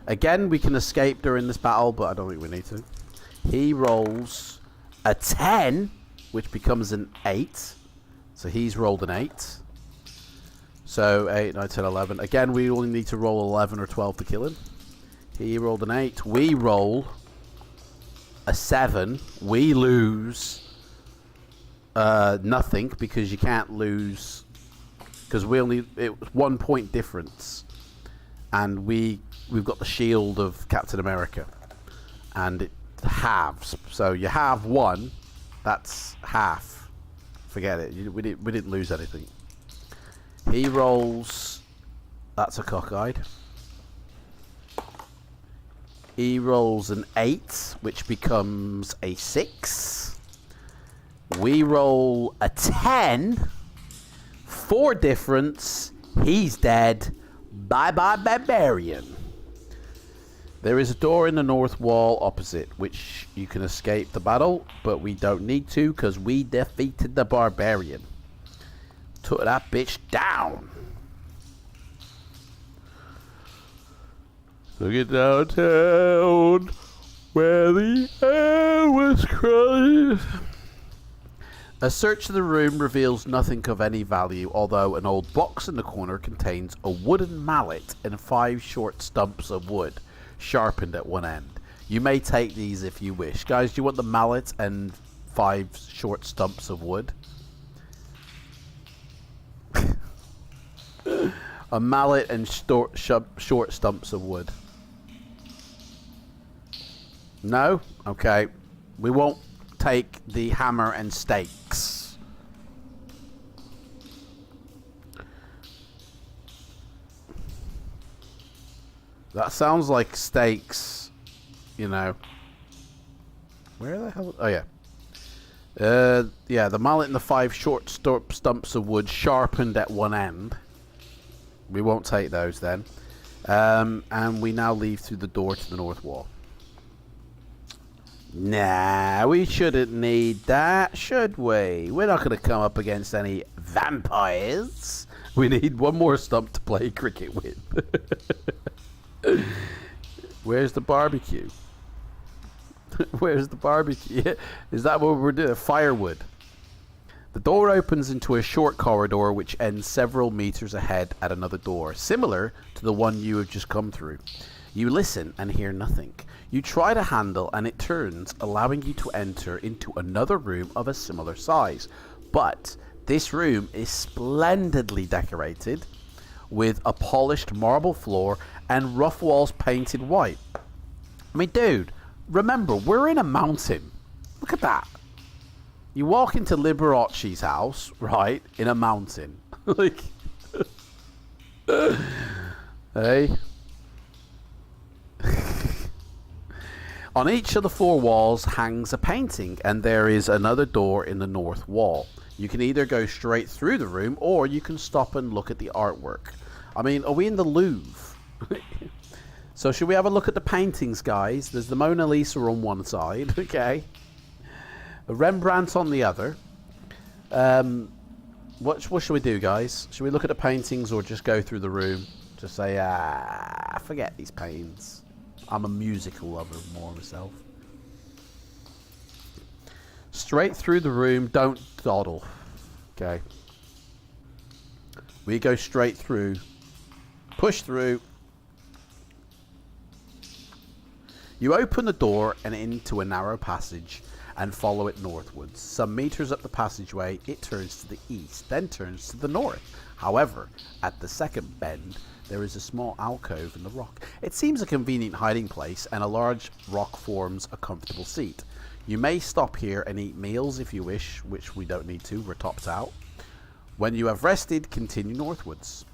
S2: Again, we can escape during this battle, but I don't think we need to. He rolls a 10, which becomes an 8. So he's rolled an 8. So 8, 9, 10, 11. Again, we only need to roll 11 or 12 to kill him. He rolled an 8. We roll a 7. We lose nothing, because you can't lose, because it was 1 point difference, and we've got the shield of Captain America, and it halves. So you have 1, that's half. Forget it. We didn't lose anything. He rolls. That's a cockeyed. He rolls an 8, which becomes a 6. We roll a 10. 4 difference. He's dead. Bye-bye, barbarian. There is a door in the north wall opposite, which you can escape the battle, but we don't need to, because we defeated the barbarian. Took that bitch down. Look at downtown, where the air was crowded. A search of the room reveals nothing of any value, although an old box in the corner contains a wooden mallet and 5 short stumps of wood, sharpened at one end. You may take these if you wish. Guys, do you want the mallet and 5 short stumps of wood? A mallet and short stumps of wood. No? Okay. We won't take the hammer and stakes. That sounds like stakes, you know. Where the hell? Oh, yeah. Yeah, the mallet and the 5 short stumps of wood sharpened at one end. We won't take those then. And we now leave through the door to the north wall. Nah, we shouldn't need that, should we? We're not going to come up against any vampires. We need one more stump to play cricket with. Where's the barbecue? Where's the barbecue? Is that what we're doing? Firewood. The door opens into a short corridor which ends several meters ahead at another door, similar to the one you have just come through. You listen and hear nothing. You try the handle and it turns, allowing you to enter into another room of a similar size. But this room is splendidly decorated with a polished marble floor and rough walls painted white. I mean, dude, remember, we're in a mountain. Look at that. You walk into Liberace's house, right, in a mountain. Like, hey. On each of the 4 walls hangs a painting, and there is another door in the north wall. You can either go straight through the room, or you can stop and look at the artwork. I mean, are we in the Louvre? So should we have a look at the paintings, guys? There's the Mona Lisa on one side, okay. A Rembrandt on the other. What should we do, guys? Should we look at the paintings or just go through the room? Just say, forget these paintings. I'm a musical lover more myself. Straight through the room, don't dawdle. Okay. We go straight through. Push through. You open the door and into a narrow passage and follow it northwards. Some meters up the passageway, it turns to the east, then turns to the north. However, at the second bend, there is a small alcove in the rock. It seems a convenient hiding place, and a large rock forms a comfortable seat. You may stop here and eat meals if you wish, which we don't need to, we're topped out. When you have rested, continue northwards.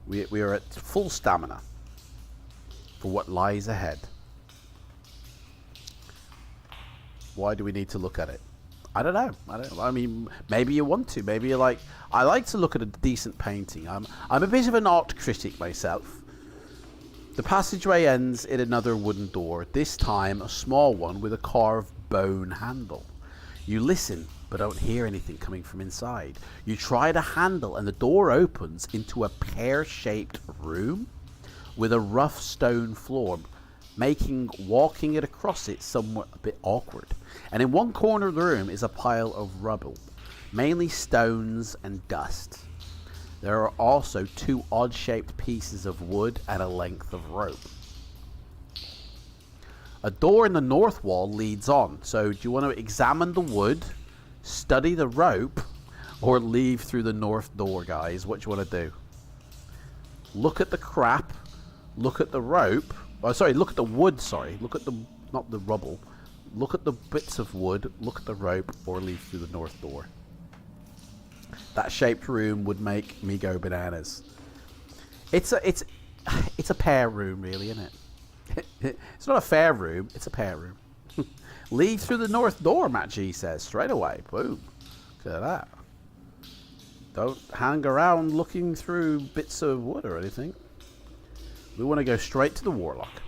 S2: We are at full stamina for what lies ahead. Why do we need to look at it? I don't know. I mean, maybe you want to. Maybe you're like, I like to look at a decent painting. I'm a bit of an art critic myself. The passageway ends in another wooden door, this time a small one with a carved bone handle. You listen but don't hear anything coming from inside. You try the handle and the door opens into a pear-shaped room with a rough stone floor, making walking it across it somewhat a bit awkward. And in one corner of the room is a pile of rubble, mainly stones and dust. There are also 2 odd-shaped pieces of wood and a length of rope. A door in the north wall leads on. So do you want to examine the wood, study the rope, or leave through the north door, guys? What do you want to do? Look at the crap, look at the rope. Oh, sorry, look at the wood, sorry. Look at the, not the rubble. Look at the bits of wood, look at the rope, or leave through the north door. That shaped room would make me go bananas. It's a pear room, really, isn't it? It's not a fair room, it's a pear room. Leave through the north door, Matt G says, straight away. Boom. Look at that. Don't hang around looking through bits of wood or anything. We want to go straight to the Warlock.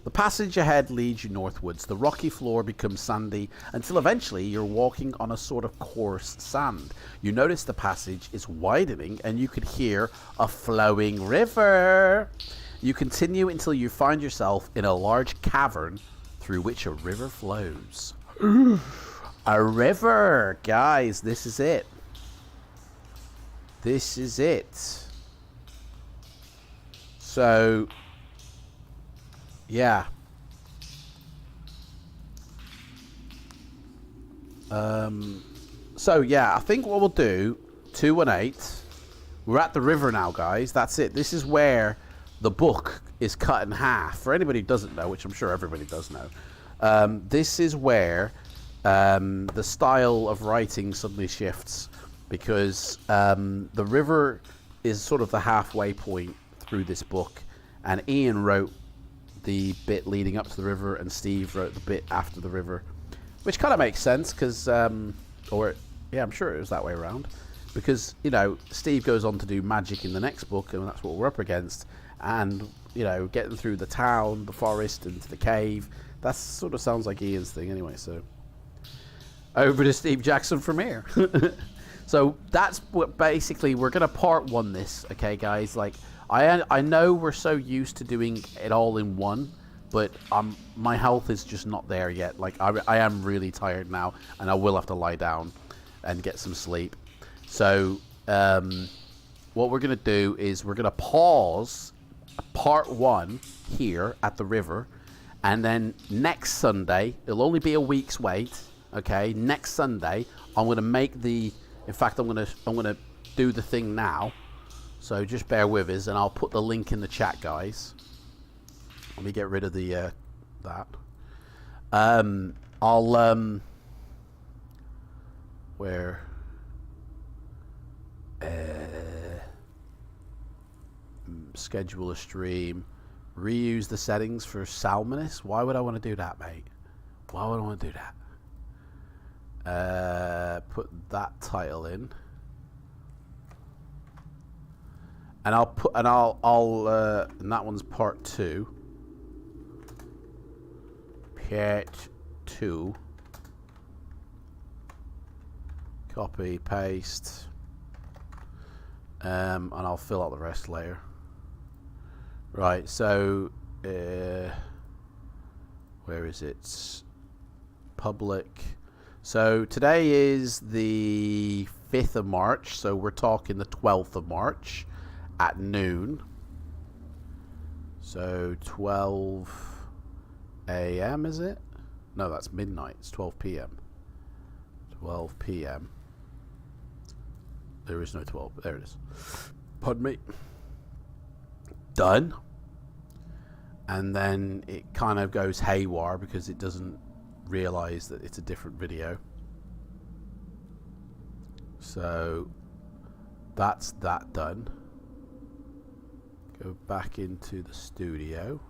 S2: The passage ahead leads you northwards. The rocky floor becomes sandy until eventually you're walking on a sort of coarse sand. You notice the passage is widening and you could hear a flowing river. You continue until you find yourself in a large cavern through which a river flows. A river! Guys, this is it. This is it. So, yeah. So, yeah, I think what we'll do, 218, we're at the river now, guys. That's it. This is where the book is cut in half. For anybody who doesn't know, which I'm sure everybody does know, this is where the style of writing suddenly shifts, because the river is sort of the halfway point through this book, and Ian wrote the bit leading up to the river and Steve wrote the bit after the river, which kind of makes sense because yeah, I'm sure it was that way around, because, you know, Steve goes on to do magic in the next book and that's what we're up against, and, you know, getting through the town, the forest, into the cave, that sort of sounds like Ian's thing anyway. So over to Steve Jackson from here. So that's what basically we're gonna part one this, okay guys? Like, I know we're so used to doing it all in one, but my health is just not there yet. Like, I am really tired now, and I will have to lie down and get some sleep. So what we're gonna do is we're gonna pause part one here at the river, and then next Sunday, it'll only be a week's wait, okay? Next Sunday, I'm gonna make the, in fact, I'm gonna do the thing now. So just bear with us, and I'll put the link in the chat, guys. Let me get rid of the that. Where? Schedule a stream. Reuse the settings for Salmonus. Why would I want to do that, mate? Why would I want to do that? Put that title in. And I'll put, and and that one's part 2. Part 2. Copy, paste. And I'll fill out the rest later. Right, so, where is it? Public. So today is the 5th of March, so we're talking the 12th of March. At noon. So 12 a.m. is it? No, that's midnight. It's 12 p.m. 12 p.m. There is no 12. There it is. Pardon me. Done. And then it kind of goes haywire because it doesn't realize that it's a different video. So that's that done. Go back into the studio.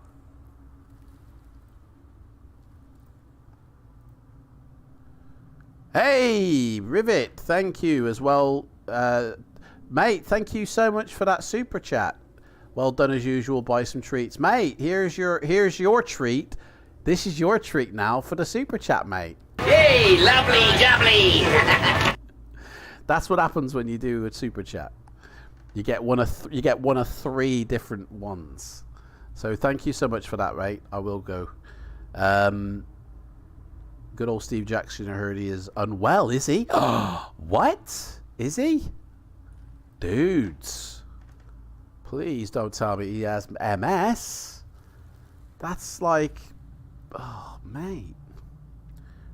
S2: Hey, Rivet, thank you as well. Mate, thank you so much for that super chat. Well done as usual. Buy some treats. Mate, here's your treat. This is your treat now for the super chat, mate.
S3: Hey, lovely jubbly.
S2: That's what happens when you do a super chat. You get one of three different ones. So thank you so much for that, right? I will go. Good old Steve Jackson, I heard he is unwell. Is he? What? Is he? Dudes. Please don't tell me he has MS. That's like... Oh, mate.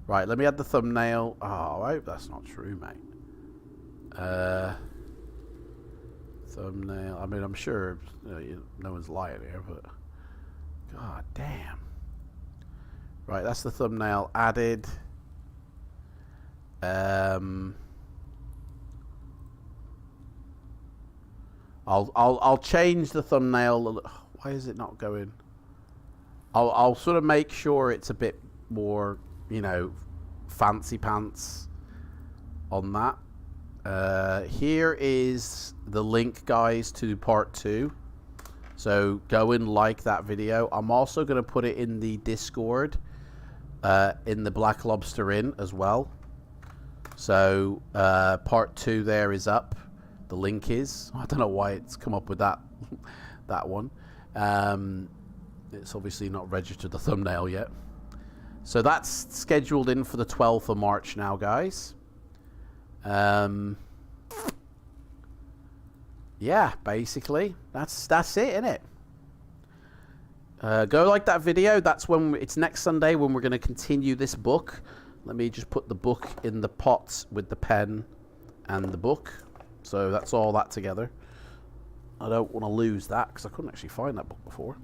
S2: Right, let me add the thumbnail. Oh, I hope that's not true, mate. Thumbnail. I mean, I'm sure no one's lying here, but... God damn. Right, that's the thumbnail added. I'll change the thumbnail. Why is it not going? I'll sort of make sure it's a bit more, fancy pants on that. Here is the link, guys, to part 2. So go and like that video. I'm also going to put it in the Discord, in the Black Lobster Inn as well. So part 2 there is up. The link is. I don't know why it's come up with that one. It's obviously not registered the thumbnail yet. So that's scheduled in for the 12th of March now, guys. Yeah, basically that's it, innit? Go like that video. That's when it's next Sunday when we're going to continue this book. Let me just put the book in the pot with the pen and the book. So that's all that together. I don't want to lose that because I couldn't actually find that book before.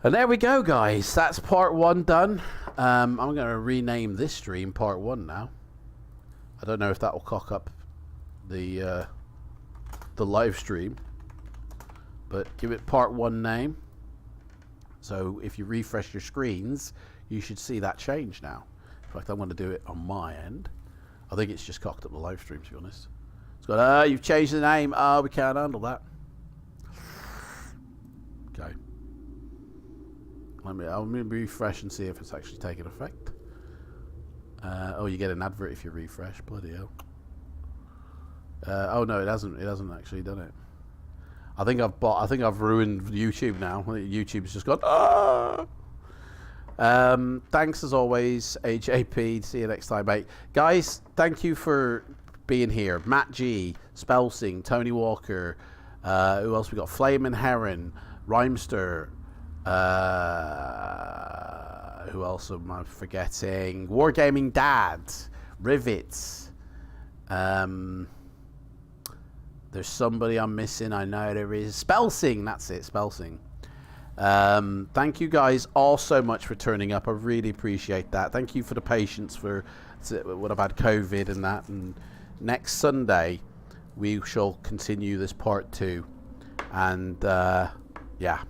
S2: And there we go, guys. That's part 1 done. I'm going to rename this stream part 1 now. I don't know if that will cock up the live stream, but give it part 1 name. So if you refresh your screens, you should see that change now. In fact, I'm going to do it on my end. I think it's just cocked up the live stream, to be honest. It's got, you've changed the name. We can't handle that. Okay. I'll refresh and see if it's actually taking effect. Oh, you get an advert if you refresh. Bloody hell. Oh no, it hasn't. It hasn't actually done it. I think I've ruined YouTube now. YouTube's just gone. Thanks as always, AJP. See you next time, mate. Guys, thank you for being here. Matt G, Spelsing, Tony Walker. Who else we got? Flamin' Heron, Rhymester. Who else am I forgetting? Wargaming Dad, Rivets. There's somebody I'm missing. I know there is. Spelsing, that's it. Spelsing. Thank you guys all so much for turning up. I really appreciate that. Thank you for the patience for when I've had COVID and that. And next Sunday we shall continue this part 2. And yeah,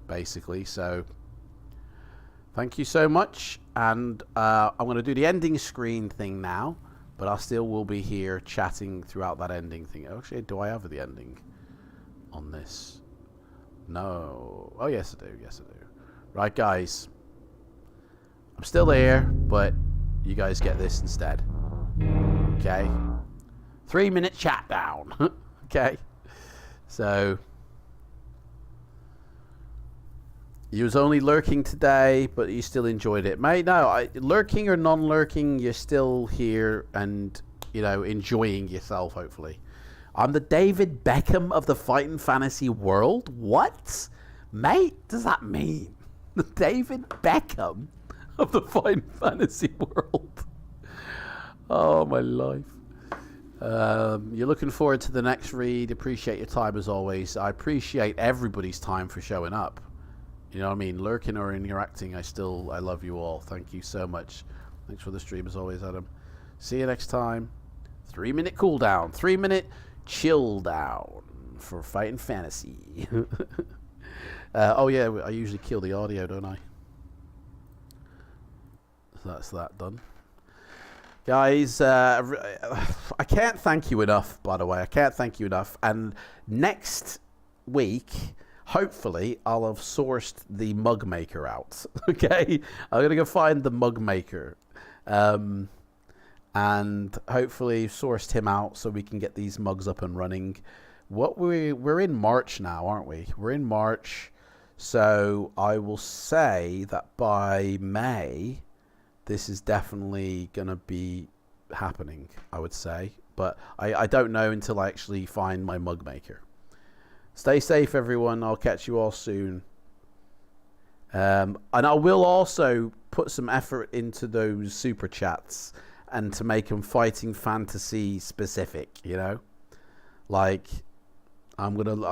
S2: basically. So thank you so much. And I'm going to do the ending screen thing now. But I still will be here chatting throughout that ending thing. Actually, do I have the ending on this? No. Oh, yes, I do. Yes, I do. Right, guys. I'm still there, but you guys get this instead. Okay? 3-minute chat down. Okay? So... You was only lurking today, but you still enjoyed it. Mate, no, lurking or non-lurking, you're still here and, enjoying yourself, hopefully. I'm the David Beckham of the fighting fantasy world? What? Mate, does that mean? The David Beckham of the fighting fantasy world? Oh, my life. You're looking forward to the next read. Appreciate your time as always. I appreciate everybody's time for showing up. You know what I mean? Lurking or interacting, I love you all. Thank you so much. Thanks for the stream as always, Adam. See you next time. 3-minute cooldown. 3-minute chill down for fighting fantasy. Oh yeah, I usually kill the audio, don't I? So that's that done. Guys, I can't thank you enough, by the way. I can't thank you enough. And next week... Hopefully, I'll have sourced the mug maker out. Okay? I'm going to go find the mug maker. And hopefully sourced him out so we can get these mugs up and running. We're in March now, aren't we? We're in March, so I will say that by May, this is definitely gonna be happening, I would say, but I don't know until I actually find my mug maker. Stay safe, everyone. I'll catch you all soon. And I will also put some effort into those super chats and to make them fighting fantasy specific, you know, like I'm gonna,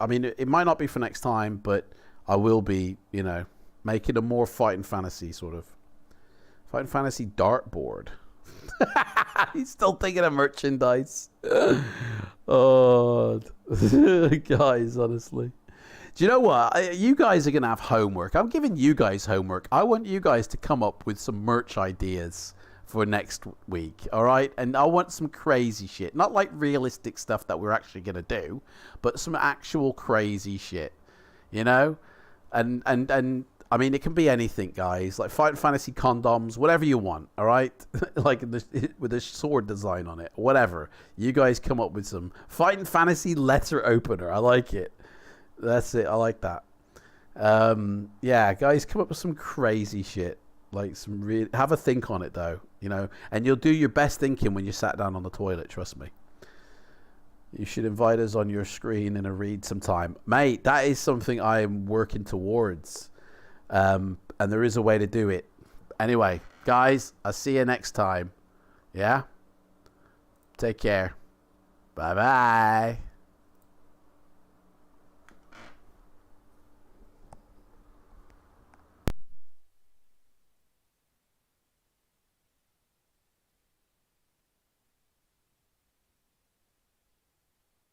S2: I mean, it might not be for next time, but I will be, you know, making a more fighting fantasy sort of fighting fantasy dartboard. He's still thinking of merchandise. Oh, guys, honestly. Do you know what? You guys are going to have homework. I'm giving you guys homework. I want you guys to come up with some merch ideas for next week, all right? And I want some crazy shit. Not like realistic stuff that we're actually going to do, but some actual crazy shit, you know? And I mean, it can be anything, guys. Like Fighting Fantasy condoms, whatever you want, all right? Like with a sword design on it, whatever. You guys come up with some Fighting Fantasy letter opener. I like it. That's it. I like that. Yeah, guys, come up with some crazy shit. Like some real. Have a think on it, though, you know? And you'll do your best thinking when you sat down on the toilet, trust me. You should invite us on your screen in a read sometime. Mate, that is something I am working towards. And there is a way to do it. Anyway, guys, I'll see you next time. Yeah? Take care. Bye-bye.